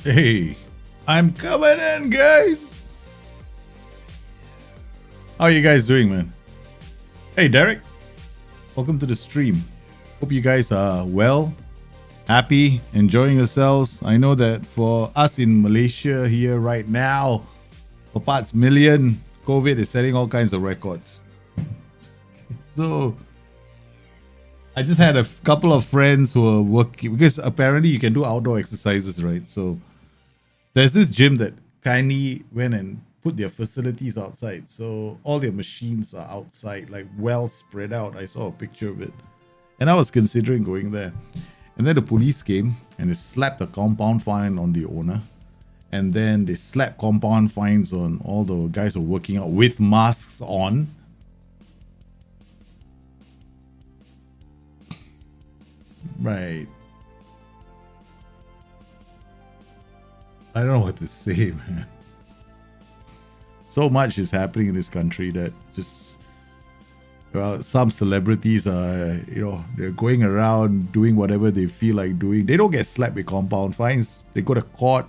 Hey, I'm coming in, guys. How are you guys doing, man? Hey, Derek. Welcome to the stream. Hope you guys are well, happy, enjoying yourselves. I know that for us in Malaysia here right now, for parts million, COVID is setting all kinds of records. So I just had a couple of friends who are working, because apparently you can do outdoor exercises, right? So there's this gym that kindly went and put their facilities outside. So all their machines are outside, like well spread out. I saw a picture of it. And I was considering going there. And then the police came and they slapped a compound fine on the owner. And then they slapped compound fines on all the guys who are working out with masks on. Right. I don't know what to say, man. So much is happening in this country that just, well, some celebrities are, they're going around doing whatever they feel like doing. They don't get slapped with compound fines. They go to court.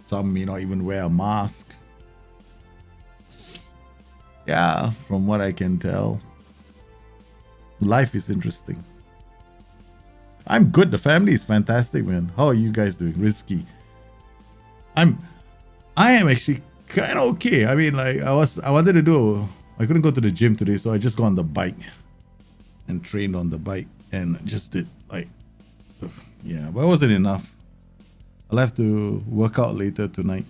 Some may not even wear a mask. Yeah, from what I can tell, life is interesting. I'm good. The family is fantastic, man. How are you guys doing? Risky. I am actually kind of okay. I mean, like I couldn't go to the gym today, so I just got on the bike and trained on the bike and just did but it wasn't enough. I'll have to work out later tonight.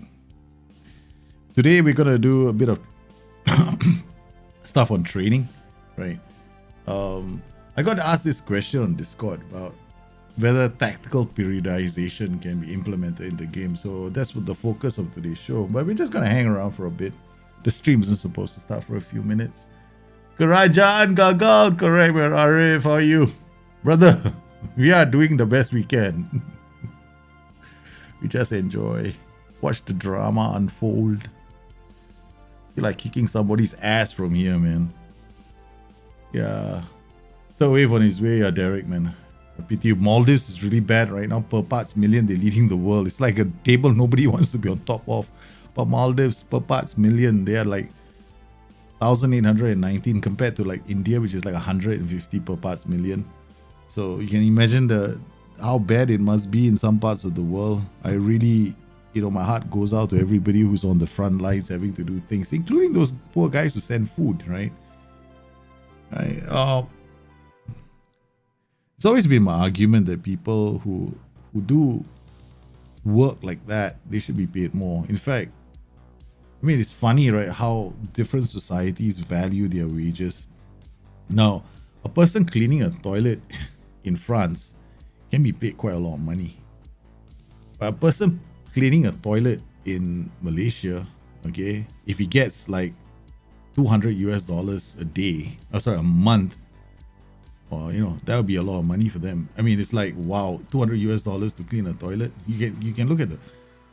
Today we're gonna do a bit of stuff on training, right? I got asked this question on Discord about whether tactical periodization can be implemented in the game. So that's what the focus of today's show. But we're just gonna hang around for a bit. The stream isn't supposed to start for a few minutes. Kerajaan gagal, correct, man. Arif, how are you? Brother, we are doing the best we can. We just enjoy. Watch the drama unfold. Feel like kicking somebody's ass from here, man. Yeah. Third wave on his way, Derek, man. A pity. Maldives is really bad right now. Per parts million, they're leading the world. It's like a table nobody wants to be on top of. But Maldives, per parts million, they are like 1,819 compared to like India, which is like 150 per parts million. So you can imagine how bad it must be in some parts of the world. I really, my heart goes out to everybody who's on the front lines having to do things, including those poor guys who send food, right? Right. It's always been my argument that people who do work like that, they should be paid more. In fact, I mean, it's funny, right, how different societies value their wages. Now, a person cleaning a toilet in France can be paid quite a lot of money. But a person cleaning a toilet in Malaysia, okay, if he gets like $200 a day, a month, or that would be a lot of money for them. I mean, it's like, wow, $200 to clean a toilet. You can look at the.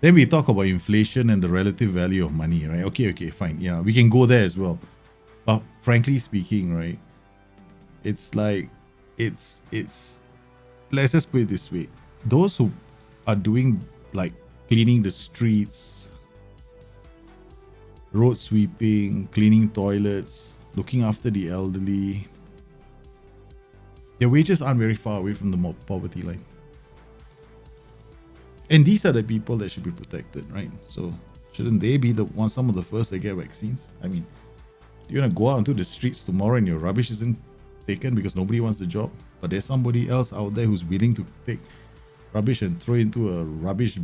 Then we talk about inflation and the relative value of money, right? Okay, fine. Yeah, we can go there as well. But frankly speaking, right, it's like it's let's just put it this way. Those who are doing like cleaning the streets, road sweeping, cleaning toilets, looking after the elderly, their wages aren't very far away from the poverty line. And these are the people that should be protected, right? So shouldn't they be some of the first that get vaccines? I mean, you're gonna go out into the streets tomorrow and your rubbish isn't taken because nobody wants the job, but there's somebody else out there who's willing to take rubbish and throw it into a rubbish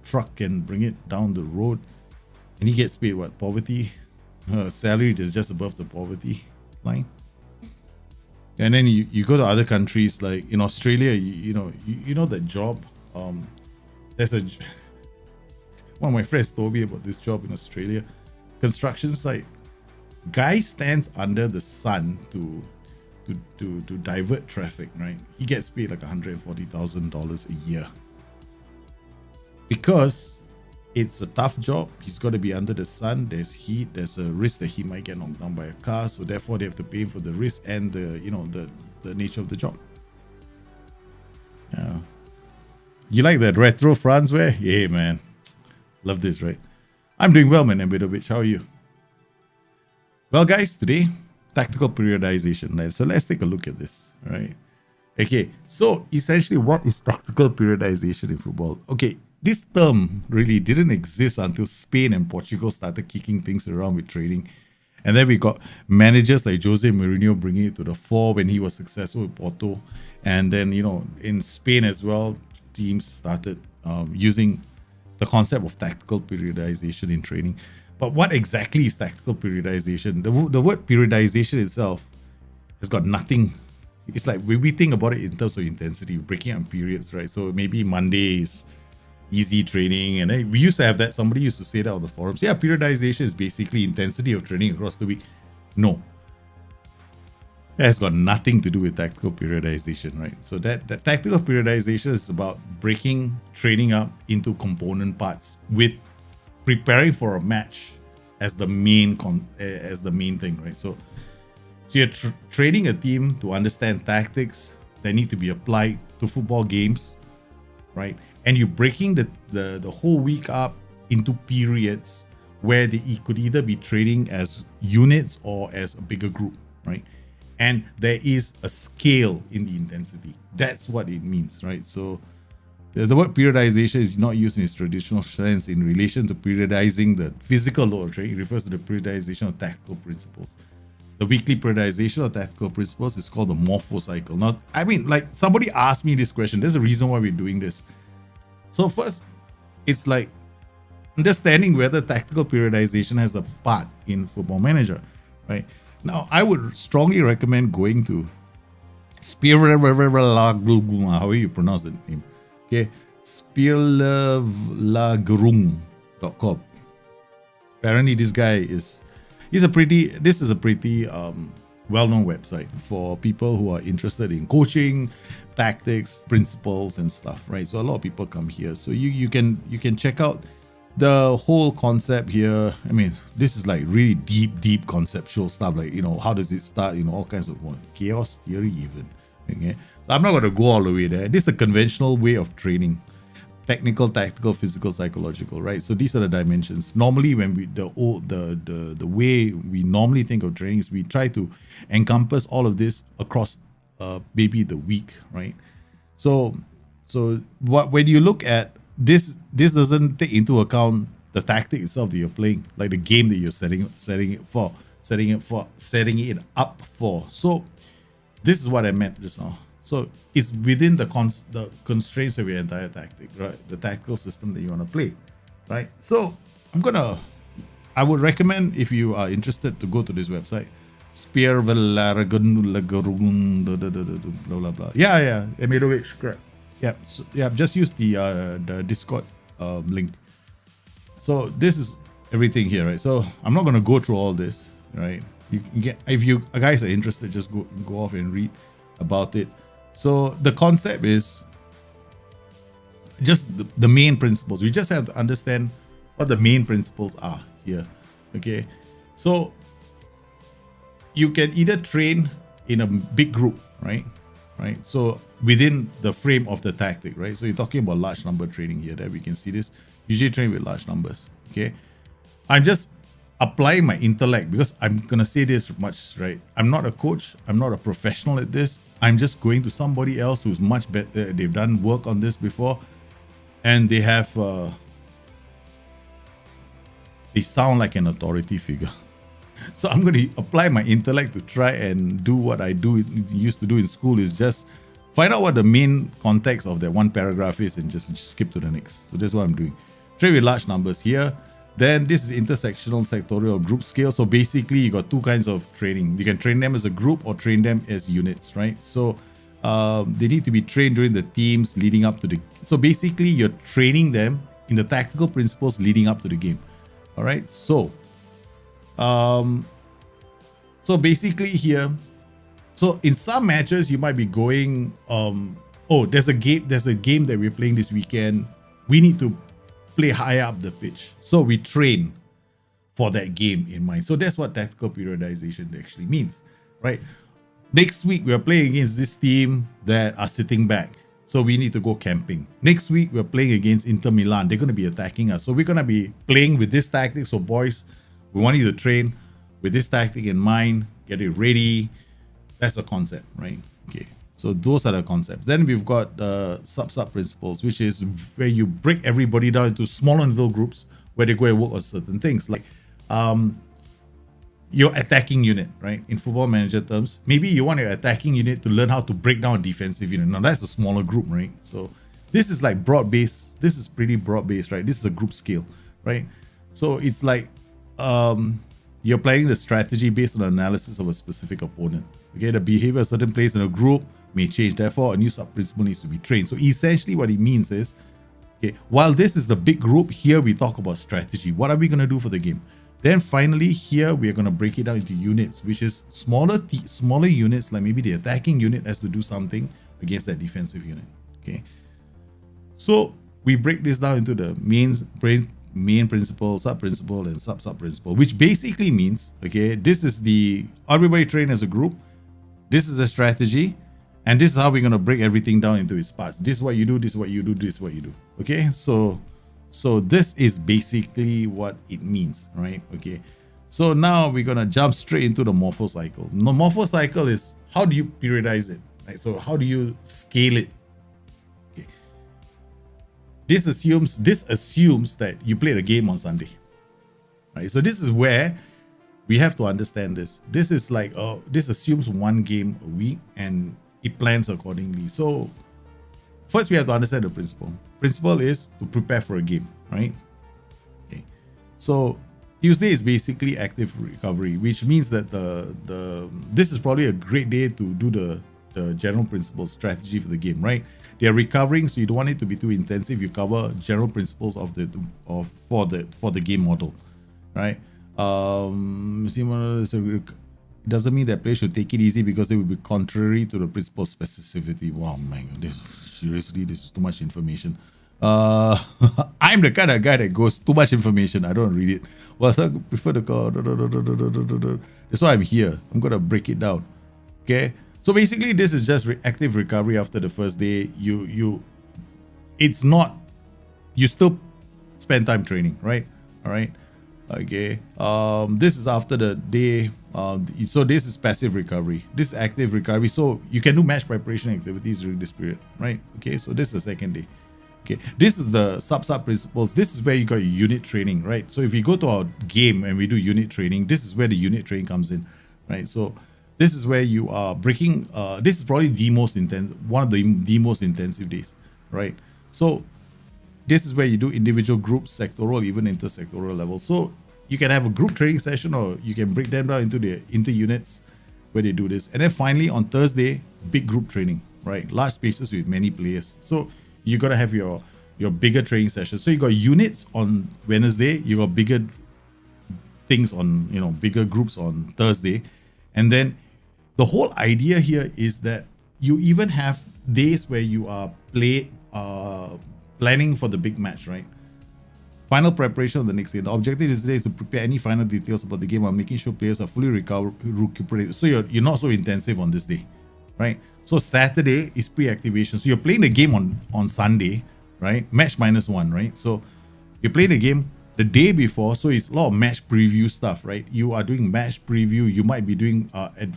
truck and bring it down the road, and he gets paid what? Poverty salary is just above the poverty line. And then you go to other countries like in Australia, you know that job. There's one of my friends told me about this job in Australia, construction site. Guy stands under the sun to divert traffic, right? He gets paid like $140,000 a year because it's a tough job. He's got to be under the sun. There's heat. There's a risk that he might get knocked down by a car. So therefore, they have to pay for the risk and the nature of the job. Yeah. You like that retro France wear? Yeah, man. Love this, right? I'm doing well, man, Embidovic. How are you? Well, guys, today, tactical periodization. Right? So let's take a look at this, right? Okay, so essentially, what is tactical periodization in football? Okay, this term really didn't exist until Spain and Portugal started kicking things around with training. And then we got managers like Jose Mourinho bringing it to the fore when he was successful with Porto. And then, in Spain as well, teams started using the concept of tactical periodization in training. But what exactly is tactical periodization? The word periodization itself has got nothing. It's like when we think about it in terms of intensity, breaking up periods, right? So maybe Monday is easy training, and then we used to have that. Somebody used to say that on the forums. Yeah, periodization is basically intensity of training across the week. No, it has got nothing to do with tactical periodization, right? So that tactical periodization is about breaking training up into component parts with preparing for a match as the main thing, right? So you're training a team to understand tactics that need to be applied to football games, right? And you're breaking the whole week up into periods where they could either be training as units or as a bigger group, right? And there is a scale in the intensity. That's what it means, right? So the word periodization is not used in its traditional sense in relation to periodizing the physical load of training. It refers to the periodization of tactical principles. The weekly periodization of tactical principles is called the Morpho cycle. Now, like somebody asked me this question. There's a reason why we're doing this. So first, it's like understanding whether tactical periodization has a part in Football Manager, right? Now, I would strongly recommend going to however you pronounce the name, okay? Spearlagerung.com. Apparently, this is a pretty well-known website for people who are interested in coaching, tactics, principles, and stuff, right? So a lot of people come here. So you can check out the whole concept here. I mean, this is like really deep conceptual stuff. Like, how does it start? All kinds of chaos theory even. Okay, so I'm not going to go all the way there. This is a conventional way of training: technical, tactical, physical, psychological, right? So these are the dimensions. Normally, when the way we normally think of training is we try to encompass all of this across maybe the week, right? So when you look at this doesn't take into account the tactic itself that you're playing, like the game that you're setting it up for. So this is what I meant just now. So it's within the constraints of your entire tactic, right? The tactical system that you want to play, right? So I would recommend, if you are interested, to go to this website, blah blah blah. Yeah, Emirovic, correct. Yeah, just use the Discord link. So this is everything here, right? So I'm not going to go through all this, right? You can get, if you guys are interested, just go off and read about it. So the concept is just the main principles. We just have to understand what the main principles are here. Okay, so you can either train in a big group, right? So within the frame of the tactic, right? So you're talking about large number training here. That we can see this. Usually train with large numbers. Okay, I'm just applying my intellect because I'm gonna say this much, right? I'm not a coach. I'm not a professional at this. I'm just going to somebody else who's much better. They've done work on this before, and they have. They sound like an authority figure. So I'm going to apply my intellect to try and do what I used to do in school, is just find out what the main context of that one paragraph is and just skip to the next. So that's what I'm doing. Train with large numbers here. Then this is intersectional, sectorial, group scale. So basically you got two kinds of training. You can train them as a group or train them as units, right? So they need to be trained during the teams leading up to the... So basically you're training them in the tactical principles leading up to the game. All right, so basically here, so in some matches you might be going, there's a game that we're playing this weekend. We need to play higher up the pitch, so we train for that game in mind. So that's what tactical periodization actually means, right? Next week we are playing against this team that are sitting back. So we need to go camping. Next week, we're playing against Inter Milan. They're going to be attacking us. So we're going to be playing with this tactic. So boys, we want you to train with this tactic in mind. Get it ready. That's a concept, right? Okay. So those are the concepts. Then we've got the sub principles, which is where you break everybody down into smaller little groups where they go and work on certain things. Like your attacking unit, right? In Football Manager terms, maybe you want your attacking unit to learn how to break down a defensive unit. Now that's a smaller group, right? So this is like broad-based. This is pretty broad-based, right? This is a group scale, right? So it's like you're planning the strategy based on the analysis of a specific opponent. Okay, the behavior of certain players in a group may change. Therefore, a new sub-principle needs to be trained. So essentially what it means is, okay, while this is the big group, here we talk about strategy. What are we going to do for the game? Then finally, here we are going to break it down into units, which is smaller units, like maybe the attacking unit has to do something against that defensive unit. Okay, so we break this down into the main principle, sub-principle, and sub-principle, which basically means, okay, this is the everybody train as a group. This is a strategy, and this is how we're going to break everything down into its parts. This is what you do, this is what you do, this is what you do. Okay, so this is basically what it means, right? Okay, so now we're going to jump straight into the Morpho cycle. The Morpho cycle is how do you periodize it, right? So how do you scale it? Okay, this assumes that you play the game on Sunday, right? So this is where we have to understand this. This is like this assumes one game a week and it plans accordingly. So first we have to understand the principle. Principle is to prepare for a game, right? Okay. So Tuesday is basically active recovery, which means that this is probably a great day to do the general principles strategy for the game, right? They are recovering, so you don't want it to be too intensive. You cover general principles for the game model, right? It doesn't mean that players should take it easy because it will be contrary to the principle specificity. Wow, man, seriously, this is too much information. I'm the kind of guy that goes too much information. I don't read it. Well, so I prefer the call. That's why I'm here. I'm gonna break it down. Okay. So basically, this is just active recovery after the first day. It's not. You still spend time training, right? All right. Okay. This is after the day. So this is passive recovery. This is active recovery. So you can do match preparation activities during this period, right? Okay. So this is the second day. Okay. This is the sub principles. This is where you got your unit training, right? So if you go to our game and we do unit training, this is where the unit training comes in, right? So this is where you are breaking. This is probably the most intense, one of the most intensive days, right? So this is where you do individual groups, sectoral, even intersectoral level. So you can have a group training session, or you can break them down into the inter-units where they do this. And then finally on Thursday, big group training, right? Large spaces with many players. So you got to have your bigger training sessions. So you got units on Wednesday, you got bigger things on, bigger groups on Thursday. And then the whole idea here is that you even have days where you are planning for the big match, right? Final preparation of the next day. The objective is today is to prepare any final details about the game while making sure players are fully recuperated. So you're not so intensive on this day, right? So Saturday is pre-activation. So you're playing the game on Sunday, right? Match -1, right? So you're playing the game the day before. So it's a lot of match preview stuff, right? You are doing match preview. You might be doing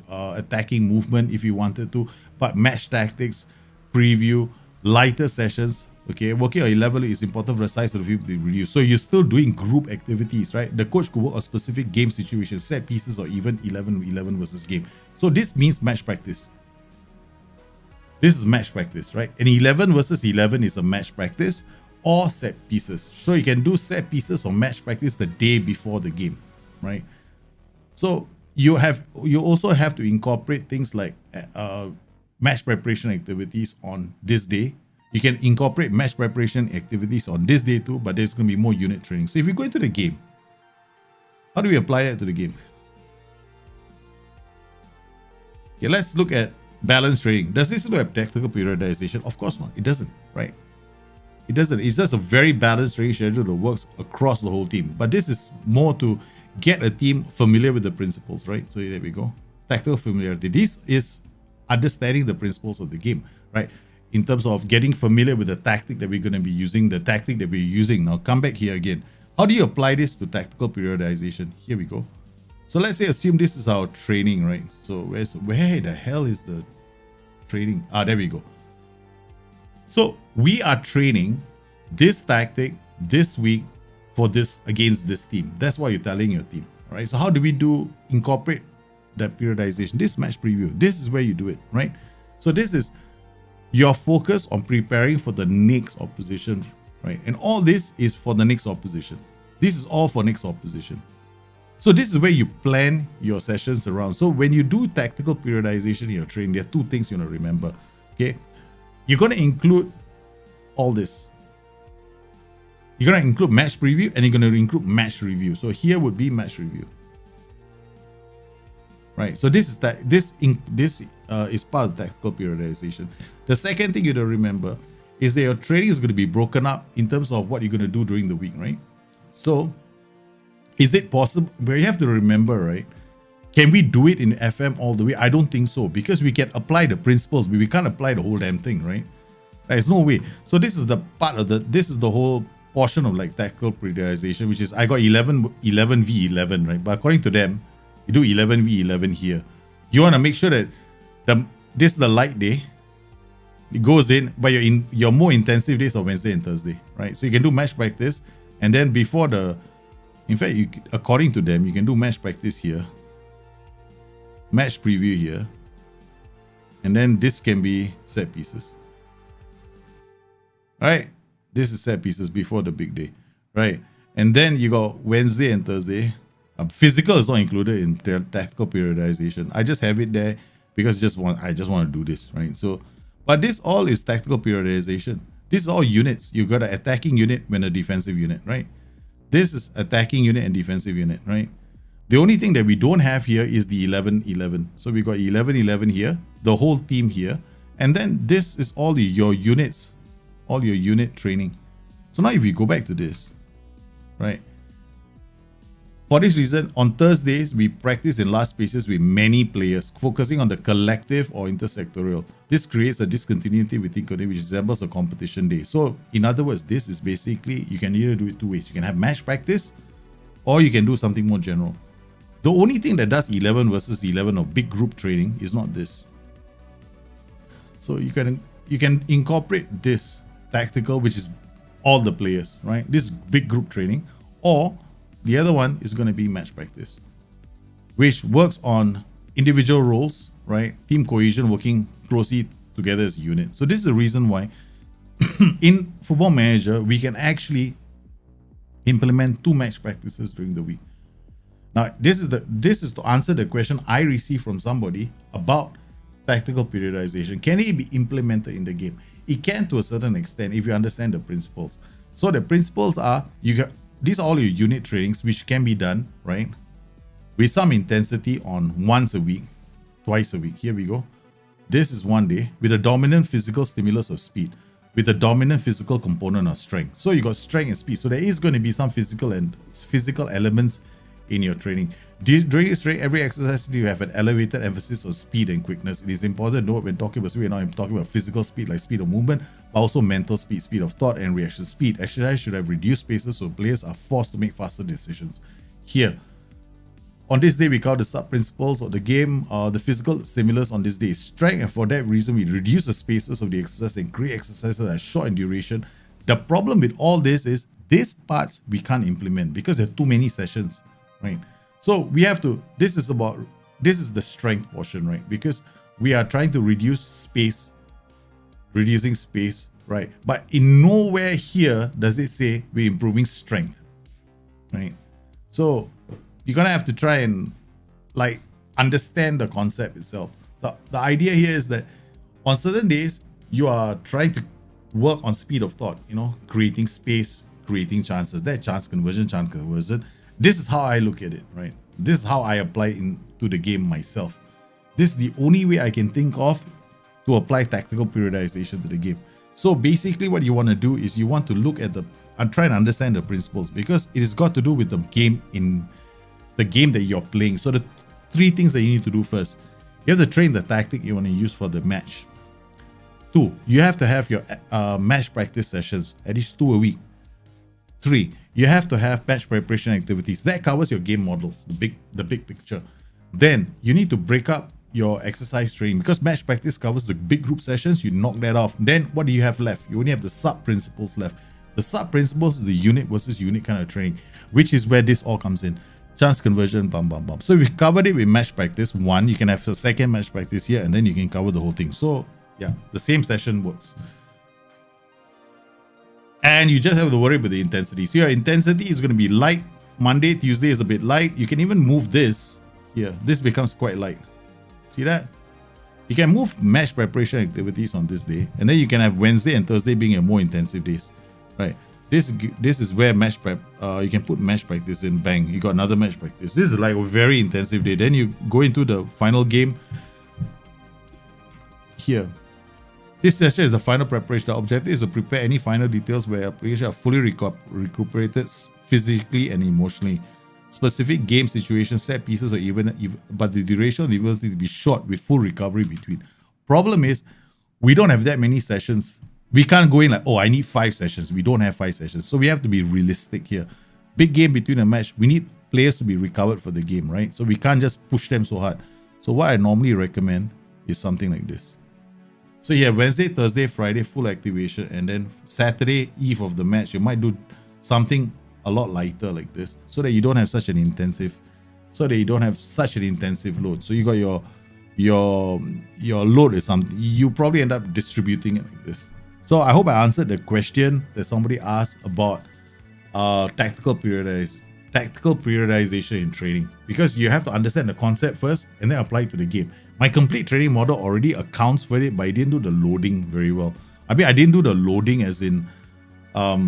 attacking movement if you wanted to, but match tactics, preview, lighter sessions. Okay, working on 11 is important for the size of the field to reduce. So you're still doing group activities, right? The coach could work on specific game situations, set pieces, or even 11 versus game. So this means match practice. This is match practice, right? And 11 versus 11 is a match practice or set pieces. So you can do set pieces or match practice the day before the game, right? So you also have to incorporate things like match preparation activities on this day. You can incorporate match preparation activities on this day too, but there's going to be more unit training. So if we go into the game, how do we apply that to the game? Okay, let's look at balance training. Does this look at tactical periodization? Of course not. It doesn't, right? It doesn't. It's just a very balanced training schedule that works across the whole team. But this is more to get a team familiar with the principles, right? So there we go. Tactical familiarity. This is understanding the principles of the game, right? in terms of getting familiar with the tactic that we're going to be using, the tactic that we're using. Now come back here again. How do you apply this to tactical periodization? Here we go. So let's say assume this is our training, right? So where the hell is the training? There we go. So we are training this tactic this week for this against this team. That's what you're telling your team. All right. So how do we incorporate that periodization? This match preview. This is where you do it, right? So this is your focus on preparing for the next opposition, right? And all this is for the next opposition. This is all for next opposition. So this is where you plan your sessions around. So when you do tactical periodization in your training, there are two things you want to remember. Okay, you're going to include all this. You're going to include match preview and you're going to include match review. So here would be match review, right? So this is is part of the tactical periodization. The second thing you have to remember is that your training is going to be broken up in terms of what you're going to do during the week, right? So is it possible? But you have to remember, right? Can we do it in FM all the way? I don't think so, because we can apply the principles, but we can't apply the whole damn thing, right? There's no way. So this is the part of this is the whole portion of like tactical periodization, which is I got 11v11, right? But according to them, you do 11v11 here. You want to make sure that this is the light day. It goes in, but your more intensive days are Wednesday and Thursday, right? So you can do match practice, and then before in fact, according to them, you can do match practice here, match preview here, and then this can be set pieces. Right? This is set pieces before the big day, right? And then you got Wednesday and Thursday. Physical is not included in the tactical periodization. I just have it there because I just want to do this, right? So, but this all is tactical periodization. This is all units. You got an attacking unit and a defensive unit, right? This is attacking unit and defensive unit, right? The only thing that we don't have here is the 11-11. So we got 11-11 here, the whole team here, and then this is all your units, all your unit training. So now if we go back to this, right? For this reason, on Thursdays, we practice in large spaces with many players, focusing on the collective or intersectorial. This creates a discontinuity within coding, which resembles a competition day. So, in other words, this is basically, you can either do it two ways. You can have match practice, or you can do something more general. The only thing that does 11 versus 11 or big group training is not this. So, you can incorporate this tactical, which is all the players, right? This big group training, or the other one is going to be match practice, which works on individual roles, right? Team cohesion, working closely together as a unit. So this is the reason why in Football Manager, we can actually implement 2 match practices during the week. Now, this is to answer the question I received from somebody about tactical periodization. Can it be implemented in the game? It can, to a certain extent, if you understand the principles. So the principles are, these are all your unit trainings, which can be done, right, with some intensity on once a week, twice a week. Here we go. This is one day with a dominant physical stimulus of speed, with a dominant physical component of strength. So you got strength and speed. So there is going to be some physical elements in your training. During this training, every exercise you have an elevated emphasis on speed and quickness. It is important to note when talking about speed, I'm talking about physical speed like speed of movement, but also mental speed, speed of thought and reaction speed. Exercise should have reduced spaces so players are forced to make faster decisions. Here, on this day, we count the sub-principles of the game. The physical stimulus on this day is strength, and for that reason, we reduce the spaces of the exercise and create exercises that are short in duration. The problem with all this is these parts we can't implement because there are too many sessions, right? So we have to, this is the strength portion, right? Because we are trying to reducing space, right? But in nowhere here does it say we're improving strength, right? So you're gonna have to try and like understand the concept itself. The idea here is that on certain days, you are trying to work on speed of thought, creating space, creating chances, that chance conversion. This is how I look at it, right? This is how I apply into the game myself. This is the only way I can think of to apply tactical periodization to the game. So basically what you want to do is you want to look at and try and understand the principles, because it has got to do with the game that you're playing. So the 3 things that you need to do first, you have to train the tactic you want to use for the match. 2, you have to have your match practice sessions, at least 2 a week. 3, you have to have match preparation activities. That covers your game model, the big picture. Then you need to break up your exercise training, because match practice covers the big group sessions. You knock that off. Then what do you have left? You only have the sub principles left. The sub principles is the unit versus unit kind of training, which is where this all comes in. Chance conversion, bum bum bum. So we covered it with match practice 1. You can have the second match practice here, and then you can cover the whole thing. So yeah, the same session works. And you just have to worry about the intensity. So your intensity is going to be light. Monday, Tuesday is a bit light. You can even move this here. This becomes quite light. See that? You can move match preparation activities on this day, and then you can have Wednesday and Thursday being a more intensive days, right? This is where match prep, you can put match practice in, bang, you got another match practice. This is like a very intensive day. Then you go into the final game here. This session is the final preparation. The objective is to prepare any final details where applications are fully recuperated physically and emotionally. Specific game situations, set pieces, or even but the duration of the events need to be short with full recovery between. Problem is, we don't have that many sessions. We can't go in like, oh, I need 5 sessions. We don't have 5 sessions. So we have to be realistic here. Big game between a match, we need players to be recovered for the game, right? So we can't just push them so hard. So what I normally recommend is something like this. So yeah, Wednesday, Thursday, Friday, full activation, and then Saturday, eve of the match, you might do something a lot lighter like this, so that you don't have such an intensive, load. So you got your load is something, you probably end up distributing it like this. So I hope I answered the question that somebody asked about tactical periodization in training, because you have to understand the concept first and then apply it to the game. My complete training model already accounts for it, but I didn't do the loading very well. I mean, I didn't do the loading as in how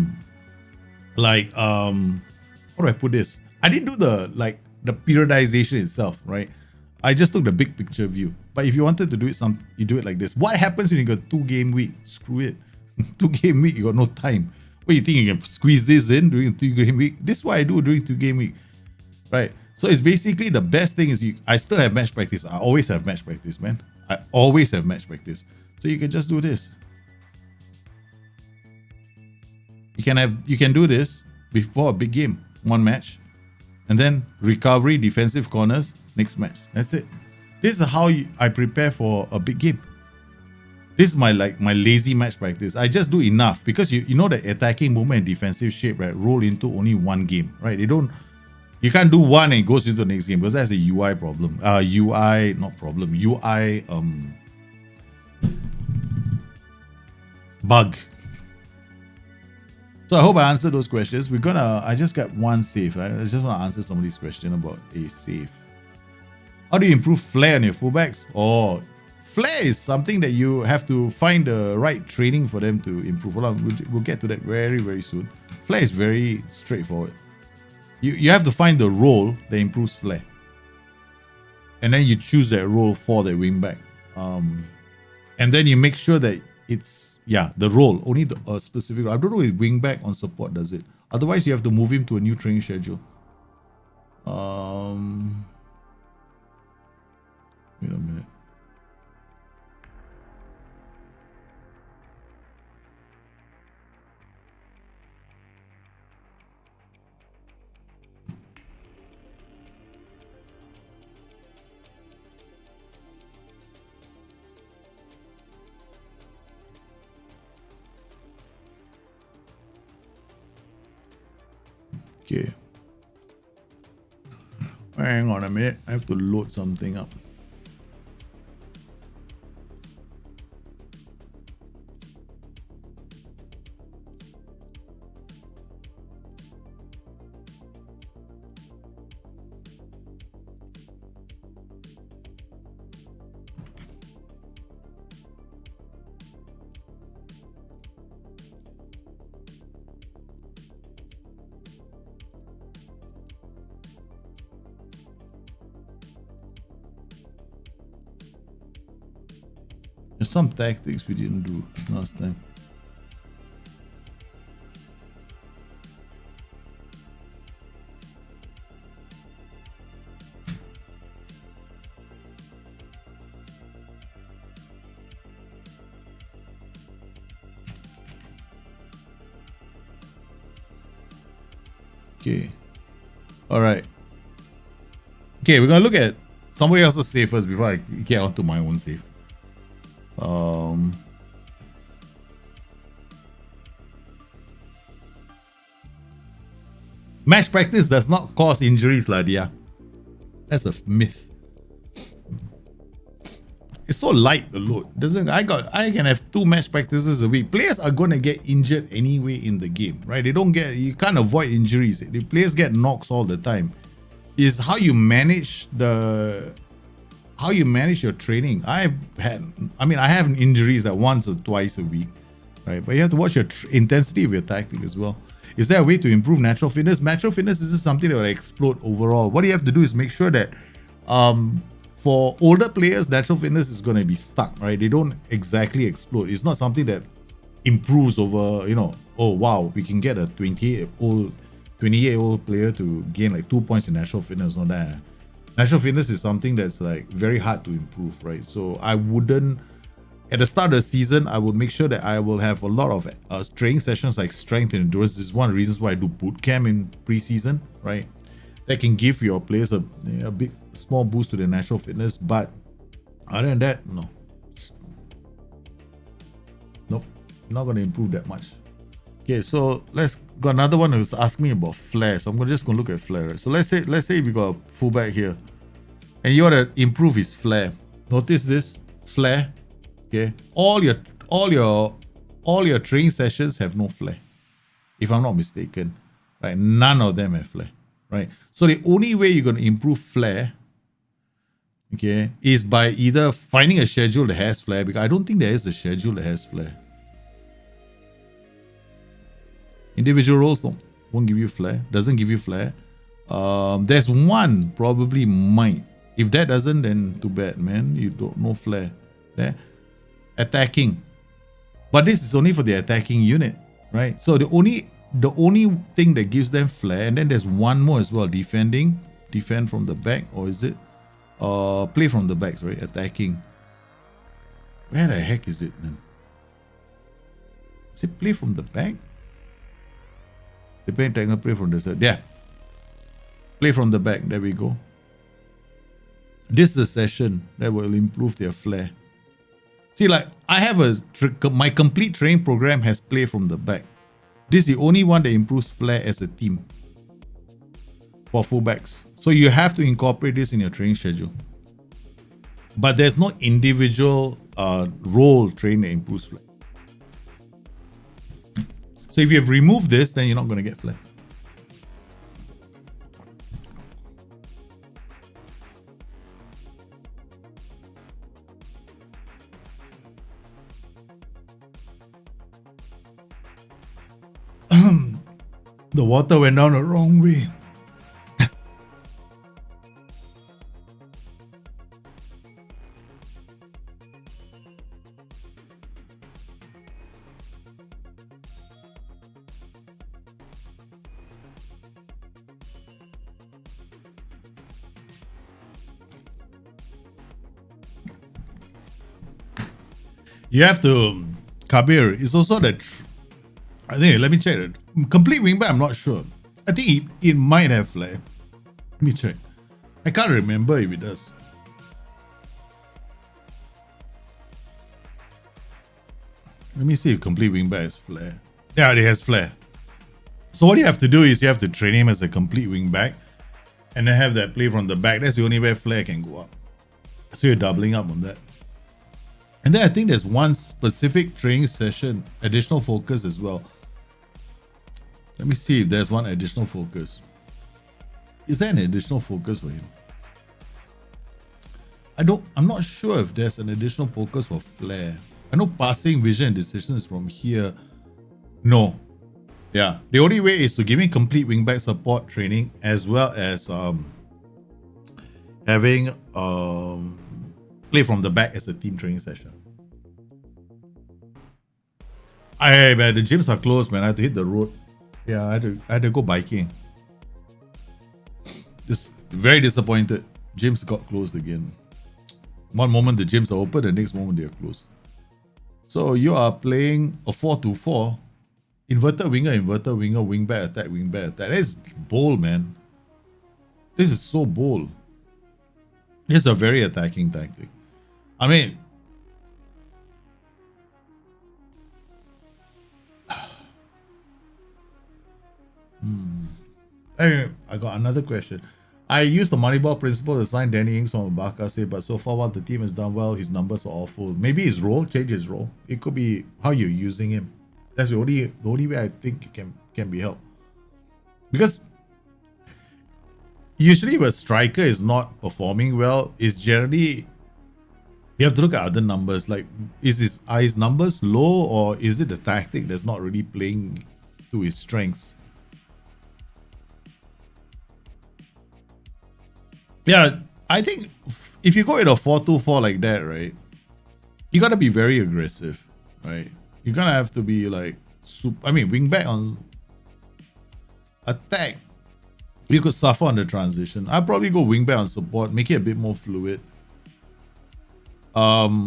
do I put this? I didn't do the periodization itself, right? I just took the big picture view. But if you wanted to do it you do it like this. What happens when you got 2-game week? Screw it. 2-game week, you got no time. What, you think you can squeeze this in during a 2-game week? This is what I do during 2-game week, right? So it's basically, the best thing is I still have match practice. I always have match practice, man. I always have match practice. So you can just do this. You can do this before a big game, 1 match, and then recovery, defensive corners, next match. That's it. This is how I prepare for a big game. This is my lazy match practice. I just do enough, because you know that attacking movement and defensive shape, right, roll into only 1 game, right? You can't do 1 and it goes into the next game, because that's a UI problem. UI bug. So I hope I answered those questions. I just got 1 save, right? I just want to answer somebody's question about a save. How do you improve flair on your fullbacks? Oh, flair is something that you have to find the right training for them to improve. We'll get to that very, very soon. Flair is very straightforward. You have to find the role that improves flair. And then you choose that role for the wingback. And then you make sure that it's, the role, only a specific role. I don't know if wingback on support does it. Otherwise, you have to move him to a new training schedule. Wait a minute. Okay. Hang on a minute. I have to load something up. There's some tactics we didn't do last time. Okay. All right. Okay, we're gonna look at somebody else's save first before I get onto my own save. Match practice does not cause injuries, Ladia. That's a myth. It's so light, the load. I can have 2 match practices a week. Players are gonna get injured anyway in the game, right? You can't avoid injuries. The players get knocks all the time. It's how you manage your training. I have injuries that once or twice a week, right? But you have to watch your intensity of your tactic as well. Is there a way to improve natural fitness? Natural fitness is just something that will explode overall. What you have to do is make sure that for older players, natural fitness is going to be stuck, right? They don't exactly explode. It's not something that improves over, oh wow, we can get a 28-year-old player to gain like 2 points in natural fitness. Not that. Natural fitness is something that's like very hard to improve, right? So I wouldn't, at the start of the season, I will make sure that I will have a lot of training sessions like strength and endurance. This is one of the reasons why I do boot camp in preseason, right? That can give your players a small boost to their natural fitness. But other than that, no. Nope, not going to improve that much. Okay, so let's got another one who's asking me about flare. So I'm just going to look at flare. Right? So let's say we got a fullback here, and you want to improve his flare. Notice this flare. Okay, all your training sessions have no flare, if I'm not mistaken, right? None of them have flare, right? So the only way you're going to improve flare, okay, is by either finding a schedule that has flare, because I don't think there is a schedule that has flare. Individual roles won't give you flare, doesn't give you flare. There's one probably might. If that doesn't, then too bad, man. You don't know flare. There. Attacking, but this is only for the attacking unit, right? So the only thing that gives them flare, and then there's one more as well: defend from the back, or is it play from the back? Sorry, attacking. Where the heck is it, man? Is it play from the back? Play from the side. Yeah, play from the back. There we go. This is a session that will improve their flare. See, like I have my complete training program has play from the back. This is the only one that improves flare as a team for fullbacks. So you have to incorporate this in your training schedule. But there's no individual role training that improves flare. So if you have removed this, then you're not going to get flare. The water went down the wrong way. You have to, Kabir, it's also that, I think, let me check it. Complete wingback, I'm not sure. I think it might have flare. Let me check. I can't remember if it does. Let me see if complete wingback has flare. Yeah, it has flare. So what you have to do is you have to train him as a complete wingback and then have that play from the back. That's the only way flare can go up. So you're doubling up on that. And then I think there's one specific training session, additional focus as well. Let me see if there's one additional focus. Is there an additional focus for him? I'm not sure if there's an additional focus for flare. I know passing, vision, and decisions from here. No. Yeah. The only way is to give him complete wingback support training as well as having play from the back as a team training session. Man, the gyms are closed, man. I had to hit the road. Yeah, I had to go biking. Just very disappointed. Gyms got closed again. One moment the gyms are open, the next moment they are closed. So you are playing a 4-2-4 inverted winger, wing back attack, wing back attack. That is bold, man. This is so bold. It's a very attacking tactic. I mean, anyway, I got another question. I used the Moneyball principle to sign Danny Ings from Bakase, but so far while the team has done well, his numbers are awful. Maybe his role, change his role. It could be how you're using him. That's the only way I think it can be helped. Because usually when a striker is not performing well, it's generally you have to look at other numbers. Like, are his numbers low, or is it a tactic that's not really playing to his strengths? Yeah, I think if you go in a 4-2-4 like that, right, you gotta be very aggressive, right? You're gonna have to be like, wing back on attack. You could suffer on the transition. I'd probably go wing back on support, make it a bit more fluid. Yeah,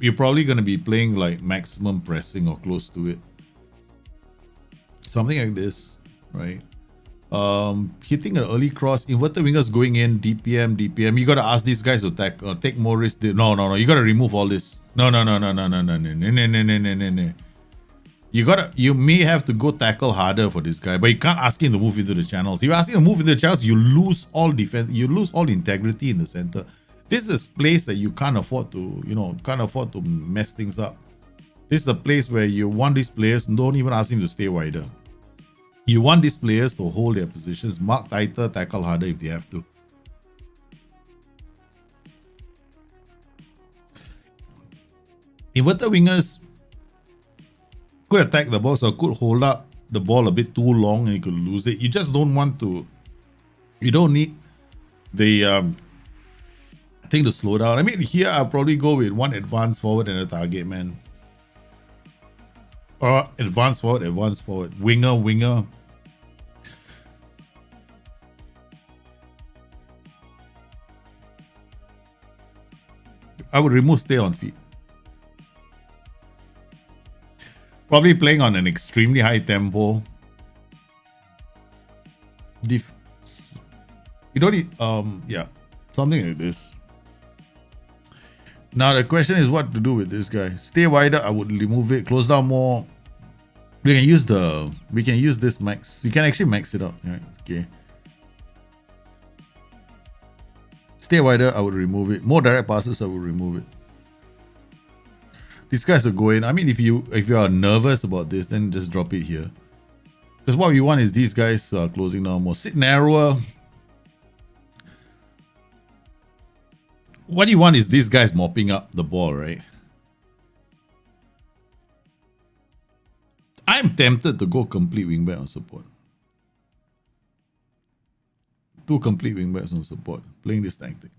you're probably gonna be playing like maximum pressing or close to it. Something like this, right? Hitting an early cross, inverted wingers going in, DPM. You gotta ask these guys to take more risk. No. You gotta remove all this. No. You may have to go tackle harder for this guy, but you can't ask him to move into the channels. If you ask him to move into the channels, you lose all defense. You lose all integrity in the center. This is a place that you can't afford to mess things up. This is a place where you want these players. Don't even ask him to stay wider. You want these players to hold their positions, mark tighter, tackle harder if they have to. Inverted wingers could attack the box or could hold up the ball a bit too long and you could lose it. You just don't want to. You don't need the thing to slow down. I mean, here I'll probably go with one advance forward and a target man. Or advance forward, winger. I would remove stay on feet. Probably playing on an extremely high tempo. You don't need, something like this. Now the question is what to do with this guy. Stay wider, I would remove it. Close down more. We can use this max. You can actually max it out. Right? Okay. Stay wider, I would remove it. More direct passes, I would remove it. These guys will go in. I mean, if you are nervous about this, then just drop it here. Because what we want is these guys closing down more. Sit narrower. What you want is these guys mopping up the ball, right? I'm tempted to go complete wingback on support. 2 complete wingbacks on support, playing this tactic.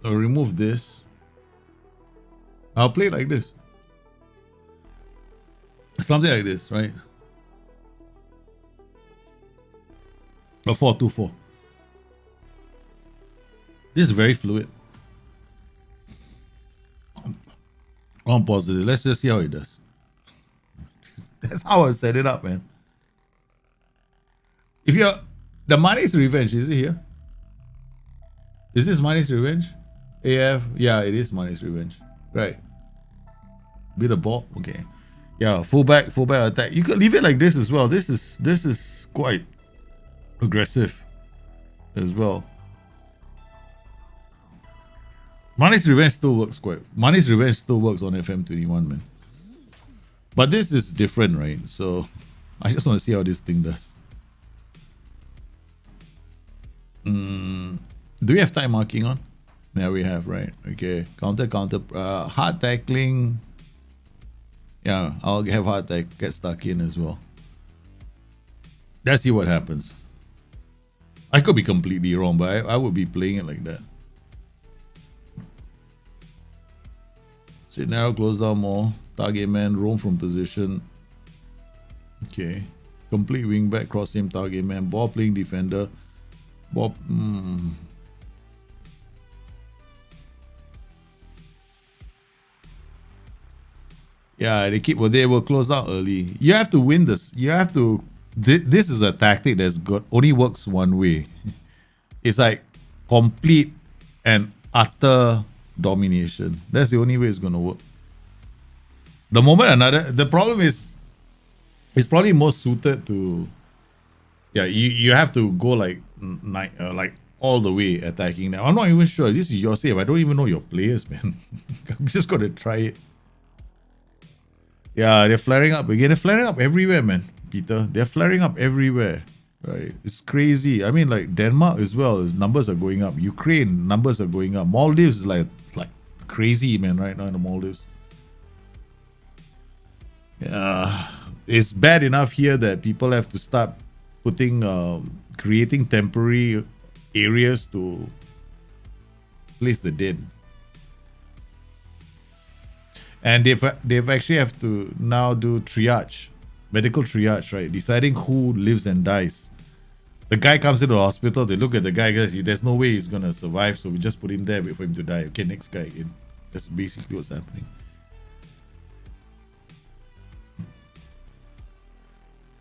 I'll remove this. I'll play like this. Something like this, right? A 4-2-4. This is very fluid. I'm positive. Let's just see how it does. That's how I set it up, man. If you're the Mane's Revenge, is it here? Is this Mane's Revenge? AF, yeah, it is Mane's Revenge. Right. Bit of ball, okay. Yeah, fullback attack. You could leave it like this as well. This is quite aggressive as well. Mane's Revenge still works Mane's Revenge still works on FM21, man. But this is different, right? So I just want to see how this thing does. Do we have time marking on? Yeah, we have, right? Okay. Counter. Hard tackling. Yeah, I'll have hard tack get stuck in as well. Let's see what happens. I could be completely wrong, but I would be playing it like that. Sit narrow, close down more. Target man, roam from position. Okay. Complete wing back, cross him, target man. Ball playing defender. Ball. Yeah, they will close out early. You have to win this. You have to. This is a tactic that's got only works one way. It's like complete and utter domination. That's the only way it's gonna work. The moment the problem is, it's probably more suited to. Yeah, you have to go like like all the way attacking now. I'm not even sure. This is your save. I don't even know your players, man. I'm just gonna try it. Yeah, they're flaring up again. They're flaring up everywhere, man, Peter. They're flaring up everywhere. Right? It's crazy. I mean, like Denmark as well, his numbers are going up. Ukraine numbers are going up. Maldives is like crazy, man, right now in the Maldives. Yeah, it's bad enough here that people have to start putting, creating temporary areas to place the dead. And they've actually have to now do triage, medical triage, right? Deciding who lives and dies. The guy comes into the hospital, they look at the guy, guys, there's no way he's gonna survive, so we just put him there, wait for him to die. Okay, next guy in. That's basically what's happening.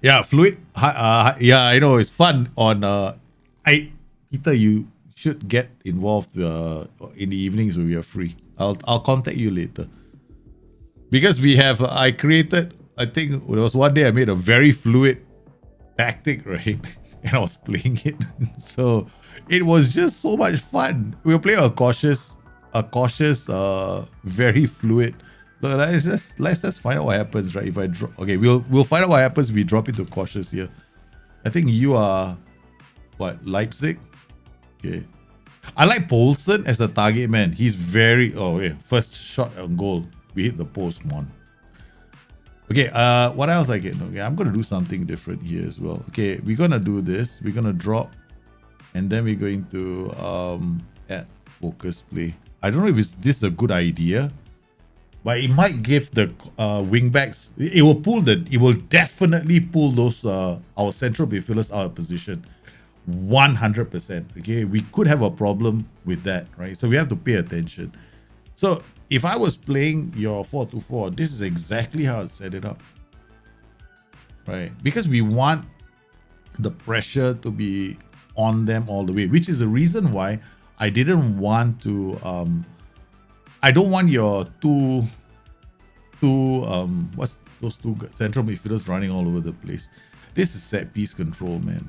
Yeah, fluid. Yeah, I know it's fun on. Peter, you should get involved in the evenings when we are free. I'll contact you later. Because we have, I created, I think there was one day I made a very fluid tactic, right? And I was playing it. So it was just so much fun. We were playing a cautious, very fluid. So let's just find out what happens, right? If I drop, okay, we'll find out what happens if we drop into cautious here. I think you are, what, Leipzig? Okay. I like Poulsen as a target man. He's very, first shot on goal. We hit the post, man. Okay, what else I get? Okay, I'm gonna do something different here as well. Okay, we're gonna do this. We're gonna drop, and then we're going to add focus play. I don't know if this is a good idea, but it might give the wing backs. It will definitely pull those our central midfielders out of position. 100%. Okay, we could have a problem with that, right? So we have to pay attention. So if I was playing your 4-2-4, this is exactly how I'd set it up, right? Because we want the pressure to be on them all the way, which is the reason why I didn't want to. I don't want your what's those two central midfielders running all over the place. This is set piece control, man.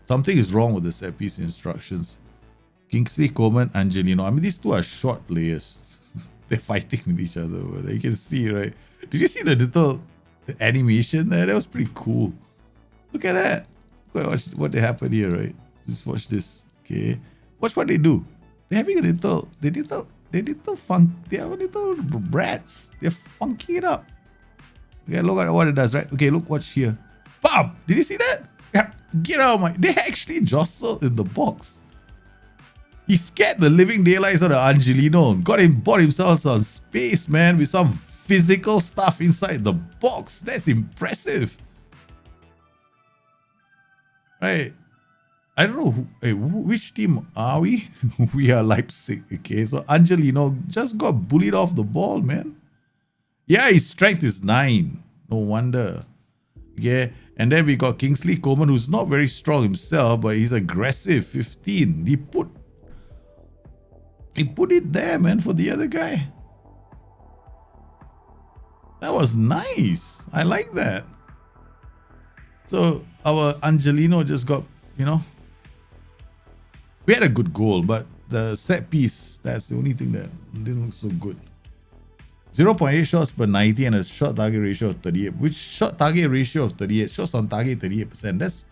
Something is wrong with the set piece instructions. Kingsley Coman, Angelino. I mean, these two are short players. They're fighting with each other over there. You can see, right? Did you see the little animation there? That was pretty cool. Look at that. Go watch what happened here, right? Just watch this. Okay. Watch what they do. They're having a little funk. They are little brats. They're funking it up. Okay, look at what it does, right? Okay, look, watch here. Bam! Did you see that? Yeah, get out of my. They actually jostled in the box. He scared the living daylights out of Angelino. Bought himself some space, man, with some physical stuff inside the box. That's impressive. Right. I don't know which team are we? We are Leipzig. Okay, so Angelino just got bullied off the ball, man. Yeah, his strength is 9. No wonder. Yeah, and then we got Kingsley Coman, who's not very strong himself, but he's aggressive. 15. He put it there, man, for the other guy. That was nice. I like that. So our Angelino just got, we had a good goal, but the set piece, that's the only thing that didn't look so good. 0.8 shots per 90 and a shot target ratio of 38. Which shot target ratio of 38? Shots on target 38%.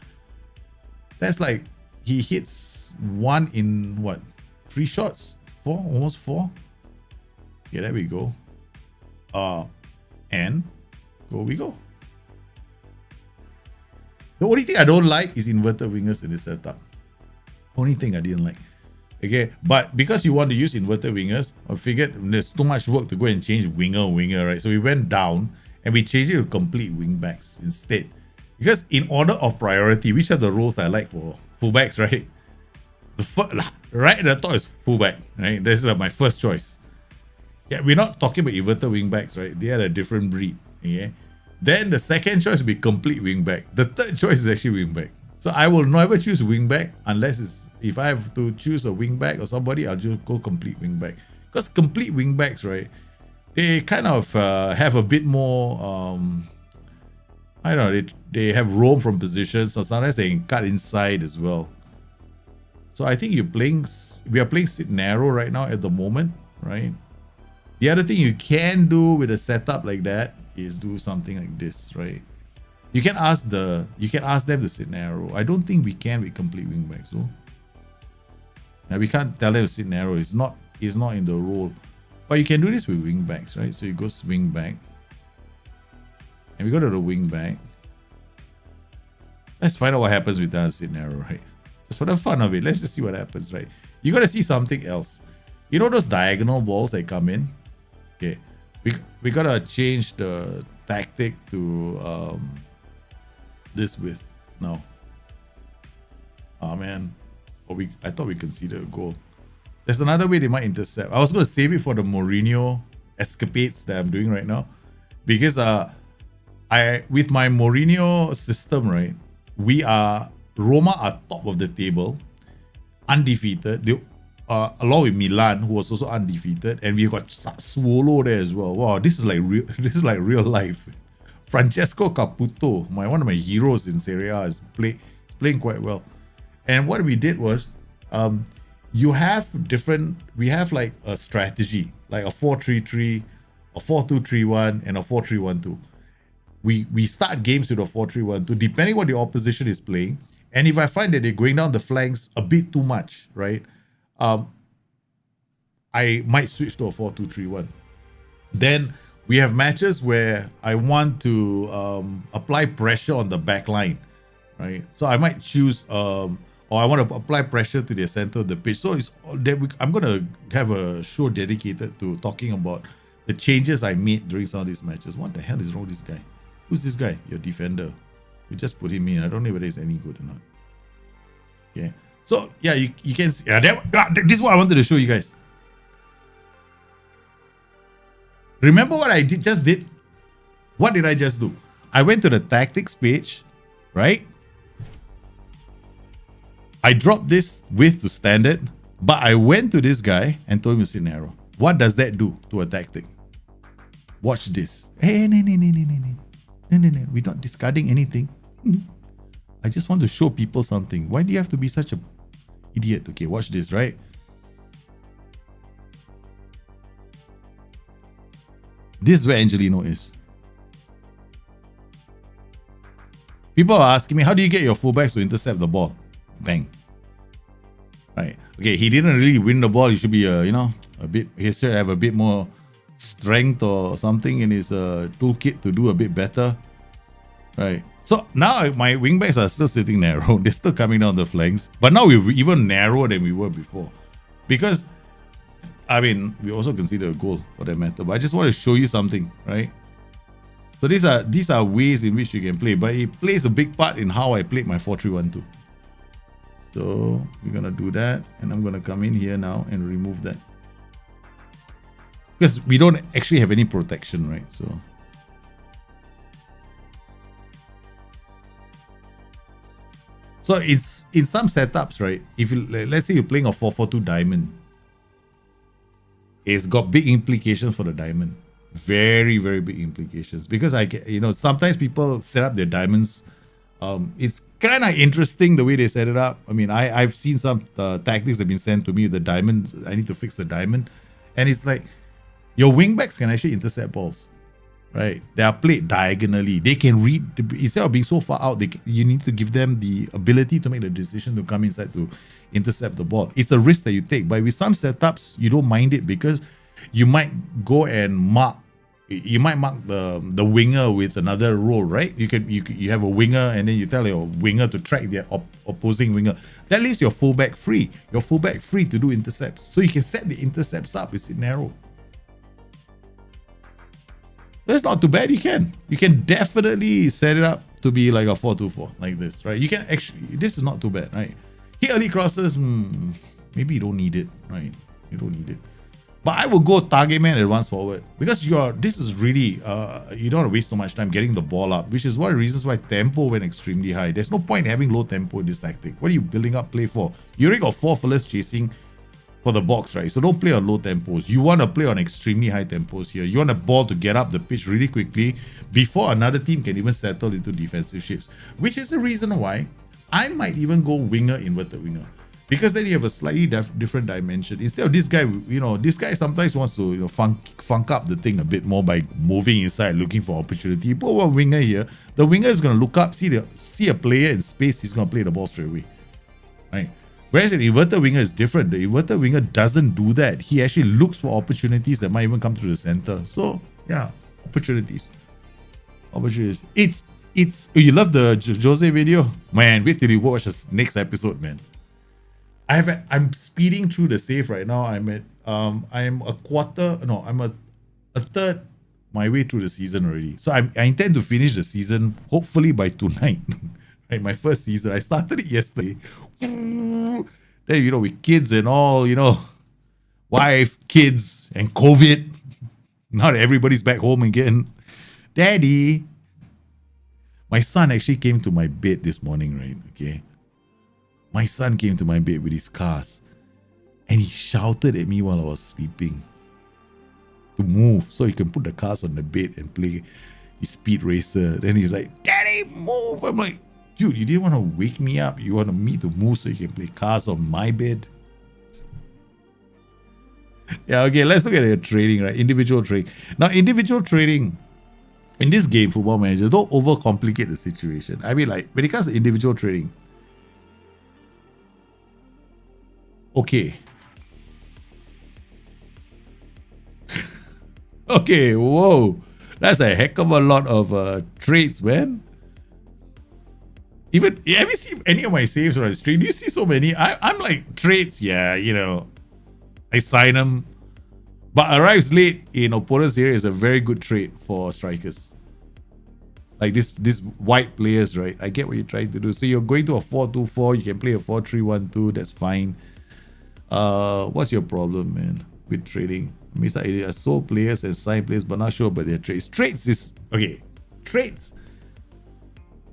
That's like he hits 1 in what? 3 shots? 4? Almost 4? Okay, there we go. And go we go. The only thing I don't like is inverted wingers in this setup. Only thing I didn't like. Okay, but because you want to use inverted wingers, I figured there's too much work to go and change winger, right? So we went down and we changed it to complete wing backs instead. Because in order of priority, which are the roles I like for fullbacks, right? Right at the top is fullback, right? This is my first choice. Yeah, we're not talking about inverted wingbacks, right? They are a different breed. Okay. Then the second choice will be complete wingback. The third choice is actually wingback. So I will never choose wingback unless if I have to choose a wingback or somebody, I'll just go complete wingback. Because complete wingbacks, right? They kind of have a bit more. I don't know. They have roam from positions, so sometimes they can cut inside as well. So I think we are playing sit narrow right now at the moment, right? The other thing you can do with a setup like that is do something like this, right? You can ask them to sit narrow. I don't think we can with complete wingback. So now we can't tell them to sit narrow. It's not in the role. But you can do this with wingbacks, right? So you go swing back. And we go to the wingback. Let's find out what happens with that sit narrow, right? Just for the fun of it. Let's just see what happens, right? You gotta see something else. You know those diagonal balls that come in? Okay. We gotta change the tactic to this width now. Oh man. I thought we conceded a goal. There's another way they might intercept. I was gonna save it for the Mourinho escapades that I'm doing right now. Because with my Mourinho system, right? Roma are top of the table, undefeated. They along with Milan, who was also undefeated, and we got Sassuolo there as well. Wow, this is like real life. Francesco Caputo, one of my heroes in Serie A, is playing quite well. And what we did was, we have like a strategy, like a 4-3-3, a 4-2-3-1, and a 4-3-1-2. We start games with a 4-3-1-2, depending what the opposition is playing. And if I find that they're going down the flanks a bit too much, right? I might switch to a 4-2-3-1. Then we have matches where I want to apply pressure on the back line, right? So I might choose, or I want to apply pressure to the center of the pitch. So I'm going to have a show dedicated to talking about the changes I made during some of these matches. What the hell is wrong with this guy? Who's this guy? Your defender. We just put him in. I don't know whether he's any good or not. Okay. So, yeah, you can see. This is what I wanted to show you guys. Remember what I just did? What did I just do? I went to the tactics page, right? I dropped this width to standard, but I went to this guy and told him to sit narrow. What does that do to a tactic? Watch this. Hey, no. We're not discarding anything. I just want to show people something. Why do you have to be such an idiot? Okay, watch this, right? This is where Angelino is. People are asking me, how do you get your fullbacks to intercept the ball? Bang. Right. Okay, he didn't really win the ball. He should be, he should have a bit more strength or something in his toolkit to do a bit better. Right. So now my wingbacks are still sitting narrow. They're still coming down the flanks. But now we're even narrower than we were before. Because, we also consider a goal for that matter. But I just want to show you something, right? So these are ways in which you can play. But it plays a big part in how I played my 4-3-1-2. So we're going to do that. And I'm going to come in here now and remove that. Because we don't actually have any protection, right? So it's in some setups, right? If let's say you're playing a 4-4-2 diamond, it's got big implications for the diamond. Very, very big implications. Because sometimes people set up their diamonds. It's kind of interesting the way they set it up. I've seen some tactics that have been sent to me with the diamond. I need to fix the diamond. And it's like, your wingbacks can actually intercept balls, right? They are played diagonally. They can read, instead of being so far out, you need to give them the ability to make the decision to come inside to intercept the ball. It's a risk that you take, but with some setups, you don't mind it because you might go and mark the winger with another role, right? You have a winger and then you tell your winger to track the opposing winger. That leaves your fullback free. Your fullback free to do intercepts. So you can set the intercepts up with it narrow. That's not too bad. You can definitely set it up to be like a 4-2-4 like this, right? You can actually, this is not too bad, right? Hit early crosses, maybe you don't need it, right? You don't need it. But I will go target man advance forward because this is really you don't want to waste so much time getting the ball up, which is one of the reasons why tempo went extremely high. There's no point having low tempo in this tactic. What are you building up play for? You already got 4 fellas chasing for the box, right? So don't play on low tempos. You want to play on extremely high tempos here. You want the ball to get up the pitch really quickly before another team can even settle into defensive shifts, which is the reason why I might even go winger, inverted winger. Because then you have a slightly different dimension. Instead of this guy, this guy sometimes wants to funk up the thing a bit more by moving inside, looking for opportunity. You put one winger here, the winger is going to look up, see a player in space, he's going to play the ball straight away. Right? Whereas an inverted winger is different. The inverted winger doesn't do that. He actually looks for opportunities that might even come through the center. So, yeah, opportunities. It's you love the Jose video? Man, wait till you watch the next episode, man. I'm speeding through the save right now. I'm a third my way through the season already. So I intend to finish the season hopefully by tonight. Right, my first season. I started it yesterday. Then with kids and all, wife, kids, and COVID. Now that everybody's back home again. Daddy. My son actually came to my bed this morning, right? Okay. My son came to my bed with his cars and he shouted at me while I was sleeping to move so he can put the cars on the bed and play his speed racer. Then he's like, Daddy, move. I'm like, dude, you didn't want to wake me up. You wanted me to move so you can play cars on my bed. Yeah, okay, let's look at your trading, right? Individual trading. Now, individual trading in this game, Football Manager, don't overcomplicate the situation. I mean, like, when it comes to individual trading, okay. Okay, whoa. That's a heck of a lot of trades, man. Have you seen any of my saves on the stream? Do you see so many? I'm like, trades, yeah, I sign them. But arrives late in opponent's area is a very good trade for strikers. Like this white players, right? I get what you're trying to do. So you're going to a 4-2-4. You can play a 4-3-1-2. That's fine. What's your problem, man, with trading? I sold players and signed players, but not sure about their trades. Trades is okay. Trades.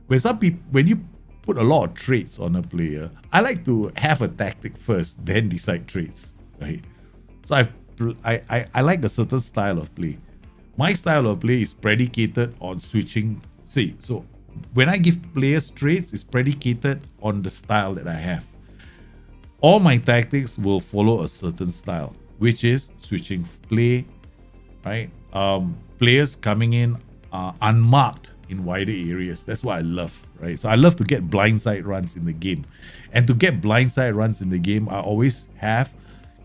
When you put a lot of trades on a player, I like to have a tactic first, then decide trades, right? So I like a certain style of play. My style of play is predicated on switching. So when I give players trades, it's predicated on the style that I have. All my tactics will follow a certain style, which is switching play, right? Players coming in unmarked in wider areas. That's what I love, right? So I love to get blindside runs in the game. And to get blindside runs in the game, I always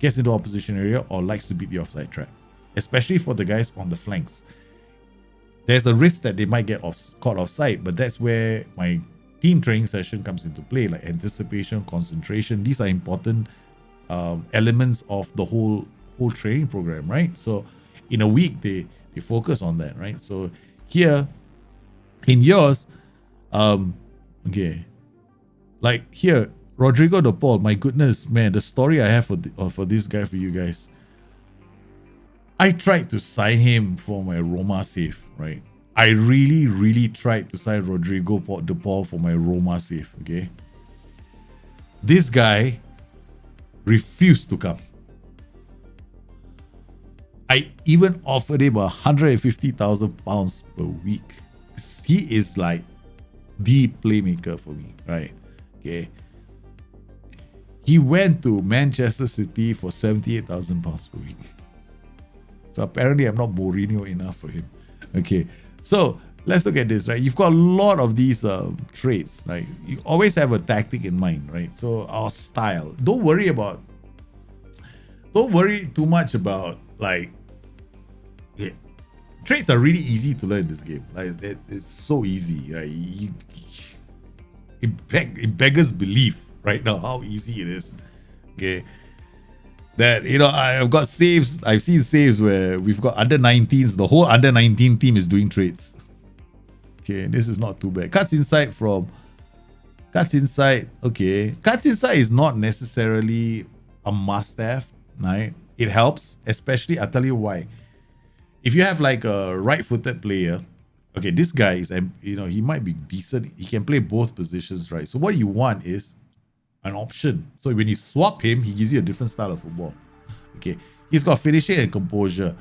gets into opposition area or likes to beat the offside trap, especially for the guys on the flanks. There's a risk that they might get caught offside, but that's where my team training session comes into play, like anticipation, concentration. These are important elements of the whole training program, right? So in a week, they focus on that, right? So here, in yours, okay, like here, Rodrigo De Paul, my goodness, man, the story I have for this guy, for you guys. I tried to sign him for my Roma save, right? I really, really tried to sign Rodrigo De Paul for my Roma save, okay? This guy refused to come. I even offered him £150,000 per week. He is like the playmaker for me, right? Okay. He went to Manchester City for £78,000 per week. So apparently I'm not Mourinho enough for him. Okay. So let's look at this, right? You've got a lot of these traits, right? You always have a tactic in mind, right? So our style. Don't worry too much about like, yeah. Traits are really easy to learn in this game. Like it's so easy, right? It beggars belief right now how easy it is. Okay. That, I've got saves. I've seen saves where we've got under 19s. The whole under 19 team is doing trades. Okay, this is not too bad. Cuts inside. Okay. Cuts inside is not necessarily a must-have, right? It helps, especially, I'll tell you why. If you have like a right-footed player, okay, this guy is, he might be decent. He can play both positions, right? So what you want is an option. So when you swap him, he gives you a different style of football. Okay, he's got finishing and composure.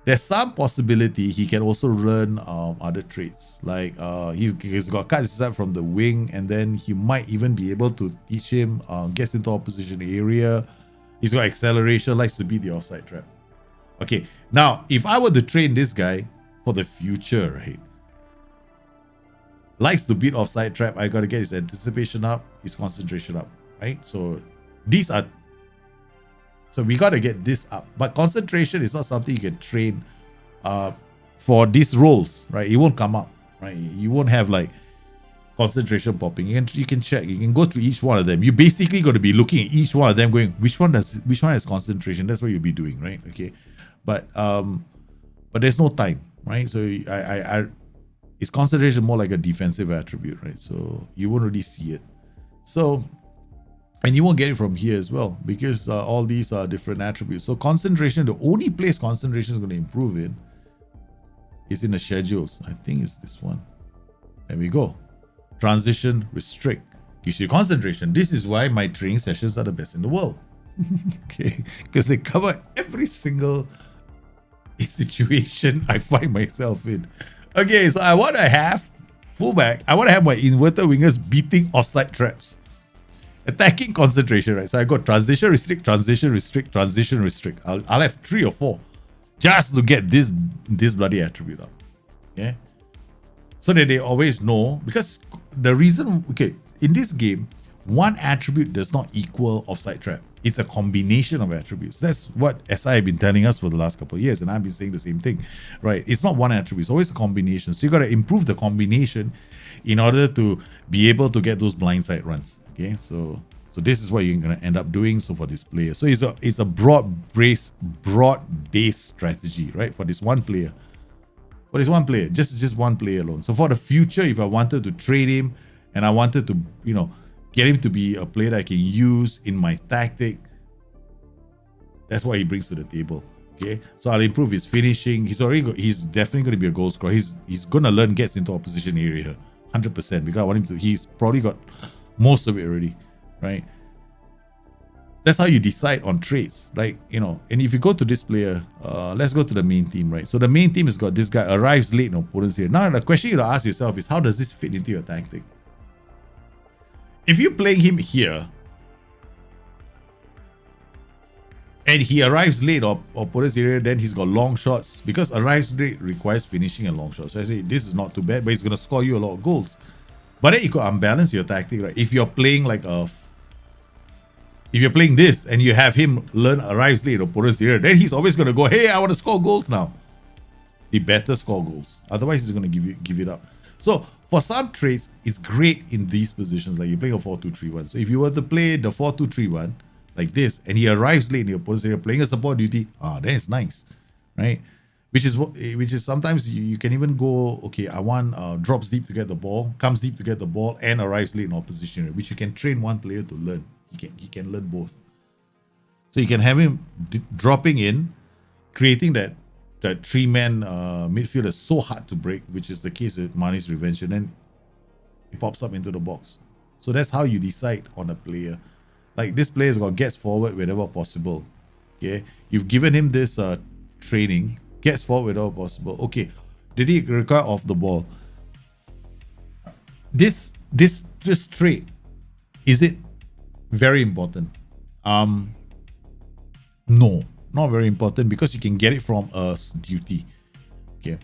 There's some possibility he can also learn other traits. Like he's got cuts up from the wing, and then he might even be able to teach him gets into opposition area. He's got acceleration, likes to beat the offside trap. Okay, now if I were to train this guy for the future, right? Likes to beat offside trap, I gotta get his anticipation up, his concentration up, right? So we gotta get this up. But concentration is not something you can train for these roles, right? It won't come up, right? You won't have like concentration popping. You can check. You can go through each one of them. You're basically going to be looking at each one of them, going, which one has concentration? That's what you'll be doing, right? Okay, but there's no time, right? So it's concentration more like a defensive attribute, right? So you won't really see it. So, and you won't get it from here as well, because all these are different attributes. So concentration, the only place concentration is going to improve in is in the schedules. I think it's this one. There we go. Transition, restrict, gives you concentration. This is why my training sessions are the best in the world. Okay, because they cover every single situation I find myself in. Okay, so I want to have fullback. I want to have my inverted wingers beating offside traps. Attacking concentration, right? So I got transition, restrict, transition, restrict, transition, restrict. I'll have 3 or 4 just to get this bloody attribute up. Okay, so that they always know, because the reason, okay, in this game, one attribute does not equal offside trap. It's a combination of attributes. That's what SI have been telling us for the last couple of years, and I've been saying the same thing, right? It's not one attribute, it's always a combination. So you got to improve the combination in order to be able to get those blindside runs. Okay, so this is what you're going to end up doing. So for this player, so it's a broad-based strategy, right? For this one player. But it's one player, just one player alone. So for the future, if I wanted to trade him and I wanted to, get him to be a player that I can use in my tactic, that's what he brings to the table. Okay, so I'll improve his finishing. He's definitely going to be a goal scorer. He's going to learn gets into opposition area 100%, because I want him to. He's probably got most of it already, right? That's how you decide on traits, like, and if you go to this player, let's go to the main team, right? So the main team has got this guy, arrives late in opponents here. Now the question you gotta ask yourself is, how does this fit into your tactic? If you're playing him here and he arrives late or opponent's area, then he's got long shots, because arrives late requires finishing and long shots. So I say this is not too bad, but he's gonna score you a lot of goals. But then you could unbalance your tactic, right? If you're playing like if you're playing this and you have him learn arrives late opponent's area, then he's always going to go, hey, I want to score goals now. He better score goals. Otherwise, he's going to give it up. So for some traits, it's great in these positions. Like you're playing a 4-2-3-1. So if you were to play the 4-2-3-1 like this, and he arrives late in the opponent's area playing a support duty, then it's nice, right? Which is sometimes you can even go, okay, I want drops deep to get the ball, comes deep to get the ball, and arrives late in opposition area, which you can train one player to learn. He can learn both. So you can have him dropping in, creating that 3-man midfield is so hard to break, which is the case with Mane's Revenge, and then it pops up into the box. So that's how you decide on a player. Like this player's got gets forward whenever possible. Okay, you've given him this training, gets forward whenever possible. Okay, did he require off the ball? This trait, is it very important? No, not very important, because you can get it from a duty. Okay.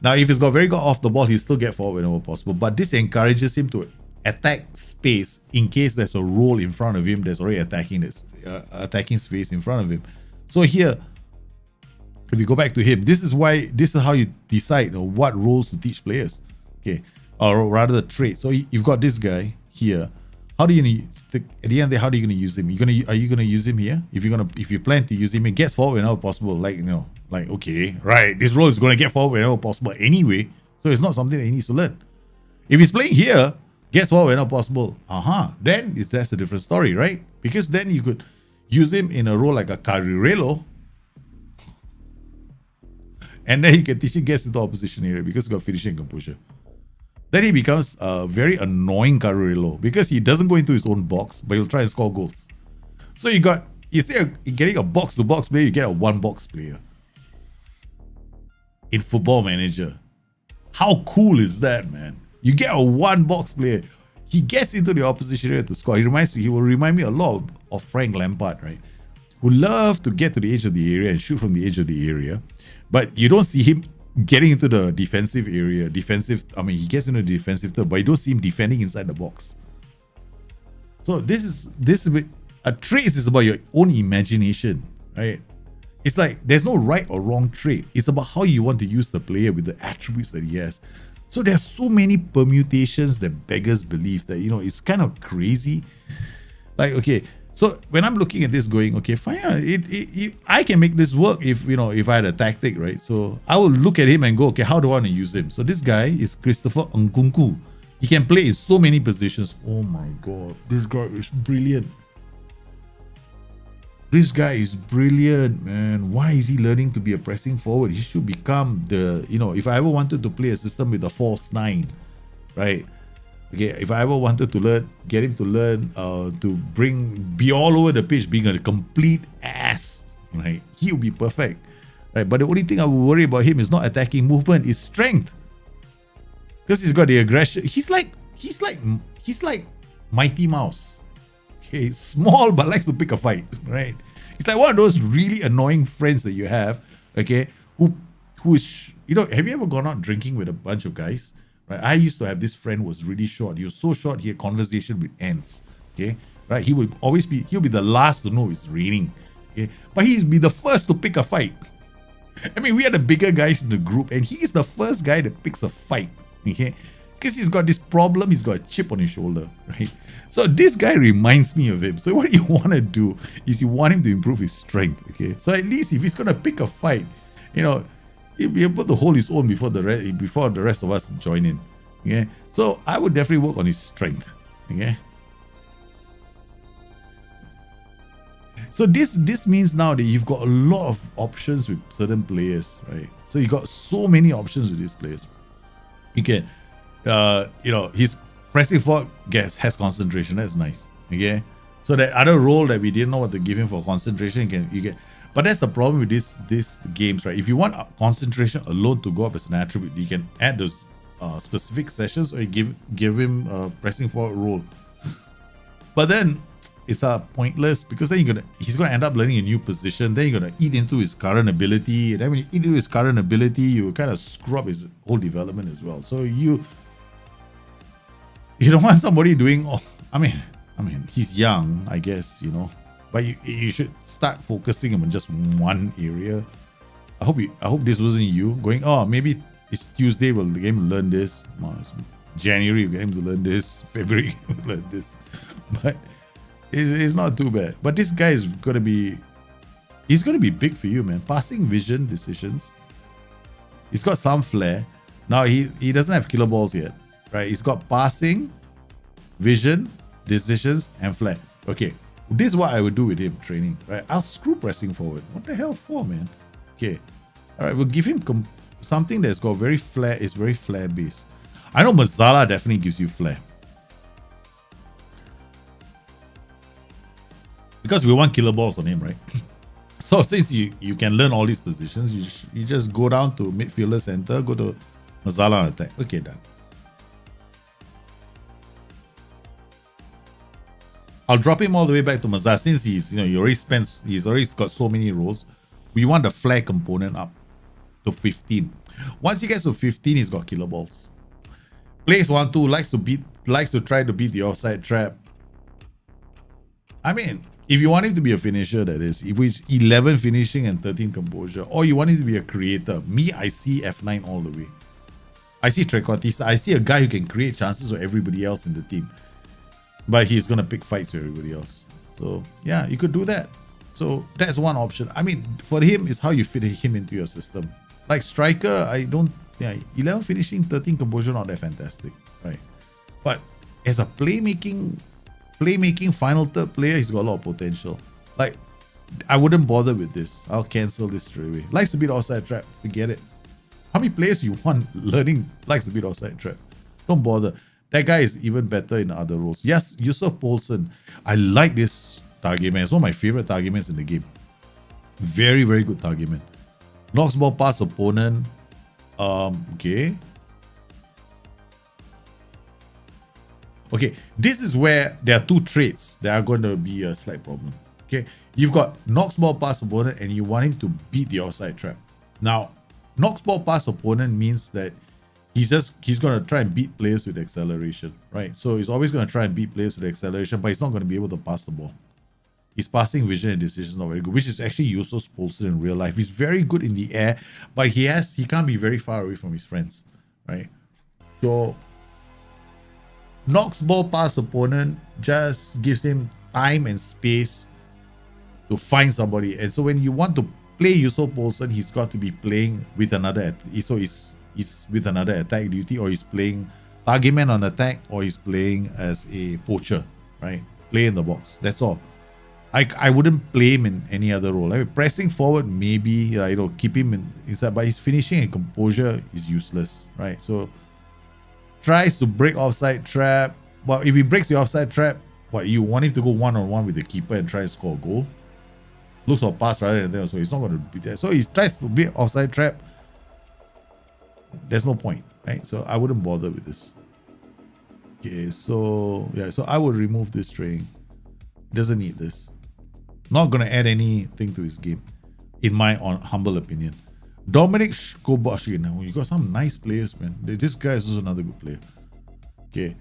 Now, if he's got very good off the ball, he'll still get forward whenever possible. But this encourages him to attack space in case there's a role in front of him that's already attacking space in front of him. So here, if we go back to him, this is how you decide what roles to teach players. Okay, or rather the trait. So you've got this guy here. How do you at the end of the day, how are you going to use him? Are you gonna use him here? If you plan to use him, it gets forward whenever possible. Like okay, right, this role is going to get forward whenever possible anyway. So it's not something that he needs to learn. If he's playing here, gets forward whenever possible. Then that's a different story, right? Because then you could use him in a role like a Carrillo, and then he can teach him gets into opposition area because he's got finishing composure. Then he becomes a very annoying Carrillo because he doesn't go into his own box, but he'll try and score goals. So instead of getting a box-to-box player, you get a one-box player. In Football Manager. How cool is that, man? You get a one-box player. He gets into the opposition area to score. He will remind me a lot of Frank Lampard, right? Who love to get to the edge of the area and shoot from the edge of the area. But you don't see him getting into the defensive area. He gets into the defensive third, but you don't see him defending inside the box. So a trade is about your own imagination, right? It's like there's no right or wrong trade. It's about how you want to use the player with the attributes that he has. So there's so many permutations that beggars belief that, it's kind of crazy. Like, okay, so when I'm looking at this going, okay, fine, I can make this work if I had a tactic, right? So I will look at him and go, okay, how do I want to use him? So this guy is Christopher Nkunku. He can play in so many positions. Oh my God, this guy is brilliant. This guy is brilliant, man. Why is he learning to be a pressing forward? He should become if I ever wanted to play a system with a false 9, right? Okay, if I ever wanted to get him to learn to be all over the pitch, being a complete ass, right? He'll be perfect, right? But the only thing I would worry about him is not attacking movement, is strength. Because he's got the aggression. He's like Mighty Mouse. Okay, small but likes to pick a fight, right? It's like one of those really annoying friends that you have, okay, who is, have you ever gone out drinking with a bunch of guys, right? I used to have this friend who was really short. He was so short, he had conversation with ants, okay, right? He'll be the last to know it's raining, okay, but he'll be the first to pick a fight. I mean, we are the bigger guys in the group, and he's the first guy that picks a fight, okay, because he's got this problem, he's got a chip on his shoulder, right? So this guy reminds me of him. So what you want to do is you want him to improve his strength, okay? So at least if he's going to pick a fight, he'll be able to hold his own before the rest of us join in, okay? So I would definitely work on his strength, okay? So this means now that you've got a lot of options with certain players, right? So you got so many options with these players. You can, his pressing forward has concentration. That's nice. Okay, so that other role that we didn't know what to give him for concentration, you get. But that's the problem with these games, right? If you want concentration alone to go up as an attribute, you can add those specific sessions, or you give him a pressing forward role. But then it's pointless, because then he's gonna end up learning a new position. Then you're gonna eat into his current ability, and then when you eat into his current ability, you kind of screw up his whole development as well. So you don't want somebody doing. I mean, he's young, I guess, but you should start focusing him on just one area. I hope this wasn't you going, oh, maybe it's Tuesday, we'll get him to learn this. It's January, we'll get him to learn this. February, we'll learn this. But it's not too bad. But this guy is gonna be big for you, man. Passing, vision, decisions. He's got some flair. Now he doesn't have killer balls yet, right? He's got passing, vision, decisions, and flair. Okay, this is what I would do with him training, right? I'll screw pressing forward. What the hell for, man? Okay, all right, we'll give him something that's got very flair based. I know Mazzala definitely gives you flair, because we want killer balls on him, right? So since you can learn all these positions, you just go down to midfielder center, go to Mazzala on attack. Okay, done. I'll drop him all the way back to Mazzala, since he's already got so many roles. We want the flair component up to 15. Once he gets to 15, he's got killer balls. Plays 1-2, likes to try to beat the offside trap. I mean, if you want him to be a finisher, that is, if it's 11 finishing and 13 composure, or you want him to be a creator, I see F9 all the way. I see Trequartista. I see a guy who can create chances for everybody else in the team, but he's going to pick fights for everybody else. So yeah, you could do that. So that's one option. I mean, for him, is how you fit him into your system. Like striker, 11 finishing, 13 composure, not that fantastic, right? But as a playmaking final third player, he's got a lot of potential. Like, I wouldn't bother with this. I'll cancel this straight away. Likes to beat offside trap. Forget it. How many players you want learning likes to beat offside trap? Don't bother. That guy is even better in other roles. Yes, Yusuf Poulsen. I like this target man. It's one of my favorite target men in the game. Very, very good target man. Knocks ball past opponent. Okay. Okay, this is where there are two traits that are going to be a slight problem. Okay, you've got knocks ball past opponent and you want him to beat the offside trap. Now, knocks ball past opponent means that he's going to try and beat players with acceleration, right? So he's always going to try and beat players with acceleration, but he's not going to be able to pass the ball. His passing vision and decisions not very good, which is actually Yusuf Poulsen in real life. He's very good in the air, but he can't be very far away from his friends, right? So knocks ball past opponent just gives him time and space to find somebody. And so when you want to play Yusuf Poulsen, he's got to be playing with another. So he's with another attack duty, or he's playing target man on attack, or he's playing as a poacher, right? Play in the box. That's all. I wouldn't play him in any other role. I mean, pressing forward, maybe, keep him inside, but his finishing and composure is useless, right? So tries to break offside trap. Well, if he breaks the offside trap, you want him to go one-on-one with the keeper and try and score a goal? Looks for pass rather than that, so he's not going to be there. So he tries to break offside trap. There's no point, right? So I wouldn't bother with this. Okay, so yeah, so I would remove this training. Doesn't need this. Not going to add anything to his game, in my humble opinion. Dominic Skobosh, you got some nice players, man. This guy is also another good player. Okay.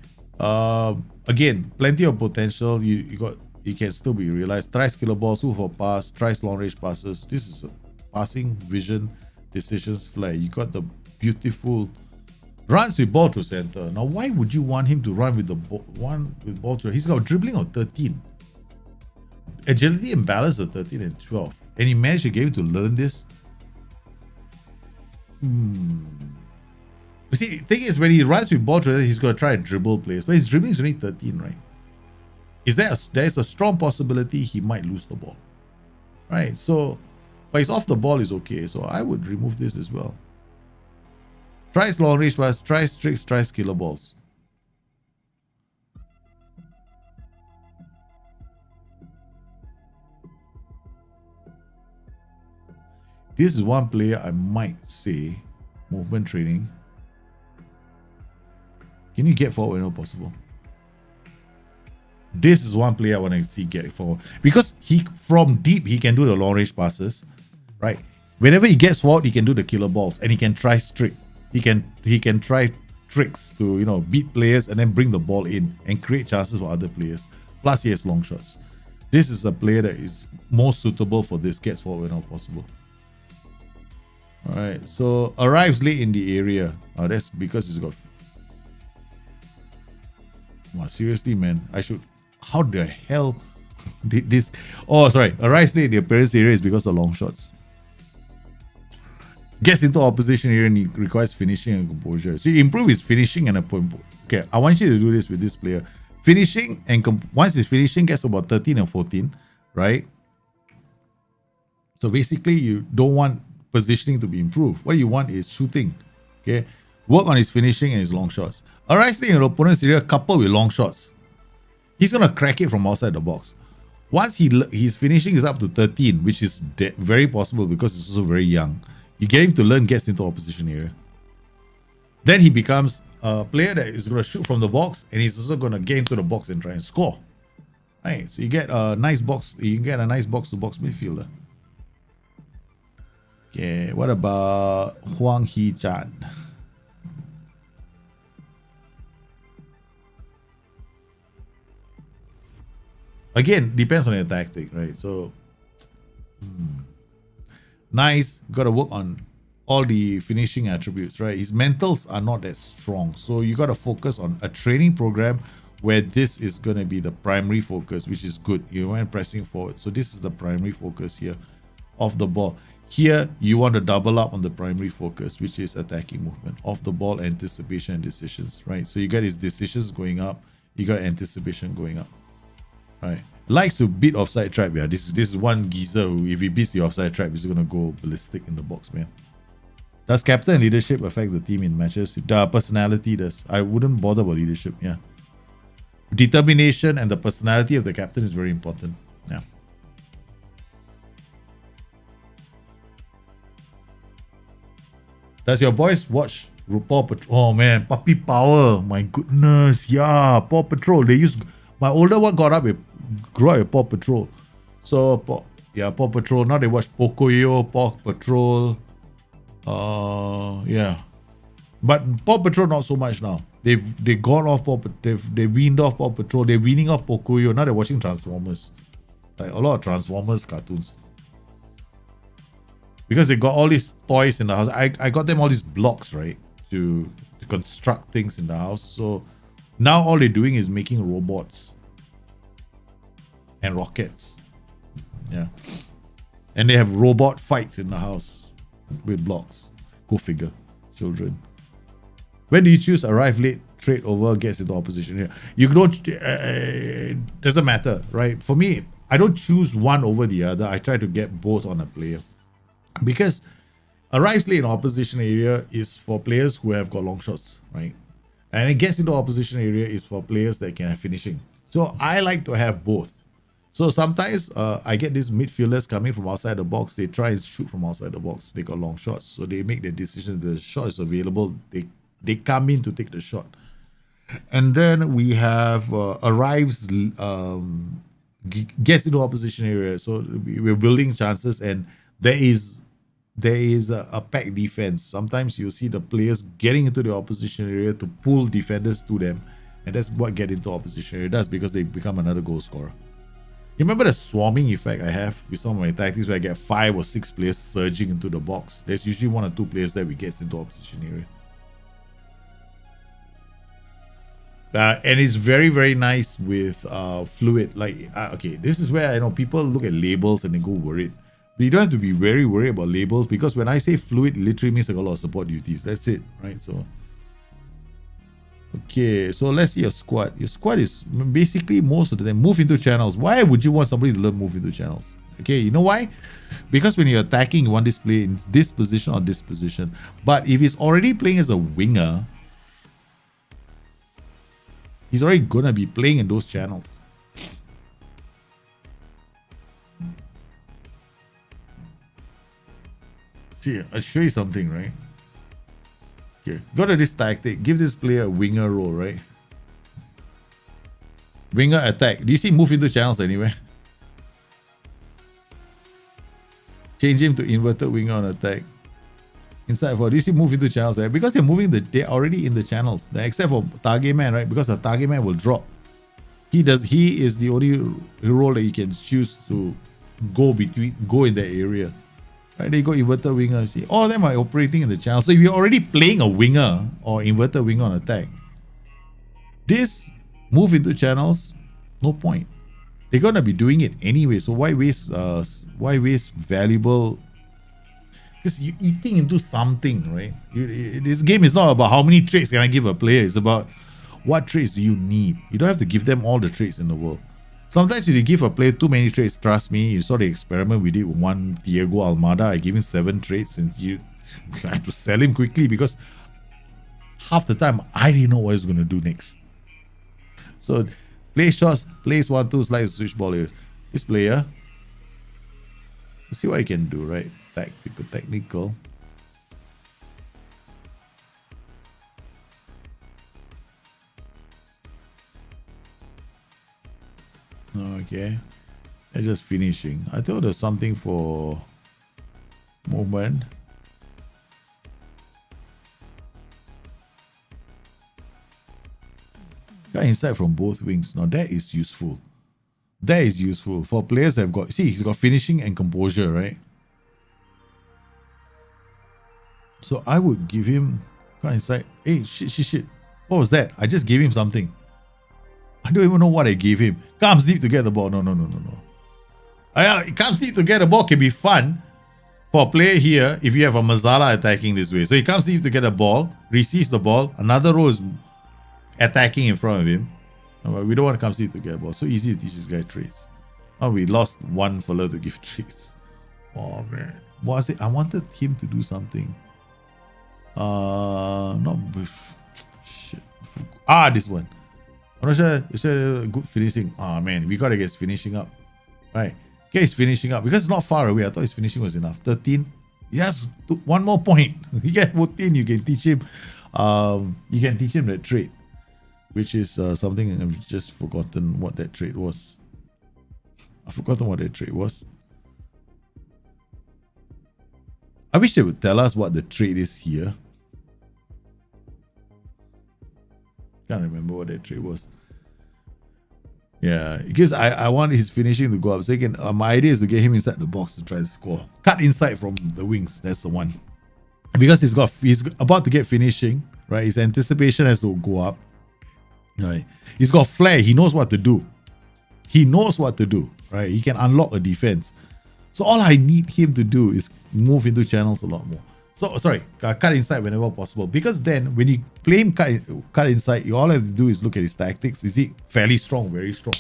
Again, plenty of potential. He can still be realized. Tries killer balls, two for pass, tries long range passes. This is a passing, vision, decisions, flair. You got the beautiful runs with ball through center. Now, why would you want him to run with the ball through? He's got dribbling of 13. Agility and balance of 13 and 12. And he managed to get him to learn this. You see, the thing is, when he runs with ball through, he's going to try and dribble players. But his dribbling is only 13, right? There's a strong possibility he might lose the ball. Right? So, but he's off the ball is okay. So I would remove this as well. Tries long range pass, tries tricks, tries killer balls. This is one player I might say movement training. Can you get forward whenever possible? This is one player I want to see get forward, because from deep he can do the long range passes, right? Whenever he gets forward, he can do the killer balls and he can try trick. He can try tricks to beat players and then bring the ball in and create chances for other players. Plus he has long shots. This is a player that is more suitable for this. Gets forward whenever possible. All right, so arrives late in the area. That's because he's got. Well, seriously, man, how the hell did this? Oh, sorry, arrives late in the appearance area is because of long shots. Gets into opposition area and he requires finishing and composure. So you improve his finishing and okay, I want you to do this with this player. Finishing and once his finishing gets about 13 and 14, right? So basically, you don't want positioning to be improved. What you want is shooting. Okay, work on his finishing and his long shots. Arrives in your opponent's area coupled with long shots. He's gonna crack it from outside the box. Once his finishing is up to 13, which is very possible because he's also very young. You get him to learn, gets into opposition area. Then he becomes a player that is gonna shoot from the box, and he's also gonna get into the box and try and score. Right, so you get a nice box. You can get a nice box-to-box midfielder. Okay, what about Huang Hee-chan? Again, depends on your tactic, right? So, nice. Got to work on all the finishing attributes, right? His mentals are not that strong. So, you got to focus on a training program where this is going to be the primary focus, which is good. You want pressing forward. So, this is the primary focus here of the ball. Here, you want to double up on the primary focus, which is attacking movement, off the ball, anticipation, and decisions, right? So you got his decisions going up, you got anticipation going up, right? Likes to beat offside trap. Yeah, this is one geezer who, if he beats the offside trap, he's gonna go ballistic in the box, man. Does captain leadership affect the team in matches? The personality does. I wouldn't bother about leadership. Yeah. Determination and the personality of the captain is very important. Yeah. Does your boys watch Paw Patrol? Oh man, Puppy Power. My goodness. Yeah, Paw Patrol. They used, my older one grew up with Paw Patrol. So Paw Patrol. Now they watch Pocoyo, Paw Patrol. Yeah. But Paw Patrol not so much now. They've gone off they weaned off Paw Patrol. They're weaning off Pocoyo. Now they're watching Transformers. Like a lot of Transformers cartoons. Because they got all these toys in the house. I got them all these blocks, right? To construct things in the house. So now all they're doing is making robots and rockets. Yeah. And they have robot fights in the house with blocks. Go figure. Children. When do you choose arrive late, trade over, gets into opposition here? You don't, doesn't matter, right? For me, I don't choose one over the other. I try to get both on a player. Because arrives late in opposition area is for players who have got long shots, right? And it gets into opposition area is for players that can have finishing. So I like to have both. So sometimes I get these midfielders coming from outside the box. They try and shoot from outside the box. They got long shots. So they make their decisions. The shot is available. They come in to take the shot. And then we have arrives, gets into opposition area. So we're building chances, and there is a pack defense. Sometimes you see the players getting into the opposition area to pull defenders to them, and that's what get into opposition area does, because they become another goal scorer. You remember the swarming effect I have with some of my tactics where I get 5 or 6 players surging into the box? There's usually 1 or 2 players that we get into opposition area. And it's very, very nice with fluid. Like, okay, this is where I know people look at labels and they go worried. But you don't have to be very worried about labels, because when I say fluid, it literally means I got a lot of support duties. That's it, right? So, okay, so let's see your squad. Your squad is basically most of them move into channels. Why would you want somebody to learn move into channels? Okay, you know why? Because when you're attacking, you want this play in this position or this position. But if he's already playing as a winger, he's already gonna be playing in those channels. See, I'll show you something, right? Okay, go to this tactic. Give this player a winger role, right? Winger attack. Do you see move into channels anywhere? Change him to inverted winger on attack. Inside for, do you see move into channels, right? Because they're moving, they're already in the channels. Except for target man, right? Because the target man will drop. He is the only role that you can choose to go in that area. Right? They go inverted winger. See, all of them are operating in the channel. So if you're already playing a winger or inverted winger on attack, this move into channels, no point. They're gonna be doing it anyway. So why waste valuable? Because you're eating into something, right? This game is not about how many traits can I give a player. It's about what traits do you need. You don't have to give them all the traits in the world. Sometimes if you give a player too many traits, trust me, you saw the experiment we did with one Diego Almada. I gave him 7 traits and I had to sell him quickly because half the time I didn't know what I was going to do next. So play shots, plays 1-2, slides, switch ball here. This player, let's see what he can do, right? Technical. Okay, they're just finishing. I thought there's something for movement. Got inside from both wings. Now that is useful. That is useful for players that have got. See, he's got finishing and composure, right? So I would give him. Got inside. Hey, shit. What was that? I just gave him something. I don't even know what I gave him. Comes deep to get the ball. No. Comes deep to get the ball can be fun for a player here if you have a Mazzala attacking this way. So he comes deep to get the ball, receives the ball. Another row is attacking in front of him. We don't want to come deep to get the ball. So easy to teach this guy traits. Oh, we lost one fella to give trades. Oh man. What was it? I wanted him to do something. Not with shit. This one. I'm not sure it's a good finishing. Oh man, we gotta get his finishing up. Right. Get his finishing up. Because it's not far away. I thought his finishing was enough. 13. Yes, one more point. You get 14, you can teach him. You can teach him that trait. Which is something I've just forgotten what that trait was. I've forgotten what that trait was. I wish they would tell us what the trait is here. Can't remember what that trait was. Yeah, because I want his finishing to go up. So again, my idea is to get him inside the box to try to score. Cut inside from the wings. That's the one. Because he's about to get finishing, right? His anticipation has to go up. Right. He's got flair. He knows what to do. He knows what to do. Right. He can unlock a defense. So all I need him to do is move into channels a lot more. So sorry, cut inside whenever possible. Because then when you play him cut inside, you all have to do is look at his tactics. Is he fairly strong, very strong?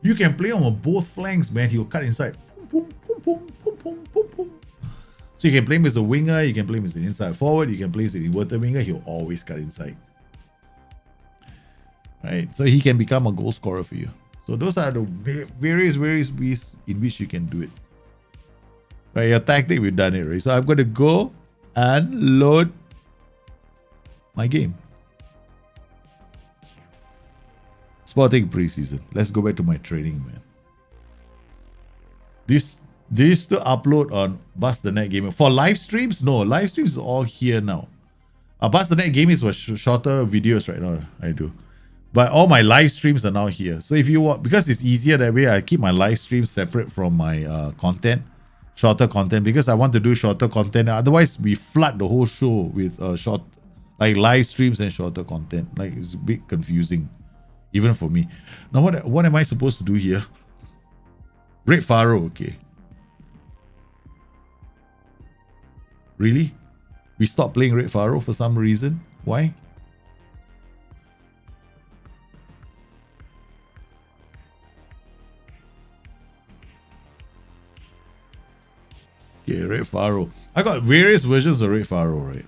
You can play him on both flanks, man. He'll cut inside. Boom, boom, boom, boom, boom, boom, boom. So you can play him as a winger, you can play him as an inside forward, you can play him as an inverted winger, he'll always cut inside. Right, so he can become a goal scorer for you. So those are the various ways in which you can do it. Right, your tactic, we've done it, right? So I'm going to go and load my game. Sporting preseason. Let's go back to my training, man. This to upload on Bustthenet Gaming. For live streams, no. Live streams is all here now. Bustthenet Gaming is for shorter videos right now. I do. But all my live streams are now here. So if you want, because it's easier that way, I keep my live streams separate from my content, shorter content, because I want to do shorter content. Otherwise, we flood the whole show with short, like live streams and shorter content. Like it's a bit confusing, even for me. Now, what am I supposed to do here? Red Pharaoh, okay. Really? We stopped playing Red Pharaoh for some reason. Why? Okay, Red Pharaoh. I got various versions of Red Pharaoh, right?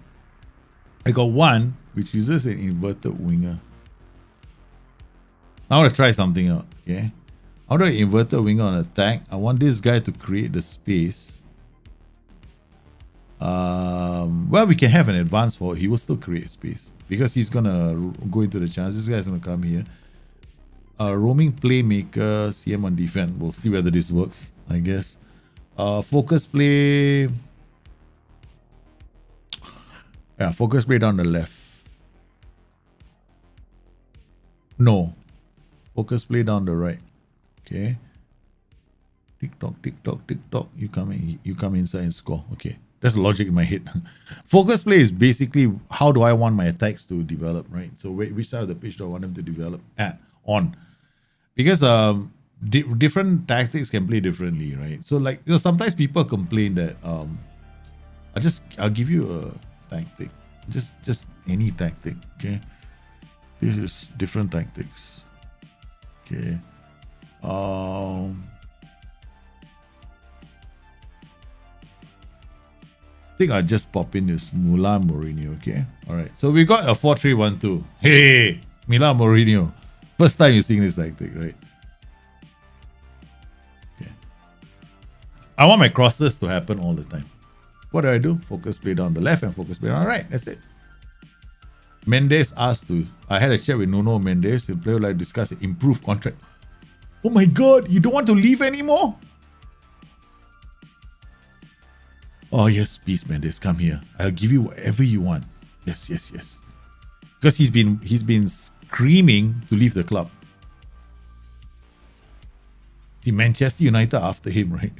I got one which uses an inverted winger. I want to try something out, okay? How do I invert the winger on attack? I want this guy to create the space. Well, we can have an advance forward. He will still create space because he's gonna go into the chance. This guy's gonna come here. Roaming playmaker, CM on defense. We'll see whether this works, I guess. Focus play. Yeah, focus play down the left. No. Focus play down the right. Okay. Tick tock, tick tock, tick tock. You come inside and score. Okay. That's the logic in my head. Focus play is basically how do I want my attacks to develop, right? So which side of the pitch do I want them to develop on? Because different tactics can play differently, right? So like sometimes people complain that I'll give you a tactic, just any tactic, okay? This is different tactics, okay? I think I'll just pop in this Milan Mourinho, okay? All right, so we got a 4-3-1-2. Hey, Milan Mourinho. First time you're seeing this tactic, right? Okay. I want my crosses to happen all the time. What do? Focus play down the left and focus play down the right. That's it. Mendes asked to... I had a chat with Nuno Mendes. The player like discuss improve contract. Oh my God, you don't want to leave anymore? Oh yes, please, Mendes, come here. I'll give you whatever you want. Yes, yes, yes. Because he's been screaming to leave the club. The Manchester United after him, right?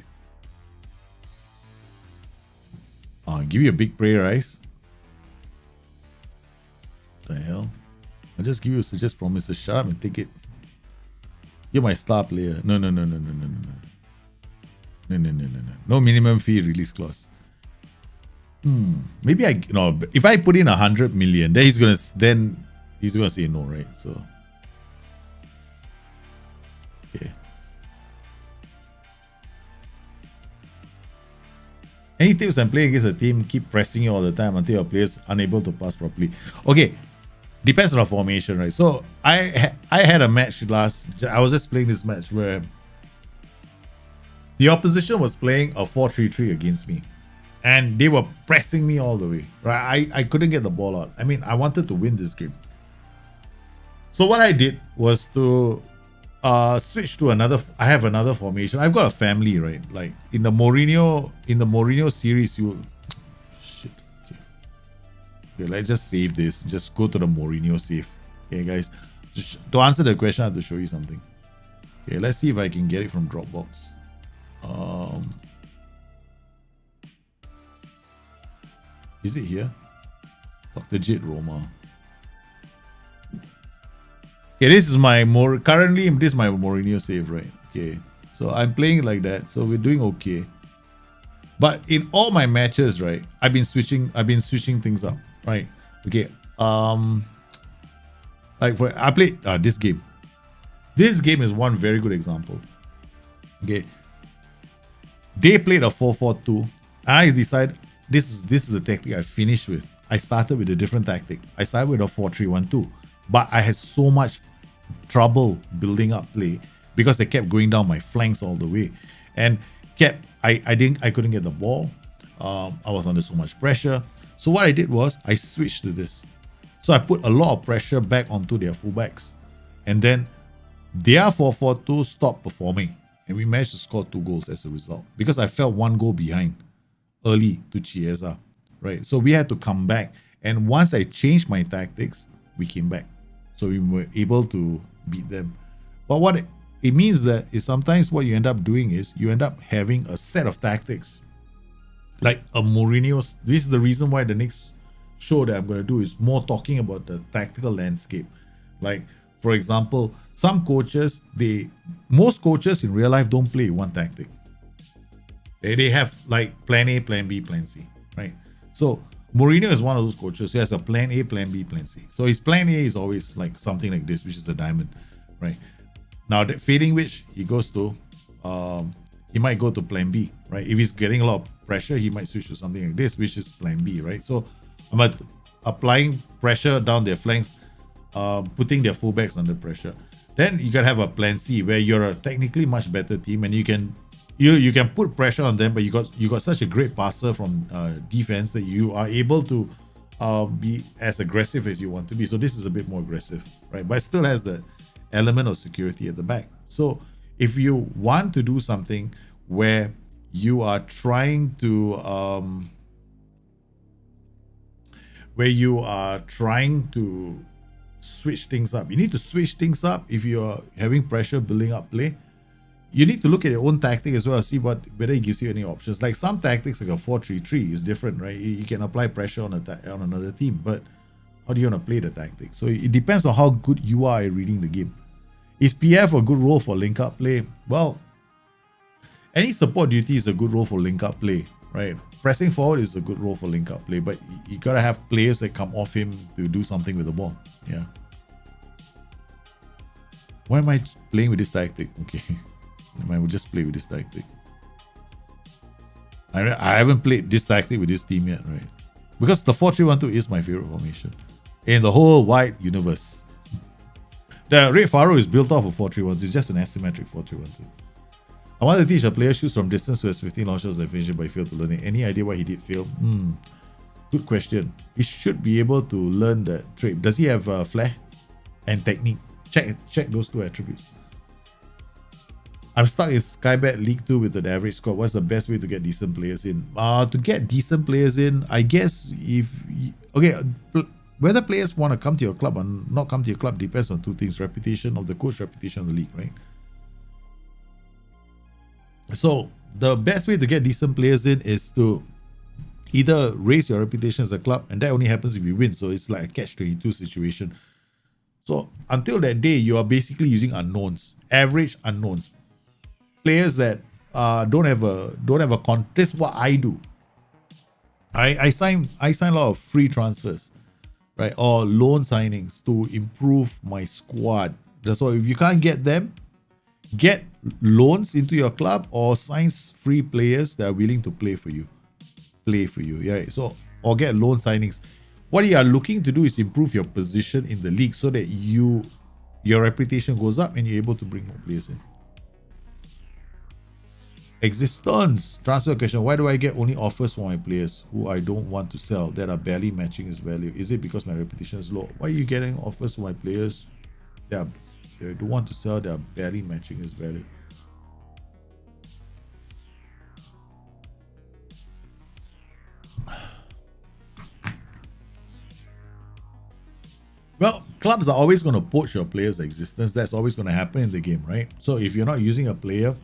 I'll give you a big prayer, Rice. What the hell? I'll just give you suggest promises. Shut up and take it. You're my star player. No. No minimum fee release clause. Maybe if I put in 100 million, then he's gonna say no, right? So okay. Any tips when playing against a team keep pressing you all the time until your players unable to pass properly? Okay, depends on the formation, right? So I had a match I was just playing this match where the opposition was playing a 4-3-3 against me, and they were pressing me all the way, right? I couldn't get the ball out. I mean, I wanted to win this game. So what I did was to switch to another. I have another formation. I've got a family, right? Like in the Mourinho series, shit. Okay, let's just save this. Just go to the Mourinho save. Okay, guys. To answer the question, I have to show you something. Okay, let's see if I can get it from Dropbox. Is it here? Dr. Jit Roma. Okay, this is my currently this is my Mourinho save, right? Okay, so I'm playing like that, so we're doing okay. But in all my matches, right, I've been switching things up, right? Okay, like I played this game. This game is one very good example. Okay, they played a 4-4-2, and I decided this is the tactic I finished with. I started with a different tactic. I started with a 4-3-1-2, but I had so much trouble building up play because they kept going down my flanks all the way, and I couldn't get the ball. I was under so much pressure. So what I did was I switched to this. So I put a lot of pressure back onto their fullbacks, and then their 4-4-2 stopped performing, and we managed to score 2 goals as a result because I fell 1 goal behind early to Chiesa, right? So we had to come back, and once I changed my tactics, we came back. So we were able to beat them. But what it means that is sometimes what you end up doing is you end up having a set of tactics. Like a Mourinho. This is the reason why the next show that I'm going to do is more talking about the tactical landscape. Like, for example, most coaches in real life don't play one tactic. They have like plan A, plan B, plan C, right? So Mourinho is one of those coaches who has a plan A, plan B, plan C. So his plan A is always like something like this, which is a diamond, right? Now, fading which he goes to, he might go to plan B, right? If he's getting a lot of pressure, he might switch to something like this, which is plan B, right? So I'm applying pressure down their flanks, putting their fullbacks under pressure. Then you can have a plan C where you're a technically much better team, and you can put pressure on them, but you got such a great passer from defense that you are able to be as aggressive as you want to be. So this is a bit more aggressive, right? But it still has the element of security at the back. So if you want to do something where you are trying to switch things up, you need to switch things up. If you're having pressure building up play, you need to look at your own tactic as well, see whether it gives you any options. Like some tactics, like a 4-3-3 is different, right? You can apply pressure on another team, but how do you want to play the tactic? So it depends on how good you are at reading the game. Is PF a good role for link-up play? Well, any support duty is a good role for link-up play, right? Pressing forward is a good role for link-up play, but you gotta have players that come off him to do something with the ball. Yeah. Why am I playing with this tactic? Okay. I will just play with this tactic. I haven't played this tactic with this team yet, right? Because the 4-3-1-2 is my favorite formation in the whole wide universe. The Red Pharaoh is built off of 4-3-1-2. It's just an asymmetric 4-3-1-2. I want to teach a player shoots from distance who has 15 long shots and finishes, but he failed to learn it. Any idea why he did fail? Good question. He should be able to learn that trait. Does he have flair and technique? Check those 2 attributes. I'm stuck in Skybet League 2 with an average score. What's the best way to get decent players in? To get decent players in, I guess whether players want to come to your club or not come to your club depends on 2 things: reputation of the coach, reputation of the league, right? So the best way to get decent players in is to either raise your reputation as a club, and that only happens if you win. So it's like a catch-22 situation. So until that day, you are basically using unknowns, average unknowns. Players that don't have a contest. What I do, I sign a lot of free transfers, right, or loan signings to improve my squad. So if you can't get them, get loans into your club or sign free players that are willing to play for you. play for you. Yeah, so or get loan signings. What you are looking to do is improve your position in the league so that your reputation goes up and you're able to bring more players in. Existence. Transfer question. Why do I get only offers for my players who I don't want to sell that are barely matching his value? Is it because my reputation is low? Why are you getting offers for my players that they don't want to sell that are barely matching his value? Well, clubs are always going to poach your players' existence. That's always going to happen in the game, right? So if you're not using a player,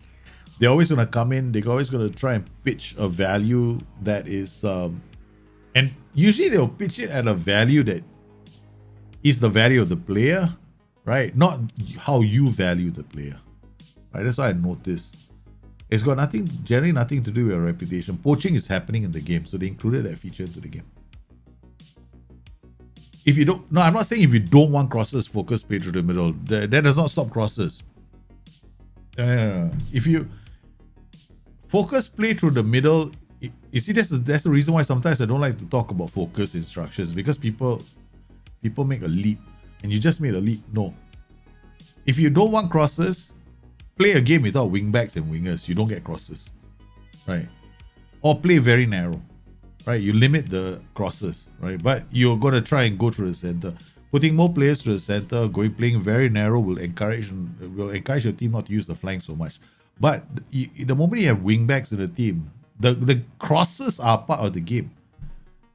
they're always going to come in. They're always going to try and pitch a value that is, and usually they'll pitch it at a value that is the value of the player, right? Not how you value the player, right? That's what I noticed. It's got generally nothing to do with your reputation. Poaching is happening in the game, so they included that feature into the game. If you don't, no, I'm not saying if you don't want crosses, focus play through the middle. That does not stop crosses. If you focus play through the middle, you see, that's the reason why sometimes I don't like to talk about focus instructions, because people make a leap, and you just made a leap. No, if you don't want crosses, play a game without wingbacks and wingers. You don't get crosses, right? Or play very narrow. Right, you limit the crosses, right? But you're going to try and go through the center. Putting more players through the center, playing very narrow will encourage your team not to use the flank so much. But the moment you have wingbacks in the team, the crosses are part of the game,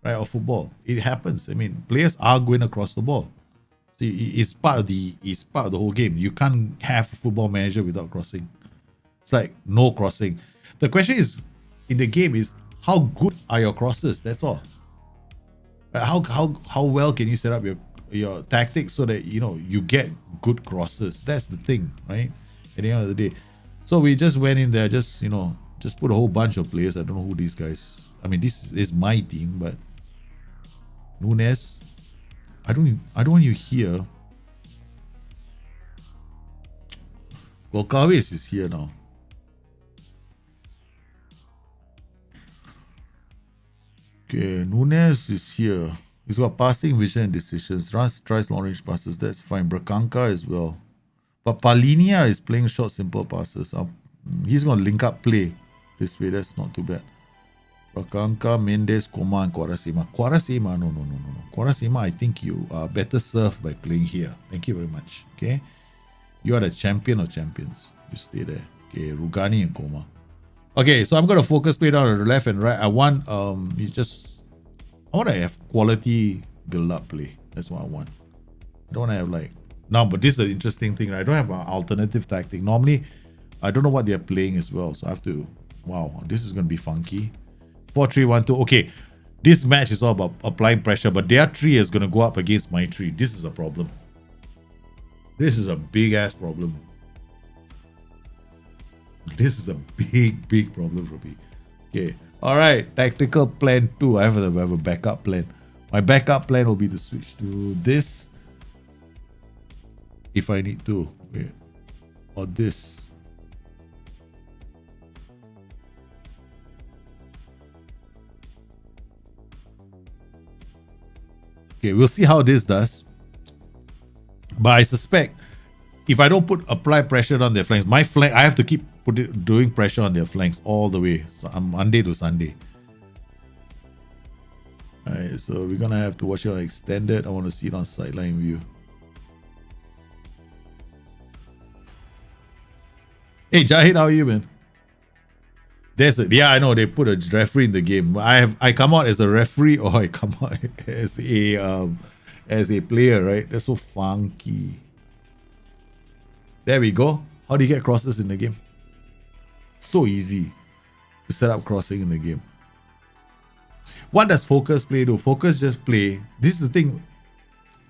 right? Of football, it happens. I mean, players are going to cross the ball. So it's part of the whole game. You can't have a football manager without crossing. It's like no crossing. The question is in the game is, how good are your crosses? That's all. How well can you set up your tactics so that you get good crosses? That's the thing, right? At the end of the day. So we just went in there, just put a whole bunch of players. I don't know who these guys. I mean, this is my team, but Nunes. I don't want you here. Well, Kaves is here now. Okay, Nunes is here. He's got passing, vision, and decisions. Runs, tries long range passes. That's fine. Bracanca as well. But Palinia is playing short, simple passes. He's going to link up play this way. That's not too bad. Bracanca, Mendes, Koma, and Quaresma. Quaresma, no. Quaresma, I think you are better served by playing here. Thank you very much. Okay. You are the champion of champions. You stay there. Okay, Rugani and Koma. Okay, so I'm going to focus play down on the left and right. I want I want to have quality build-up play. That's what I want. I don't want to have but this is an interesting thing. Right? I don't have an alternative tactic. Normally, I don't know what they're playing as well. So I have to, wow, this is going to be funky. 4-3-1-2. Okay, this match is all about applying pressure, but their tree is going to go up against my tree. This is a problem. This is a big-ass problem. This is a big problem for me. Okay. All right. Tactical plan 2. I have a backup plan. My backup plan will be to switch to this if I need to. Wait. Or this. Okay. We'll see how this does. But I suspect if I don't apply pressure on their flanks, my flank, I have to keep doing pressure on their flanks all the way, Monday to Sunday. Alright, so we're gonna have to watch it on extended. I want to see it on sideline view. Hey Jahid, how are you, man? Yeah, I know they put a referee in the game. I come out as a referee or I come out as a player, right? That's so funky. There we go. How do you get crosses in the game? So easy to set up crossing in the game. What does focus play do? Focus just play. This is the thing.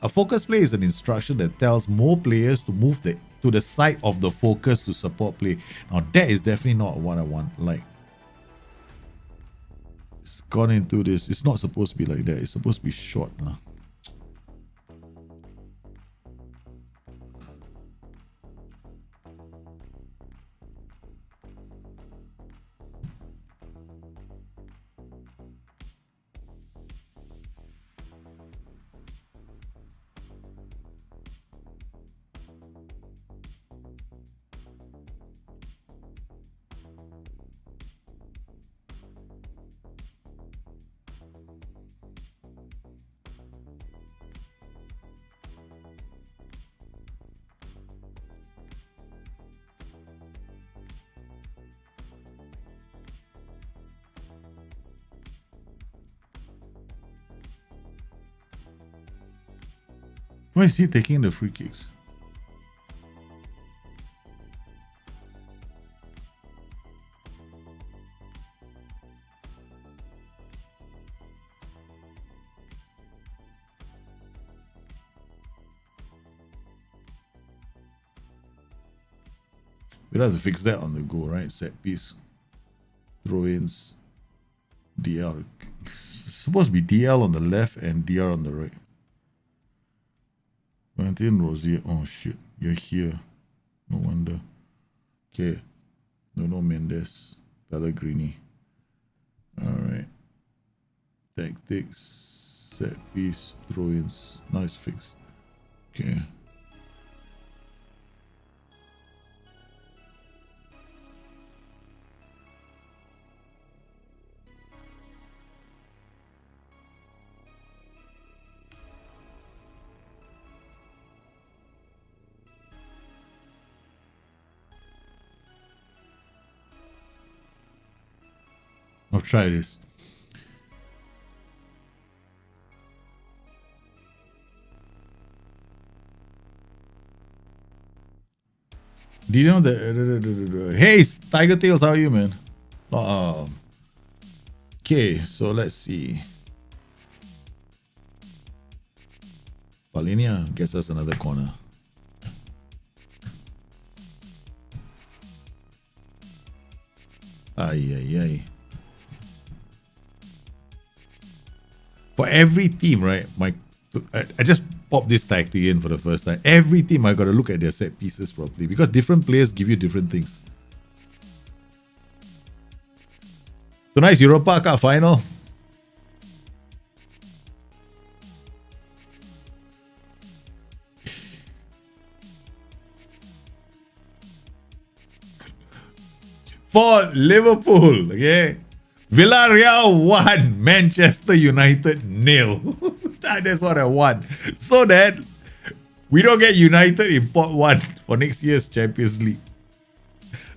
A focus play is an instruction that tells more players to move to the side of the focus to support play. Now that is definitely not what I want. It's gone into this. It's not supposed to be like that. It's supposed to be short. Why is he taking the free kicks? We have to fix that on the go, right? Set piece, throw-ins, DL. It's supposed to be DL on the left and DR on the right. Valentin Rosier. Oh shit, you're here. No wonder. Okay. No Mendes. Pellegrini. Alright. Tactics. Set piece. Throw-ins. Now it's fixed. Okay. I'll try this. Do you know the hey Tiger Tails, how are you, man? Okay, so let's see. Paulinia gets us another corner. Ay. For every team, right? I just popped this tactic in for the first time. Every team I got to look at their set pieces properly because different players give you different things. Tonight's Europa Cup final. For Liverpool, okay? Villarreal 1, Manchester United 0. That's what I want. So that we don't get United in pot 1 for next year's Champions League.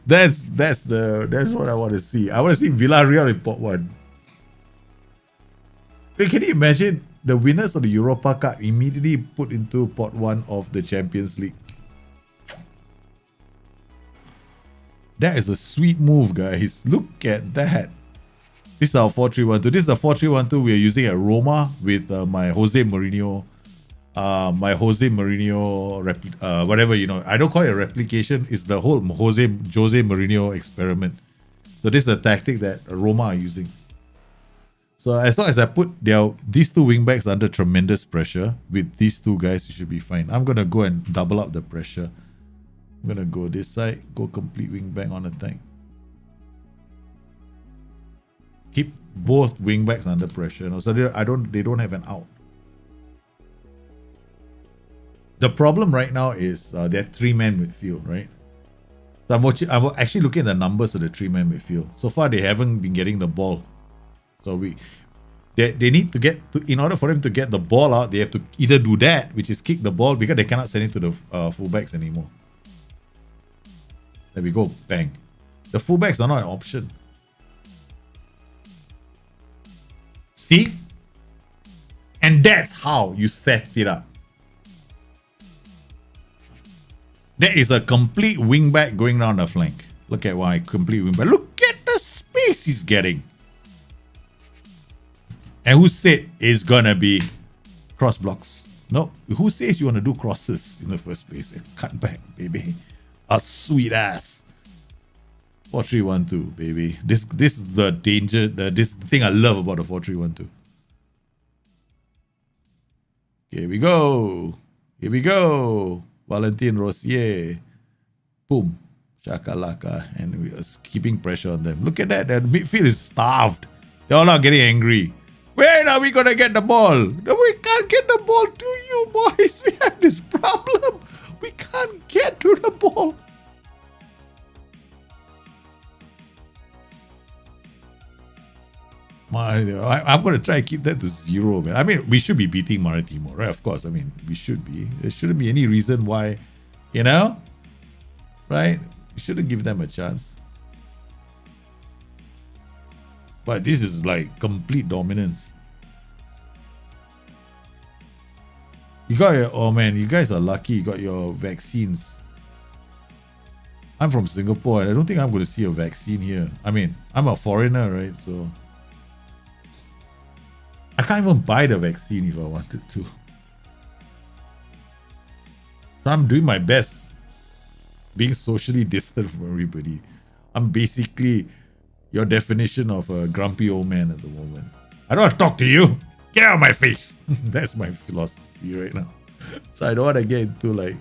That's what I want to see. I want to see Villarreal in pot 1. Wait, can you imagine the winners of the Europa Cup immediately put into pot 1 of the Champions League? That is a sweet move, guys. Look at that. This is our 4-3-1-2. This is the 4-3-1-2 we are using at Roma with my Jose Mourinho. Whatever, you know. I don't call it a replication. It's the whole Jose Mourinho experiment. So this is a tactic that Roma are using. So as long as I put these two wingbacks under tremendous pressure, with these two guys, it should be fine. I'm going to go and double up the pressure. I'm going to go this side, go complete wingback on attack. Keep both wingbacks under pressure, you know, so they don't have an out. The problem right now is they're 3-man midfield, right? So I'm actually looking at the numbers of the 3-man midfield. So far, they haven't been getting the ball. So they need to get to, in order for them to get the ball out, they have to either do that, which is kick the ball, because they cannot send it to the fullbacks anymore. There we go, bang. The fullbacks are not an option. See? And that's how you set it up. There is a complete wingback going down the flank. Look at why complete wingback. Look at the space he's getting. And who said it's gonna be cross blocks? No. Who says you want to do crosses in the first place? Cut back, baby. A sweet ass. 4-3-1-2, baby. This is the danger. This is the thing I love about the 4-3-1-2. Here we go. Here we go. Valentin Rosier. Boom. Shakalaka. And we are keeping pressure on them. Look at that. The midfield is starved. They're all not getting angry. When are we going to get the ball? No, we can't get the ball to you, boys. We have this problem. We can't get to the ball. I'm going to try and keep that to 0, man. I mean, we should be beating Maritimo, right? Of course. I mean, we should be. There shouldn't be any reason why, you know? Right? We shouldn't give them a chance. But this is like complete dominance. You got your, oh man, you guys are lucky you got your vaccines. I'm from Singapore and I don't think I'm going to see a vaccine here. I mean, I'm a foreigner, right? So I can't even buy the vaccine if I wanted to. So I'm doing my best being socially distant from everybody. I'm basically your definition of a grumpy old man at the moment. I don't want to talk to you. Get out of my face. That's my philosophy right now. So I don't want to get into like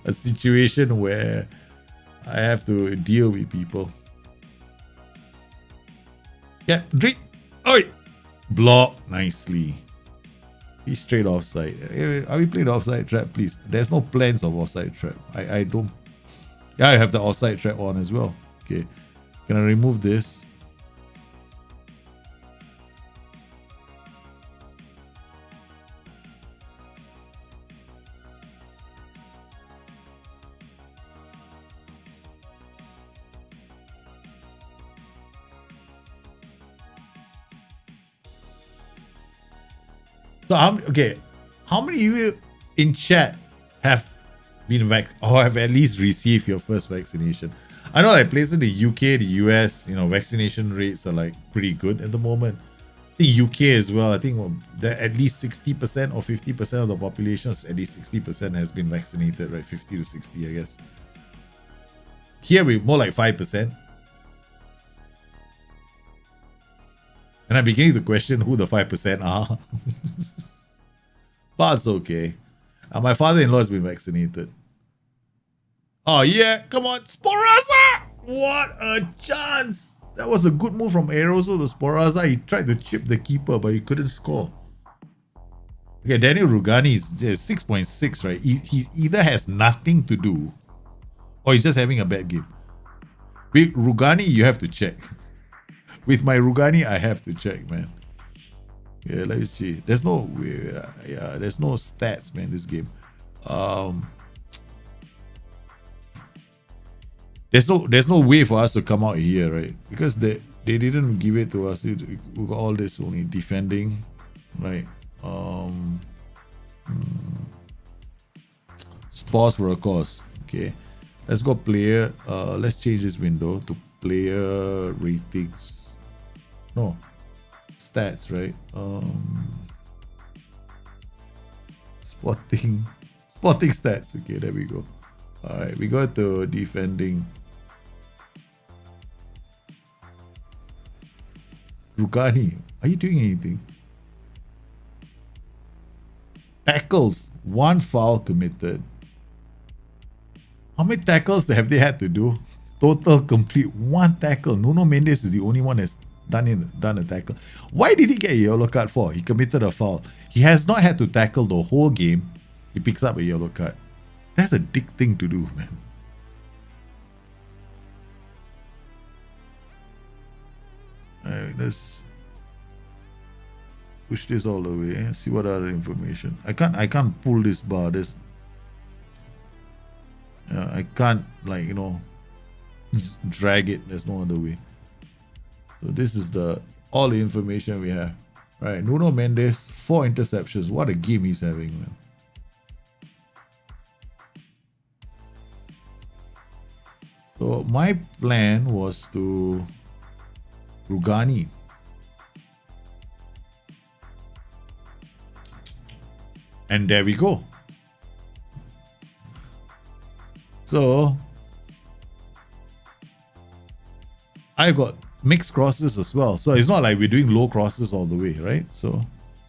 a situation where I have to deal with people. Yeah, drink. Oi! Block nicely. He's straight offside. Are we playing offside trap, please? There's no plans of offside trap. I don't. Yeah, I have the offside trap on as well. Okay. Can I remove this? So how many of you in chat have been or have at least received your first vaccination? I know like places in the UK, the US, vaccination rates are like pretty good at the moment. The UK as well, I think that at least 60% or 50% of the population, at least 60% has been vaccinated, right? 50 to 60, I guess. Here we're more like 5%. And I'm beginning to question who the 5% are. But it's okay. My father-in-law has been vaccinated. Oh yeah, come on, Sporaza! What a chance! That was a good move from Aeroso to Sporaza. He tried to chip the keeper, but he couldn't score. Okay, Daniel Rugani is 6.6, right? He either has nothing to do, or he's just having a bad game. With Rugani, you have to check. With my Rugani, I have to check, man. Yeah, let me see. There's no stats, man, this game. There's no way for us to come out here, right? Because they didn't give it to us. We got all this only defending, right? Spores for a cause. Okay. Let's go player. Let's change this window to player ratings. No. Stats, right? Spotting stats. Okay, there we go. All right, we go to defending. Rugani, are you doing anything? Tackles, 1 foul committed. How many tackles have they had to do? Total complete 1 tackle. Nuno Mendes is the only one that's done a tackle. Why did he get a yellow card for? He committed a foul. He has not had to tackle the whole game. He picks up a yellow card. That's a dick thing to do, man. Alright, let's push this all the way and see what other information. I can't pull this bar. I can't drag it. There's no other way. So this is all the information we have. Right, Nuno Mendes, 4 interceptions. What a game he's having, man. So my plan was to Rugani. And there we go. So I got mixed crosses as well. So it's not like we're doing low crosses all the way, right? So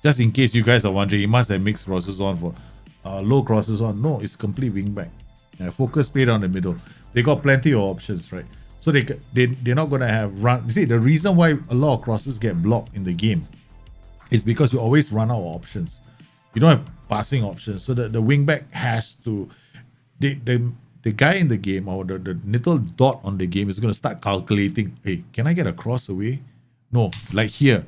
just in case you guys are wondering, he must have mixed crosses on for low crosses on. No, it's complete wing back. Focus play down the middle. They got plenty of options, right? So they're not going to have run. You see, the reason why a lot of crosses get blocked in the game is because you always run out of options. You don't have passing options. So the wing back has to... The guy in the game, or the little dot on the game, is going to start calculating, hey, can I get a cross away? No, like here.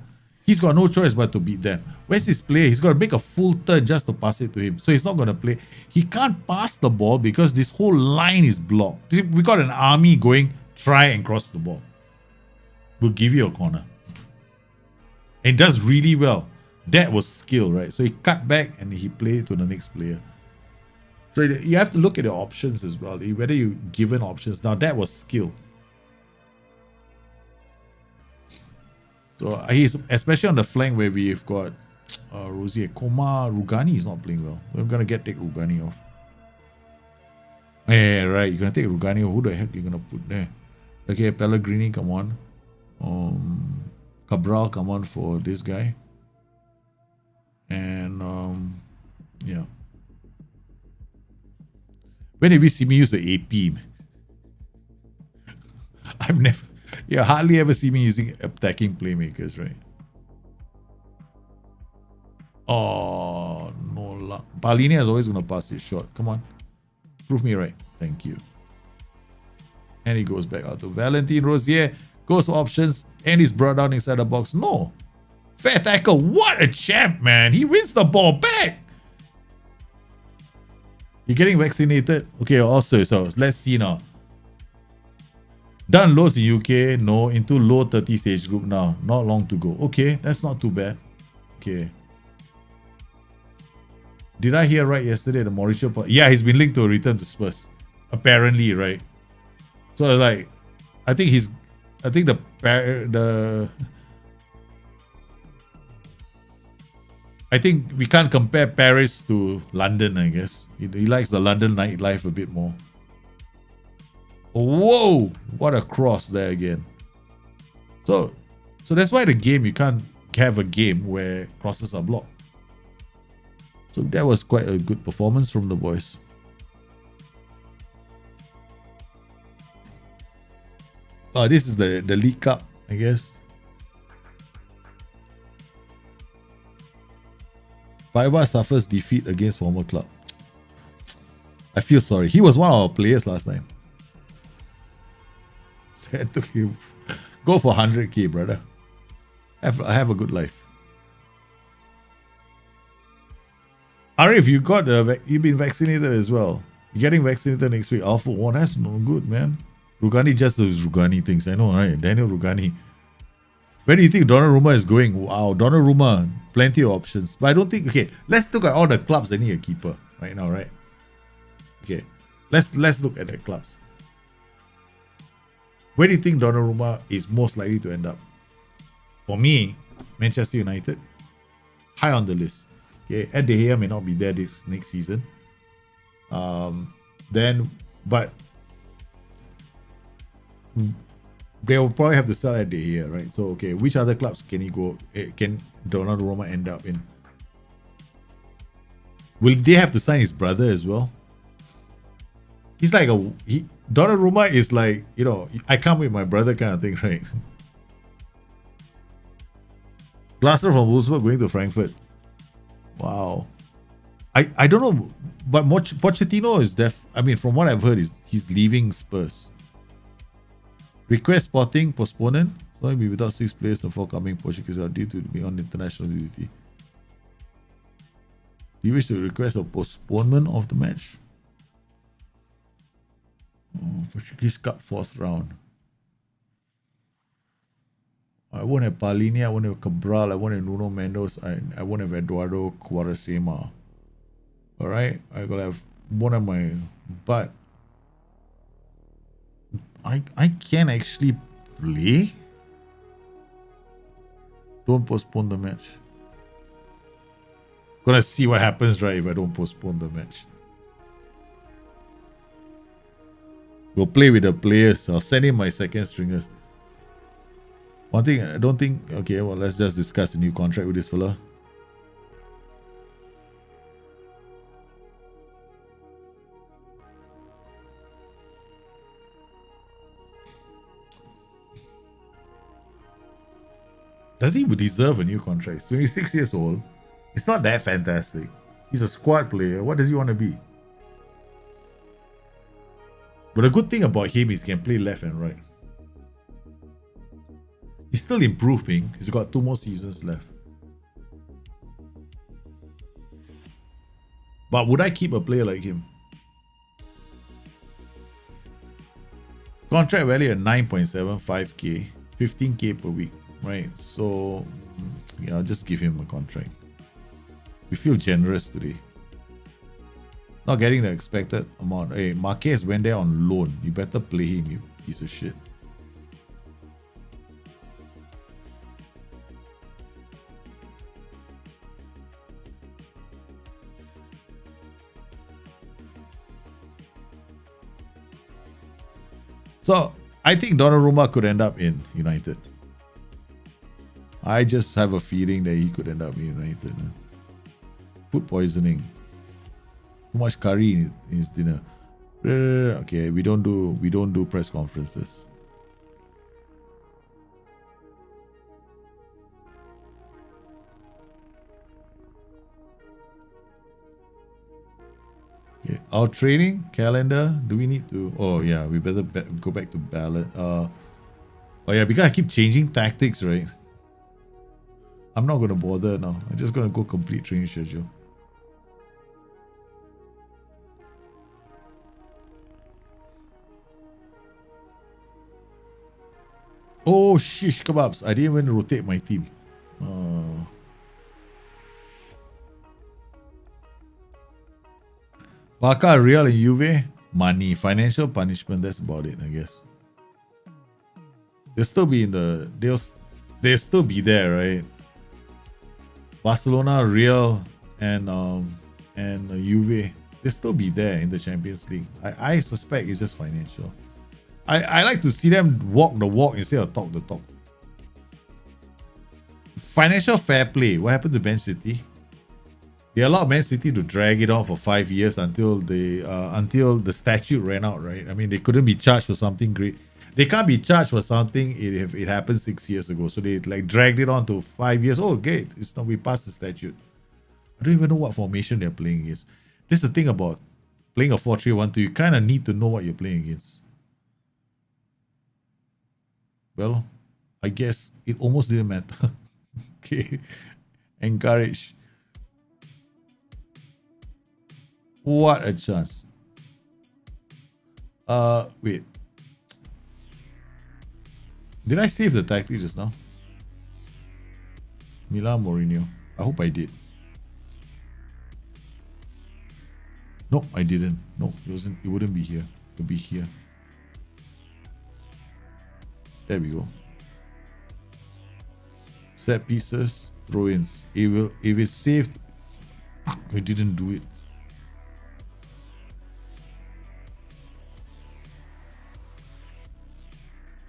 He's got no choice but to beat them. Where's his play? He's got to make a full turn just to pass it to him. So he's not going to play. He can't pass the ball because this whole line is blocked. We got an army going, try and cross the ball. We'll give you a corner. It does really well. That was skill, right? So he cut back and he played to the next player. So you have to look at the options as well, whether you given options. Now that was skill. So he's especially on the flank where we've got Rosie Koma. Rugani is not playing well. We're gonna take Rugani off. Yeah, right. You're gonna take Rugani off. Who the heck are you gonna put there? Okay, Pellegrini, come on. Cabral, come on for this guy. And yeah. When have you seen me use the AP? I've never, hardly ever see me using attacking playmakers, right? Oh, no luck. Palini is always going to pass his shot. Come on. Prove me right. Thank you. And he goes back out to Valentin Rosier. Goes for options. And he's brought down inside the box. No. Fair tackle. What a champ, man. He wins the ball back. You're getting vaccinated? Okay, also, so let's see now. Done lows in UK. No. Into low 30 stage group now. Not long to go. Okay, that's not too bad. Okay. Did I hear right yesterday the Mauricio? Yeah, he's been linked to a return to Spurs. Apparently, right? So like, I think I think we can't compare Paris to London, I guess. He likes the London nightlife a bit more. Whoa! What a cross there again. So that's why the game, you can't have a game where crosses are blocked. So that was quite a good performance from the boys. This is the League Cup, I guess. Paiva suffers defeat against former club. I feel sorry. He was one of our players last time. So I took him. Go for 100k, brother. Have a good life. Arif, you've been vaccinated as well. You're getting vaccinated next week. Alpha 1, that's no good, man. Rugani just does Rugani things. I know, right? Daniel Rugani. Where do you think Donnarumma is going? Wow, Donnarumma, plenty of options. But I don't think, okay, let's look at all the clubs that need a keeper right now, right? Okay, let's look at the clubs. Where do you think Donnarumma is most likely to end up? For me, Manchester United, high on the list. Okay, Ed De Gea may not be there this next season. But they will probably have to sell Ed De Gea, right? So, okay, which other clubs can he go? Can Donnarumma end up in? Will they have to sign his brother as well? He's like Donnarumma is like, I come with my brother kind of thing, right? Glasner from Wolfsburg going to Frankfurt. Wow. I don't know, but Pochettino is from what I've heard, he's leaving Spurs. Request spotting postponement. So he'll be without 6 players before coming Portuguese are due to be on international duty. Do you wish to request a postponement of the match? Portuguese Cup 4th round. I won't have Palini, I won't have Cabral, I won't have Nuno Mendes, I won't have Eduardo Quaresma. Alright, I gotta have one of my, but I can actually play. Don't postpone the match. Gonna see what happens, right, if I don't postpone the match. Go play with the players. I'll send in my second stringers. One thing, I don't think... Okay, well, let's just discuss a new contract with this fella. Does he deserve a new contract? He's 26 years old. It's not that fantastic. He's a squad player. What does he want to be? But the good thing about him is he can play left and right. He's still improving. He's got 2 more seasons left. But would I keep a player like him? Contract value at 9.75k, 15k per week, right? So Yeah, I'll just give him a contract. We feel generous today. Not getting the expected amount. Hey, Marquez went there on loan. You better play him, you piece of shit. So, I think Donnarumma could end up in United. I just have a feeling that he could end up in United. Food poisoning. Too much curry in his dinner. Okay, we don't do press conferences. Okay, our training calendar. Do we need to? Oh yeah, we better go back to ballot. Oh yeah, because I keep changing tactics, right? I'm not gonna bother now. I'm just gonna go complete training schedule. Oh, shish kebabs. I didn't even rotate my team. Barca, Real, and Juve. Money. Financial punishment. That's about it, I guess. They'll still be in the... They'll still be there, right? Barcelona, Real, and Juve. They'll still be there in the Champions League. I suspect it's just financial. I like to see them walk the walk instead of talk the talk. Financial fair play. What happened to Man City? They allowed Man City to drag it on for 5 years until the statute ran out, right? I mean, they couldn't be charged for something great. They can't be charged for something if it happened 6 years ago. So they like dragged it on to 5 years. Oh, great. It's not, we passed the statute. I don't even know what formation they're playing against. This is the thing about playing a 4-3-1-2. You kind of need to know what you're playing against. Well, I guess it almost didn't matter. Okay. Encourage. What a chance. Wait. Did I save the tactic just now? Milan Mourinho. I hope I did. No, I didn't. No, it wasn't. It wouldn't be here. It would be here. There we go. Set pieces, throw-ins. If it's saved, we didn't do it.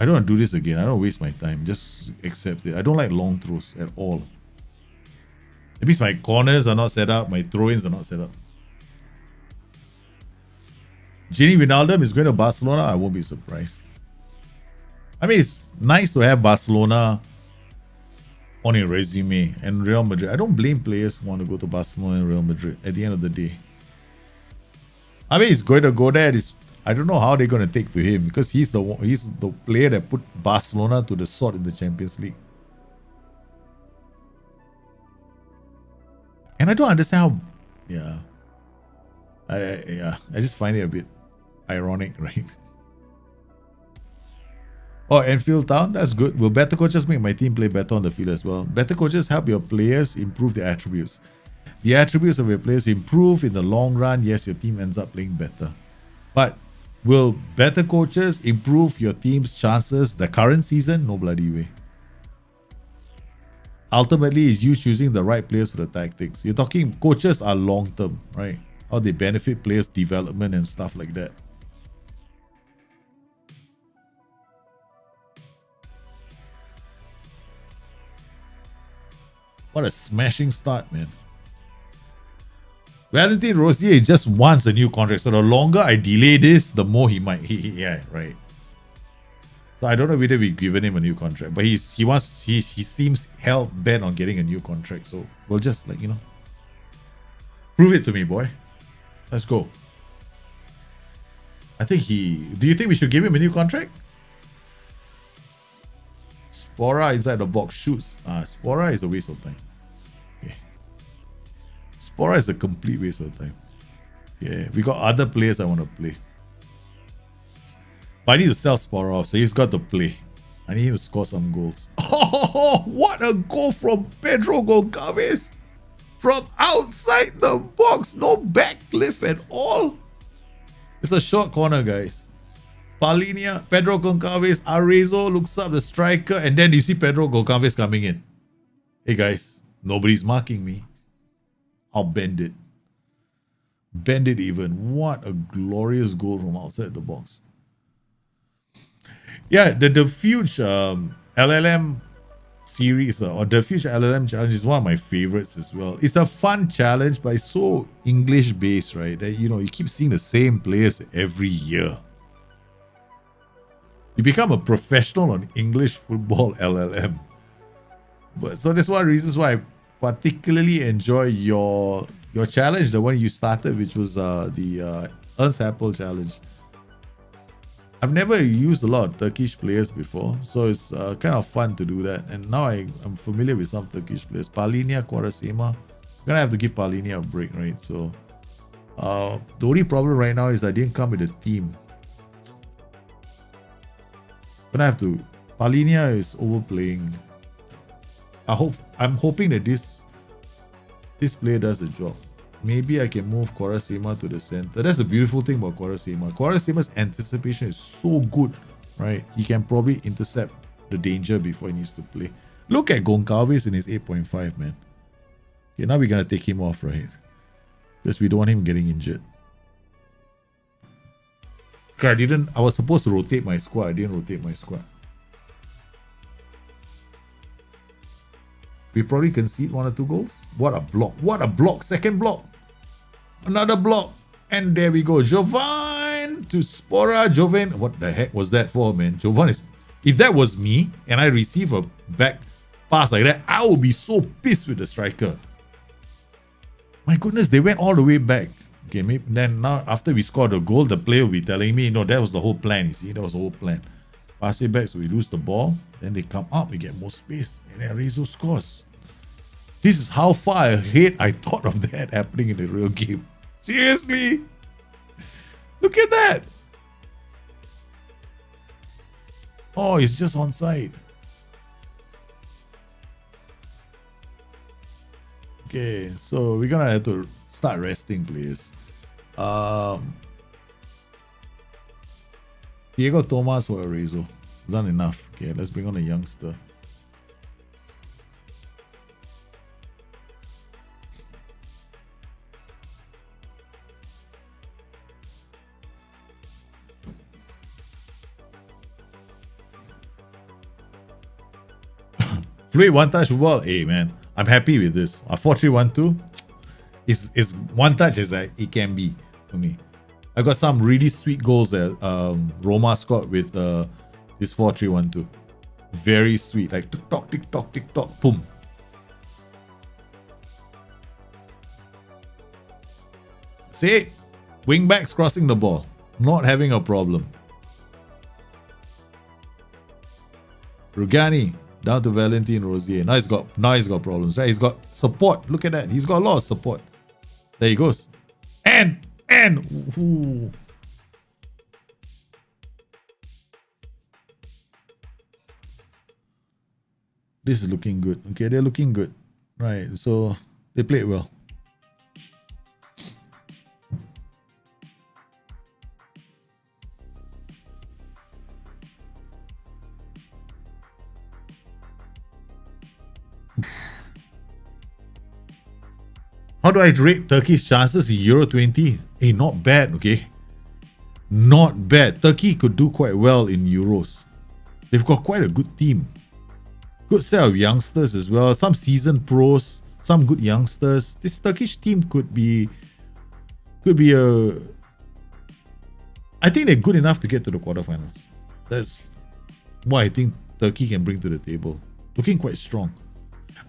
I don't want to do this again. I don't waste my time. Just accept it. I don't like long throws at all. That means my corners are not set up. My throw-ins are not set up. Gini Wijnaldum is going to Barcelona. I won't be surprised. I mean, it's nice to have Barcelona on your resume and Real Madrid. I don't blame players who want to go to Barcelona and Real Madrid at the end of the day. I mean, he's going to go there. I don't know how they're going to take to him because he's the player that put Barcelona to the sword in the Champions League. And I don't understand how... I just find it a bit ironic, right? Oh, Anfield Town, that's good. Will better coaches make my team play better on the field as well? Better coaches help your players improve their attributes. The attributes of your players improve in the long run. Yes, your team ends up playing better. But will better coaches improve your team's chances the current season? No bloody way. Ultimately, it's you choosing the right players for the tactics. You're talking coaches are long-term, right? How they benefit players' development and stuff like that. What a smashing start, man. Valentin Rosier just wants a new contract. So the longer I delay this, the more he might. Yeah, right. So I don't know whether we've given him a new contract, but he seems hell bent on getting a new contract. So we'll just prove it to me, boy. Let's go. Do you think we should give him a new contract? Spora inside the box shoots. Spora is a waste of time. Okay. Spora is a complete waste of time. Yeah, we got other players I want to play. But I need to sell Spora off, so he's got to play. I need him to score some goals. Oh, what a goal from Pedro Goncalves! From outside the box, no backlift at all. It's a short corner, guys. Palinia, Pedro Goncalves, Arezzo looks up the striker, and then you see Pedro Goncalves coming in. Hey guys, nobody's marking me. I'll bend it. Bend it even. What a glorious goal from outside the box. Yeah, the Diffuge LLM series or Diffuge LLM challenge is one of my favorites as well. It's a fun challenge, but it's so English based, right? That you keep seeing the same players every year. You become a professional on English football LLM. But so that's one of the reasons why I particularly enjoy your challenge, the one you started, which was the Ernst Happel challenge. I've never used a lot of Turkish players before, so it's kind of fun to do that. And now I'm familiar with some Turkish players. Palinia, Quaresma. I'm gonna have to give Palinia a break, right? So the only problem right now is I didn't come with a team. Gonna have to. Palinia is overplaying. I'm hoping that this player does the job. Maybe I can move Quaresma to the center. That's the beautiful thing about Quaresma. Quaresma's anticipation is so good, right? He can probably intercept the danger before he needs to play. Look at Goncalves in his 8.5, man. Okay, now we're gonna take him off, right? Because we don't want him getting injured. I was supposed to rotate my squad. I didn't rotate my squad. We probably concede 1 or 2 goals. What a block. What a block. Second block. Another block. And there we go. Jovan to Spora. Jovan. What the heck was that for, man? Jovan is... If that was me and I receive a back pass like that, I would be so pissed with the striker. My goodness, they went all the way back. Okay, maybe then now after we scored a goal, the player will be telling me, no, that was the whole plan. You see, that was the whole plan. Pass it back so we lose the ball. Then they come up, we get more space. And then Arezzo scores. This is how far ahead I thought of that happening in the real game. Seriously? Look at that. Oh, it's just onside. Okay, so we're gonna have to start resting players. Diego Thomas for Arezzo. It's not enough. Okay, let's bring on a youngster. Fluid one-touch football. Hey, man, I'm happy with this. 4-3-1-2 is one touch as it can be for me. I got some really sweet goals that Roma scored with this 4-3-1-2. Very sweet, like tick tock, boom. See, wing backs crossing the ball, not having a problem. Rugani down to Valentin Rosier. Now he's got problems, right? He's got support. Look at that. He's got a lot of support. There he goes. And ooh. This is looking good. Okay, they're looking good. Right. So they played well. How do I rate Turkey's chances in Euro 20? Hey, not bad, okay? Not bad. Turkey could do quite well in Euros. They've got quite a good team. Good set of youngsters as well. Some seasoned pros, some good youngsters. This Turkish team could be a... I think they're good enough to get to the quarterfinals. That's what I think Turkey can bring to the table. Looking quite strong.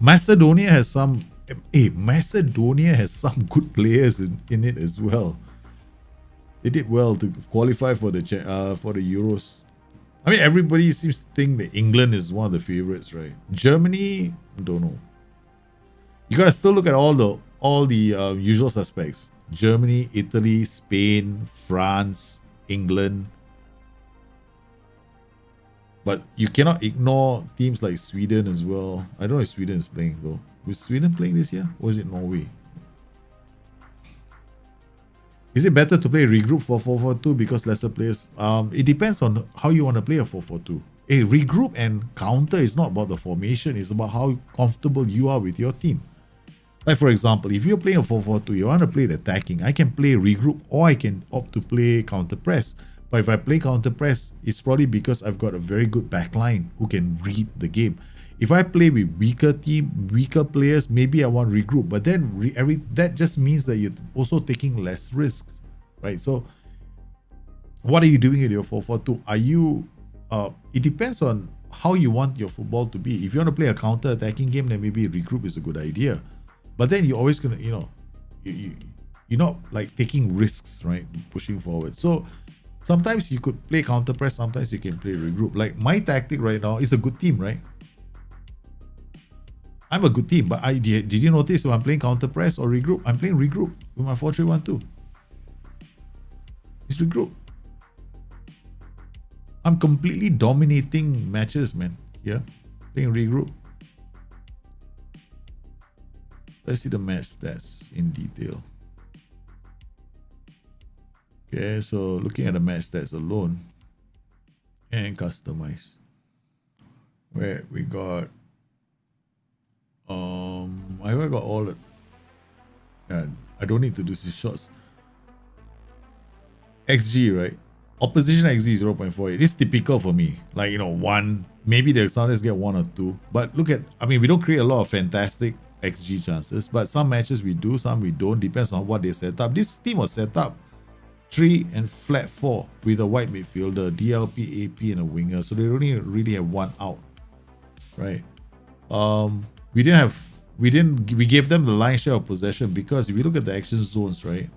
Macedonia has some good players in it as well. They did well to qualify for the Euros. I mean, everybody seems to think that England is one of the favorites, right? Germany, don't know. You gotta still look at all the usual suspects: Germany, Italy, Spain, France, England. But you cannot ignore teams like Sweden as well. I don't know if Sweden is playing though. Was Sweden playing this year? Or is it Norway? Is it better to play regroup for 4-4-2 because lesser players? It depends on how you want to play a 4-4-2. A regroup and counter is not about the formation. It's about how comfortable you are with your team. Like for example, if you're playing a 4-4-2, you want to play the attacking. I can play regroup or I can opt to play counter press. But if I play counter press, it's probably because I've got a very good backline who can read the game. If I play with weaker players, maybe I want regroup. But then that just means that you're also taking less risks, right? So what are you doing with your 4-4-2? Are you? It depends on how you want your football to be. If you want to play a counter attacking game, then maybe regroup is a good idea. But then you're always gonna, you're not like taking risks, right? Pushing forward. So sometimes you could play counter press, sometimes you can play regroup. Like my tactic right now is a good team, right? I'm a good team, but did you notice if I'm playing counter press or regroup? I'm playing regroup with my 4-3-1-2. It's regroup. I'm completely dominating matches, man. Here, playing regroup. Let's see the match stats in detail. Okay, so looking at the match stats alone and customize, where we got I got all it. I don't need to do these shots. XG, right? Opposition XG is 0.48. It's typical for me. Like, one, maybe there's sometimes get 1 or 2. But look at, we don't create a lot of fantastic XG chances, but some matches we do, some we don't. Depends on what they set up. This team was set up 3 and flat 4 with a wide midfielder, DLP, AP, and a winger. So they only really have one out, right? We gave them the lion's share of possession because if you look at the action zones, right,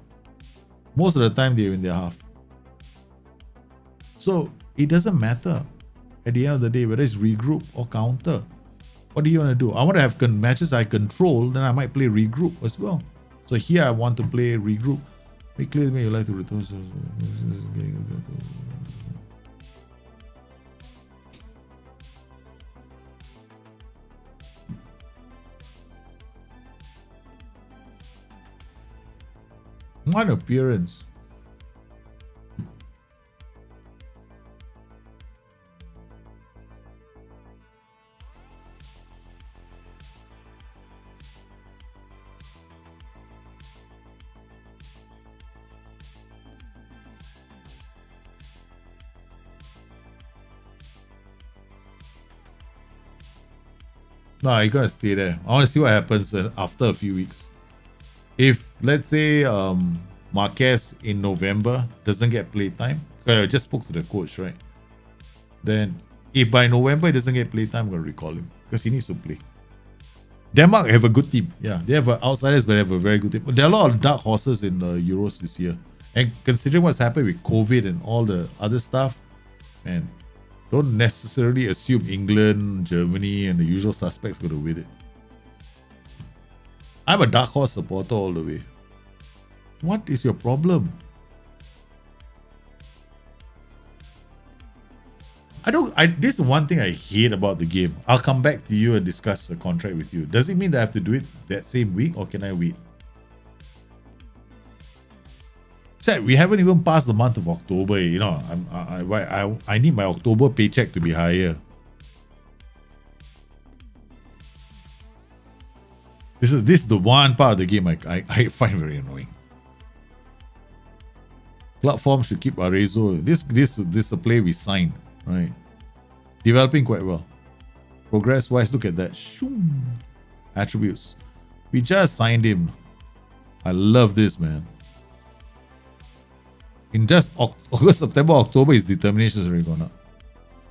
most of the time they're in their half. So it doesn't matter at the end of the day whether it's regroup or counter. What do you want to do? I want to have matches I control, then I might play regroup as well. So here I want to play regroup. Make clear to me you like to return. One appearance. No, you're gonna stay there. I want to see what happens after a few weeks. If let's say Marquez in November doesn't get playtime, because I just spoke to the coach, right? Then if by November he doesn't get playtime, I'm gonna recall him because he needs to play. Denmark have a good team. Yeah, they have outsiders, but they have a very good team. There are a lot of dark horses in the Euros this year. And considering what's happened with COVID and all the other stuff, man, don't necessarily assume England, Germany, and the usual suspects going to win it. I'm a dark horse supporter all the way. What is your problem? This is one thing I hate about the game. I'll come back to you and discuss a contract with you. Does it mean that I have to do it that same week or can I wait? Said we haven't even passed the month of October. I need my October paycheck to be higher. This is the one part of the game I find very annoying. Club form should keep Arezzo. This is a play we signed, right? Developing quite well. Progress wise, look at that. Shoom. Attributes. We just signed him. I love this, man. In just August, September, October, his determination is already gone up.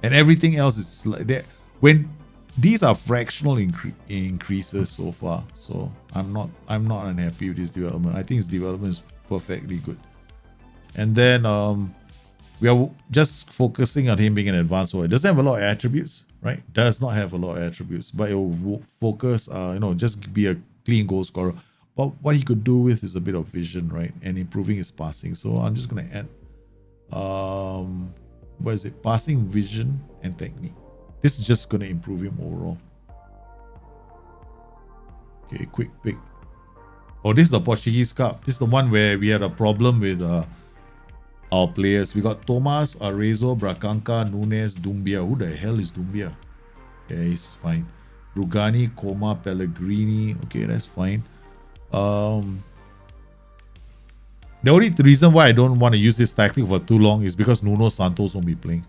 And everything else is like that. When these are fractional increases so far. So I'm not unhappy with his development. I think his development is perfectly good. And then we are just focusing on him being an advanced warrior. Doesn't have a lot of attributes, right? Does not have a lot of attributes, but it will focus, just be a clean goal scorer. But what he could do with is a bit of vision, right? And improving his passing. So I'm just going to add what is it? Passing vision and technique. This is just going to improve him overall. Okay, quick pick. Oh, this is the Portuguese Cup. This is the one where we had a problem with our players. We got Thomas, Arezzo, Bracanca, Nunes, Dumbia. Who the hell is Dumbia? Yeah, he's fine. Rugani, Coma, Pellegrini. Okay, that's fine. The only reason why I don't want to use this tactic for too long is because Nuno Santos won't be playing.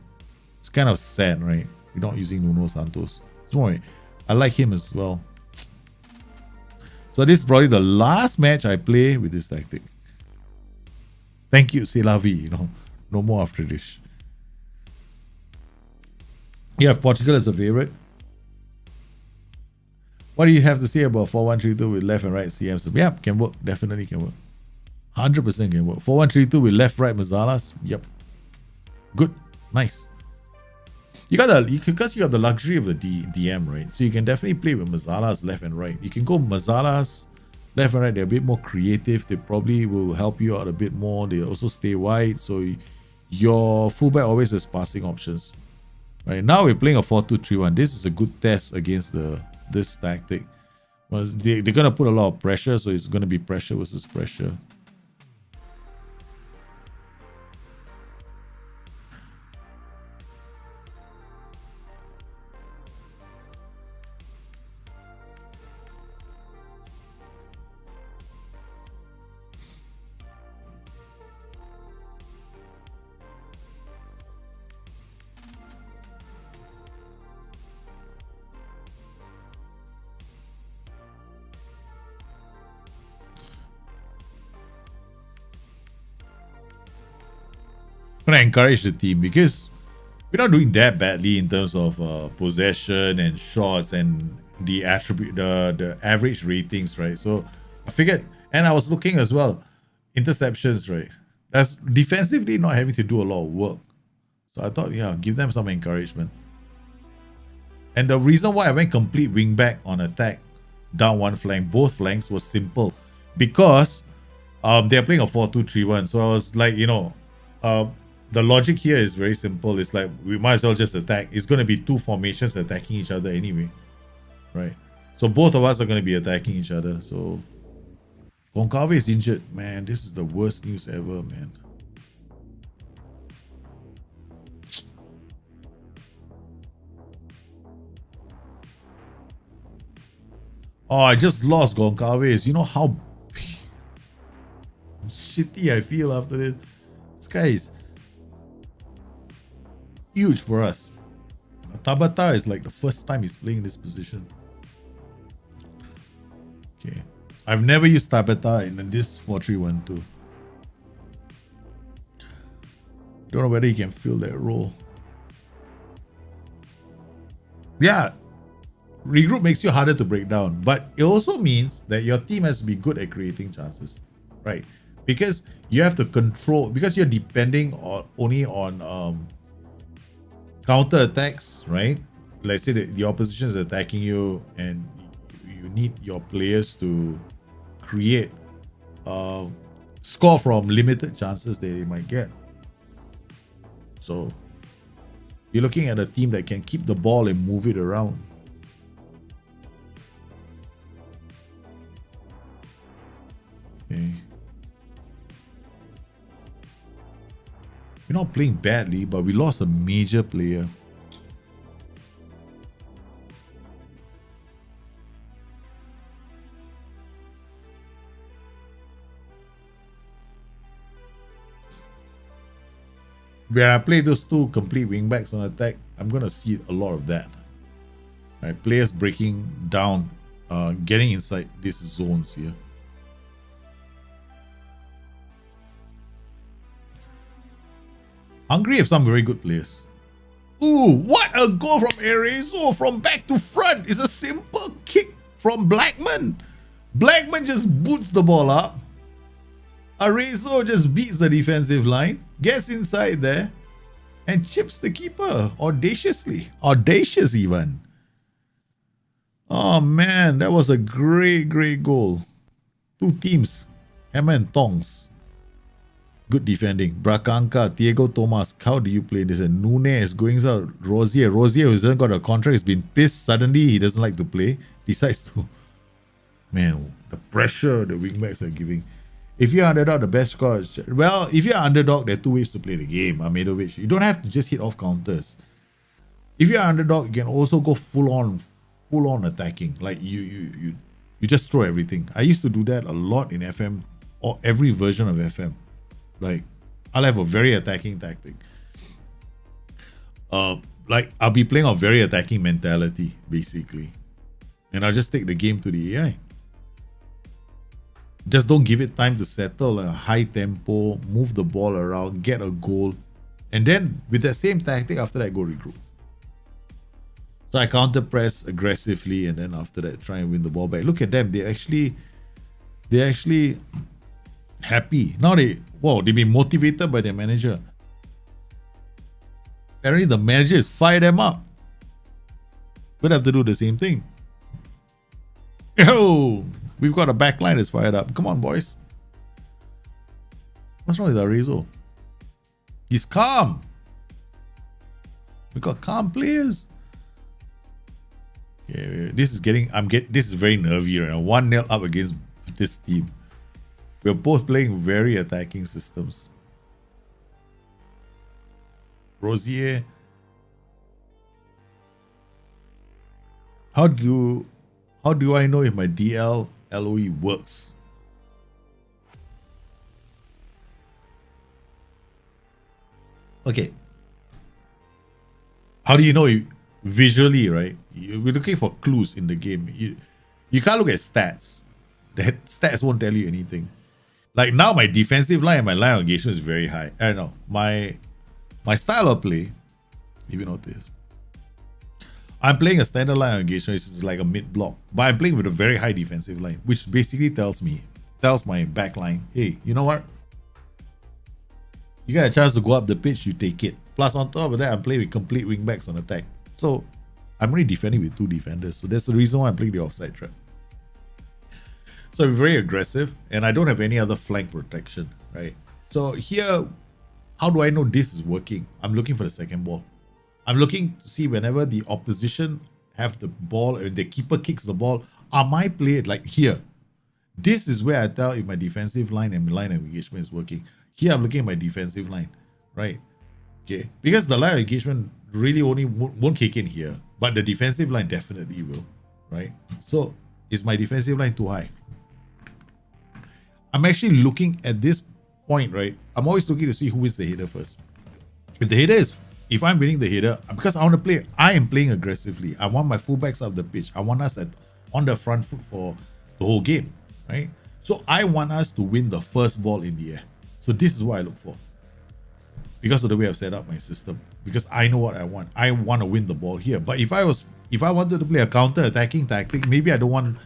It's kind of sad, right? We're not using Nuno Santos. Sorry, I like him as well. So this is probably the last match I play with this tactic. Thank you, c'est la vie, you know. No more after this. You have Portugal as a favorite. What do you have to say about 4-1-3-2 with left and right CMs? Yeah, can work. Definitely can work. 100% can work. 4-1-3-2 with left, right Mazalas. Yep. Good. Nice. Because you got the luxury of the DM, right? So you can definitely play with Mazalas left and right. You can go Mazalas left and right. They're a bit more creative. They probably will help you out a bit more. They also stay wide. So your fullback always has passing options. Right now we're playing a 4-2-3-1. This is a good test against this tactic. Well, they're gonna put a lot of pressure, so it's gonna be pressure versus pressure. Going to encourage the team because we're not doing that badly in terms of possession and shots and the attribute, the average ratings, right? So I figured, and I was looking as well, interceptions, right? That's defensively not having to do a lot of work. So I thought, yeah, give them some encouragement. And the reason why I went complete wing back on attack down one flank, both flanks, was simple because they're playing a 4-2-3-1. So I was like, you know, the logic here is very simple. It's like we might as well just attack. It's going to be two formations attacking each other anyway, right? So both of us are going to be attacking each other. So Goncalves is injured. Man, this is the worst news ever, man. Oh, I just lost Goncalves. You know how shitty I feel after this. This guy is huge for us. Tabata is like the first time he's playing this position. Okay. I've never used Tabata in this 4-3-1-2. Don't know whether he can fill that role. Yeah. Regroup makes you harder to break down, but it also means that your team has to be good at creating chances, right? Because you have to control, because you're depending only on counter attacks, right? Let's say that the opposition is attacking you and you need your players to create score from limited chances that they might get. So you're looking at a team that can keep the ball and move it around. Okay. We're not playing badly, but we lost a major player. When I play those two complete wingbacks on attack, I'm going to see a lot of that. Right, players breaking down, getting inside these zones here. Hungary have some very good players. Ooh, what a goal from Arezzo from back to front. It's a simple kick from Blackman. Blackman just boots the ball up. Arezzo just beats the defensive line, gets inside there, and chips the keeper audaciously. Audacious even. Oh man, that was a great, great goal. Two teams, hammer and tongs. Good defending. Bracanca, Diego Tomas. How do you play this? And Nunes going out. Rosier, who hasn't got a contract, has been pissed. Suddenly, he doesn't like to play. Decides to. Man, the pressure the wingbacks are giving. If you're underdog, the best score is. Well, if you're underdog, there are two ways to play the game, Ahmedovic. You don't have to just hit off counters. If you're underdog, you can also go full on attacking. Like you just throw everything. I used to do that a lot in FM or every version of FM. Like, I'll have a very attacking tactic. Like, I'll be playing a very attacking mentality, basically. And I'll just take the game to the AI. Just don't give it time to settle. A high tempo, move the ball around, get a goal. And then, with that same tactic, after that, go regroup. So I counter press aggressively, and then after that, try and win the ball back. Look at them. They're actually happy. Now they've been motivated by their manager. Apparently the manager is fire them up. We'll have to do the same thing. Yo, we've got a backline that's fired up. Come on, boys. What's wrong with Arezzo? He's calm. We got calm players. Okay, this is very nervy right now. 1-0 up against this team. We're both playing very attacking systems. Rosier. How do I know if my DL LOE works? Okay. How do you know visually, right? We're looking for clues in the game. You can't look at stats. The stats won't tell you anything. Like now, my defensive line and my line of engagement is very high. I don't know. My style of play, if you notice, I'm playing a standard line of engagement, which is like a mid block, but I'm playing with a very high defensive line, which basically tells my back line, hey, you know what? You got a chance to go up the pitch, you take it. Plus, on top of that, I'm playing with complete wing backs on attack. So I'm only defending with 2 defenders. So that's the reason why I'm playing the offside trap. So I'm very aggressive, and I don't have any other flank protection, right? So here, how do I know this is working? I'm looking for the second ball. I'm looking to see whenever the opposition have the ball and the keeper kicks the ball, am I played like here? This is where I tell if my defensive line and line of engagement is working. Here I'm looking at my defensive line, right? Okay, because the line of engagement really only won't kick in here, but the defensive line definitely will, right? So is my defensive line too high? I'm actually looking at this point, right? I'm always looking to see who wins the header first. If I'm winning the header, because I am playing aggressively. I want my fullbacks up the pitch. I want us on the front foot for the whole game, right? So I want us to win the first ball in the air. So this is what I look for. Because of the way I've set up my system. Because I know what I want. I want to win the ball here. But if I wanted to play a counter-attacking tactic, maybe I don't want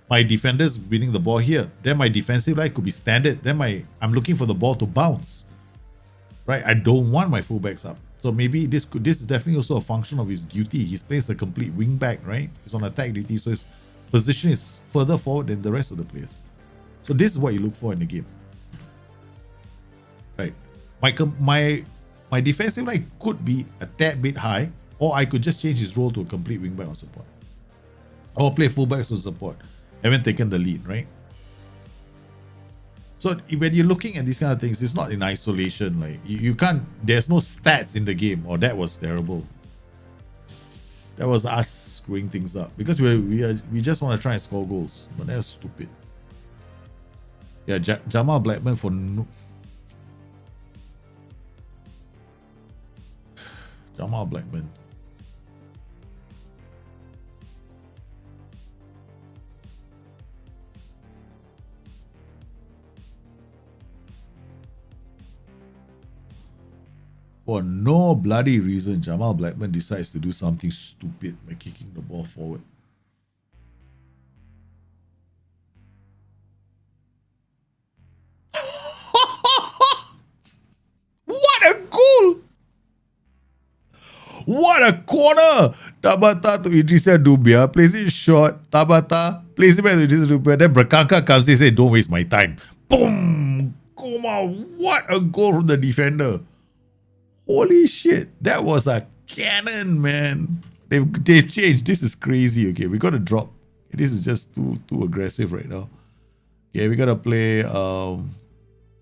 my defenders winning the ball here. Then my defensive line could be standard. Then I'm looking for the ball to bounce. Right? I don't want my fullbacks up. So maybe this is definitely also a function of his duty. He's playing a complete wing back, right? He's on attack duty, so his position is further forward than the rest of the players. So this is what you look for in the game. Right. My defensive line could be a tad bit high, or I could just change his role to a complete wing back on support. Or play fullbacks on support. Haven't taken the lead, right? So when you're looking at these kind of things, it's not in isolation. Like you can't. There's no stats in the game. Or that was terrible. That was us screwing things up because we just want to try and score goals, but that's stupid. Yeah, Jamal Blackman for no. Jamal Blackman. For no bloody reason, Jamal Blackman decides to do something stupid by kicking the ball forward. What a goal! What a corner! Tabata to Idrissa Dubia, plays it short. Tabata plays it back to Idrissa Dubia. Then Bracanca comes in and says, don't waste my time. Boom! Coma, what a goal from the defender. Holy shit, that was a cannon, man. They've changed. This is crazy. Okay, we got to drop. This is just too aggressive right now. Okay, we got to play.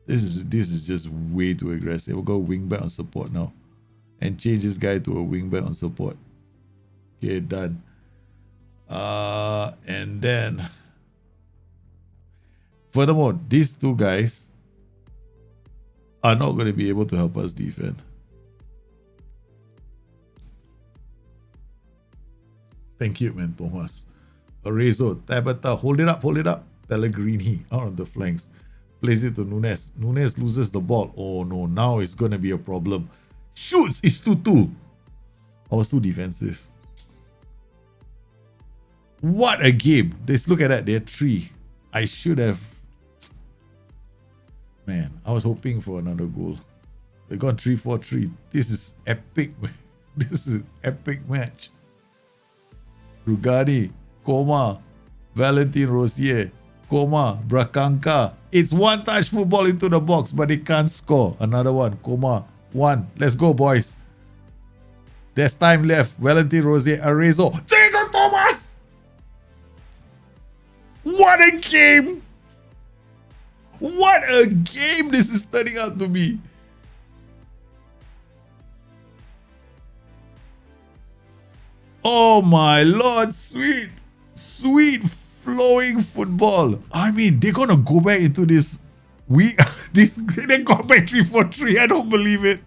This is just way too aggressive. We'll go wingback on support now. And change this guy to a wingback on support. Okay, done. And then furthermore, these two guys are not going to be able to help us defend. Thank you, man, Thomas. Arezzo, Tabata, hold it up. Pellegrini out on the flanks. Plays it to Nunes. Nunes loses the ball. Oh no, now it's going to be a problem. Shoots, it's 2-2. I was too defensive. What a game. Let's look at that. They're 3. I should have. Man, I was hoping for another goal. They got 3-4-3. This is epic. This is an epic match. Rugani, Coma, Valentin Rosier, Coma, Bracanca. It's one-touch football into the box, but they can't score. Another one, Coma, 1. Let's go, boys. There's time left. Valentin Rosier, Arezzo. There you go, Thomas! What a game! What a game this is turning out to be. Oh my lord, sweet flowing football. I mean, they're gonna go back into this they go back 3-4-3. I don't believe it.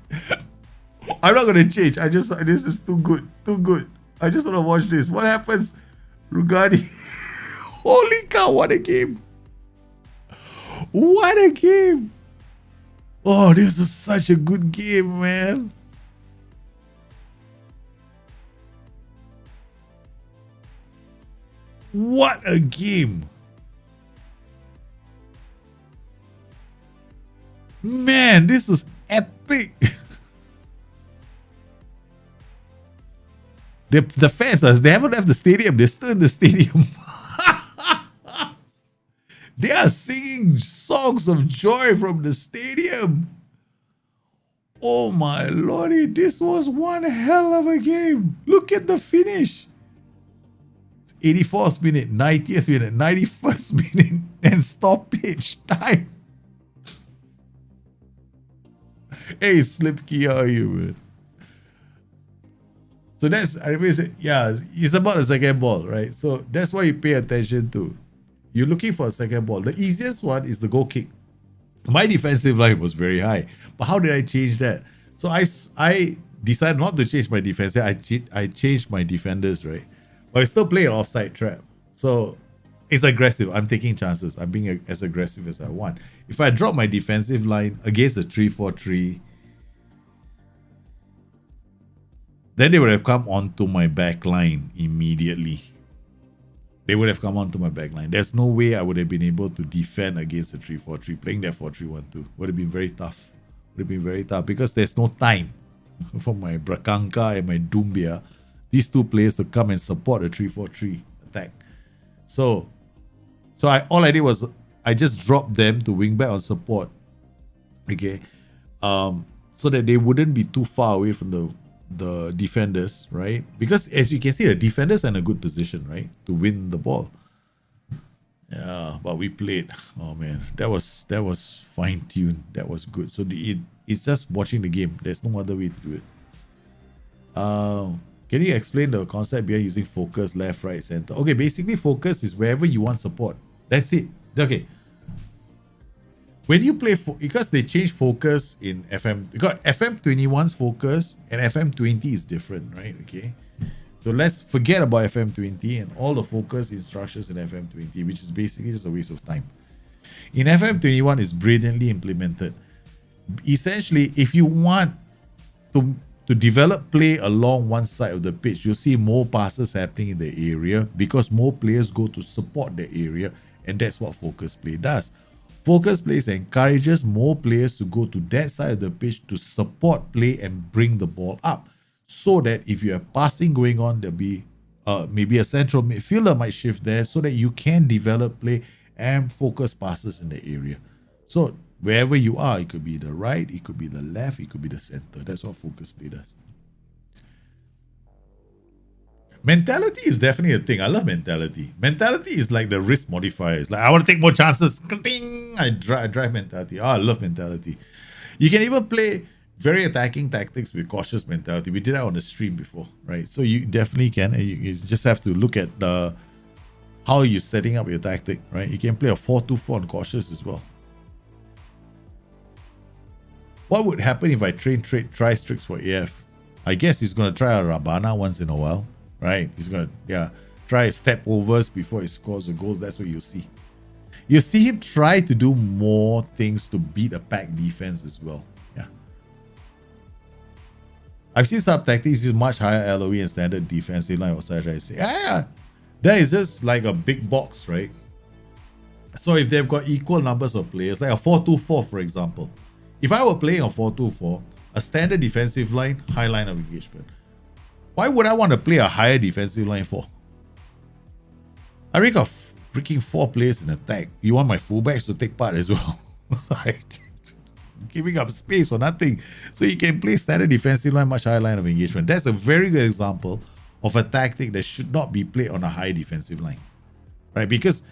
I'm not gonna change. This is too good. I just wanna watch this. What happens? Rugani. Holy cow, what a game. What a game. Oh, this is such a good game, man. What a game. Man, this was epic. The fans, they haven't left the stadium. They're still in the stadium. They are singing songs of joy from the stadium. Oh my lordy, this was one hell of a game. Look at the finish. 84th minute, 90th minute, 91st minute, and stoppage time. Hey, Slipkey, how are you, man? So that's, I always say, yeah, it's about the second ball, right? So that's why you pay attention to. You're looking for a second ball. The easiest one is the goal kick. My defensive line was very high. But how did I change that? So I decided not to change my defense. I changed my defenders, right? But I still play an offside trap. So it's aggressive. I'm taking chances. I'm being as aggressive as I want. If I drop my defensive line against a 3-4-3, then they would have come onto my back line immediately. They would have come onto my back line. There's no way I would have been able to defend against a 3-4-3. Playing that 4-3-1-2 would have been very tough. Would have been very tough because there's no time for my Bracanca and my Doumbia, these two players, to come and support a 3-4-3 attack. So all I did was I just dropped them to wing back on support. Okay. So that they wouldn't be too far away from the defenders, right? Because as you can see, the defenders are in a good position, right, to win the ball. Yeah, but we played. Oh man, that was fine-tuned. That was good. So it's just watching the game. There's no other way to do it. Can you explain the concept behind using focus, left, right, center? Okay, basically focus is wherever you want support. That's it. Okay. When you play, because they change focus in FM, because FM21's focus and FM20 is different, right? Okay. So let's forget about FM20 and all the focus instructions in FM20, which is basically just a waste of time. In FM21, it's brilliantly implemented. Essentially, if you want to develop play along one side of the pitch, you'll see more passes happening in the area because more players go to support the area, and that's what focus play does. Focus plays encourages more players to go to that side of the pitch to support play and bring the ball up, so that if you have passing going on, there'll be maybe a central midfielder might shift there so that you can develop play and focus passes in the area. So Wherever you are, it could be the right, it could be the left, it could be the center. That's what focus play does. Mentality is definitely a thing. I love mentality. Mentality is like the risk modifier. It's like, I want to take more chances. I drive mentality. I love mentality. You can even play very attacking tactics with cautious mentality. We did that on the stream before, right? So you definitely can. You just have to look at how you're setting up your tactic, right? You can play a 4-2-4 on cautious as well. What would happen if I try tricks for AF? I guess he's going to try a Rabana once in a while. Right, he's gonna try step overs before he scores the goals. That's what you'll see. You see him try to do more things to beat a pack defense as well. Yeah, I've seen some tactics use much higher LOE and standard defensive line outside. I say, that is just like a big box, right? So if they've got equal numbers of players, like a 4-2-4, for example, if I were playing a 4-2-4, a standard defensive line, high line of engagement. Why would I want to play a higher defensive line for? I rig a freaking 4 players in attack. You want my fullbacks to take part as well? Giving up space for nothing. So you can play standard defensive line, much higher line of engagement. That's a very good example of a tactic that should not be played on a high defensive line. Right? Because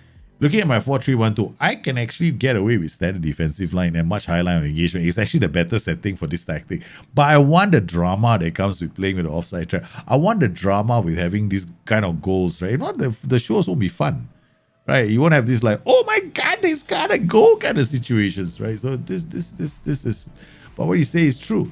looking at my 4-3-1-2, I can actually get away with standard defensive line and much higher line of engagement. It's actually the better setting for this tactic. But I want the drama that comes with playing with the offside trap. I want the drama with having these kind of goals, right? Not the shows won't be fun, right? You won't have this like, oh my God, this kind of goal kind of situations, right? So this is, but what you say is true.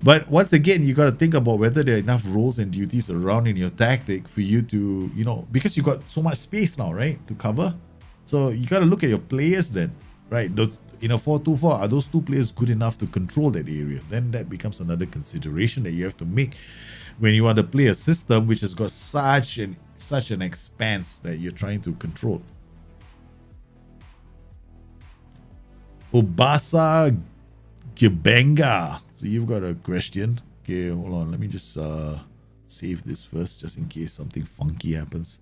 But once again, you got to think about whether there are enough roles and duties around in your tactic for you to, because you got so much space now, right, to cover. So you got to look at your players then, right? In a 4-2-4, are those 2 players good enough to control that area? Then that becomes another consideration that you have to make when you want to play a system which has got such an expanse that you're trying to control. Obasa Gibenga. So you've got a question. Okay, hold on. Let me just save this first, just in case something funky happens.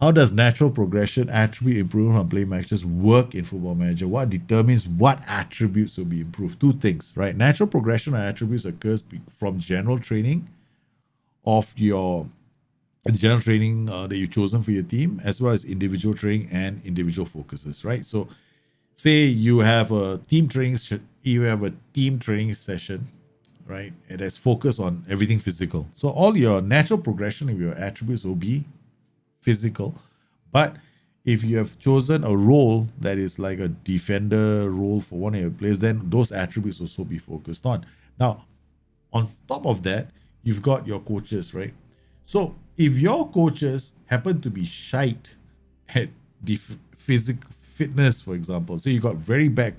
How does natural progression attribute improvement on play matches work in Football Manager? What determines what attributes will be improved? 2 things, right? Natural progression of attributes occurs from general training of your general training that you've chosen for your team, as well as individual training and individual focuses, right? So say you have a team training session, right? And that's focused on everything physical. So all your natural progression of your attributes will be physical. But if you have chosen a role that is like a defender role for one of your players, then those attributes will also be focused on. Now, on top of that, you've got your coaches, right? So if your coaches happen to be shite at fitness, for example, so you got very bad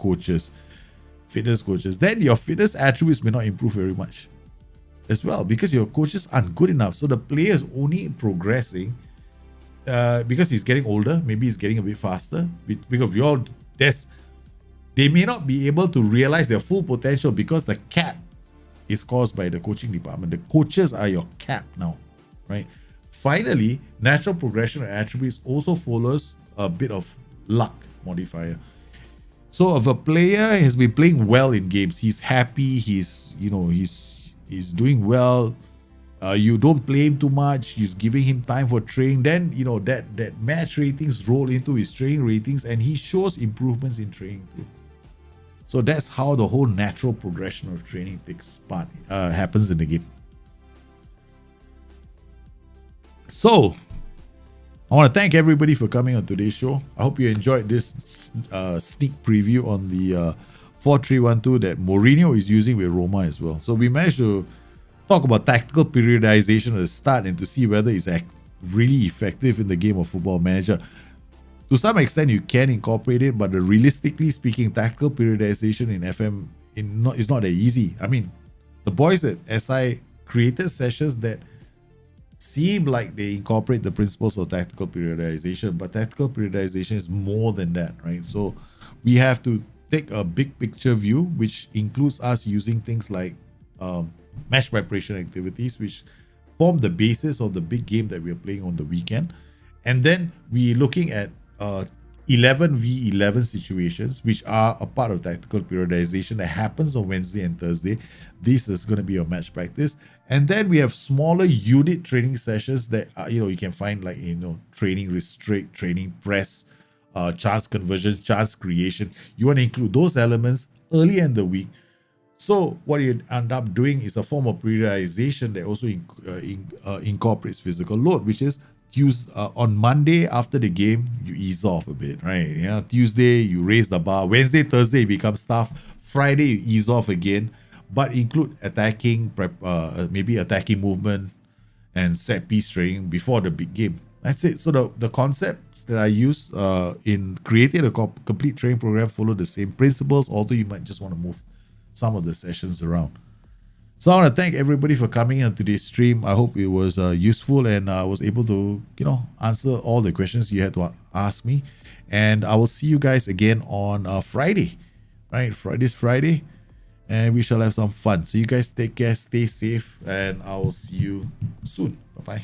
fitness coaches, then your fitness attributes may not improve very much as well, because your coaches aren't good enough. So the player is only progressing because he's getting older, maybe he's getting a bit faster, because they may not be able to realize their full potential because the cap is caused by the coaching department. The coaches are your cap now, right? Finally, natural progression of attributes also follows a bit of luck modifier. So if a player has been playing well in games, he's happy, he's doing well, you don't play him too much, he's giving him time for training, then that match ratings roll into his training ratings and he shows improvements in training too. So that's how the whole natural progression of training happens in the game. So I want to thank everybody for coming on today's show. I hope you enjoyed this sneak preview on the 4-3-1-2 that Mourinho is using with Roma as well. So we managed to talk about tactical periodization at the start and to see whether it's really effective in the game of Football Manager. To some extent, you can incorporate it, but realistically speaking, tactical periodization in FM is not that easy. I mean, the boys at SI created sessions that seem like they incorporate the principles of tactical periodization, but tactical periodization is more than that, right? So we have to take a big picture view, which includes us using things like match preparation activities, which form the basis of the big game that we are playing on the weekend. And then we're looking at 11v11 situations, which are a part of tactical periodization that happens on Wednesday and Thursday. This is going to be your match practice. And then we have smaller unit training sessions that, you can find like, training restrict, training press, chance conversions, chance creation. You want to include those elements early in the week. So what you end up doing is a form of periodization that also incorporates physical load, which is on Monday after the game, you ease off a bit, right? Tuesday, you raise the bar. Wednesday, Thursday, it becomes tough. Friday, you ease off again, but include attacking, maybe attacking movement and set piece training before the big game. That's it. So the concepts that I use in creating a complete training program follow the same principles, although you might just want to move some of the sessions around. So I want to thank everybody for coming on today's stream. I hope it was useful and I was able to, answer all the questions you had to ask me. And I will see you guys again on Friday, right? This Friday. And we shall have some fun. So you guys take care, stay safe, and I will see you soon. Bye-bye.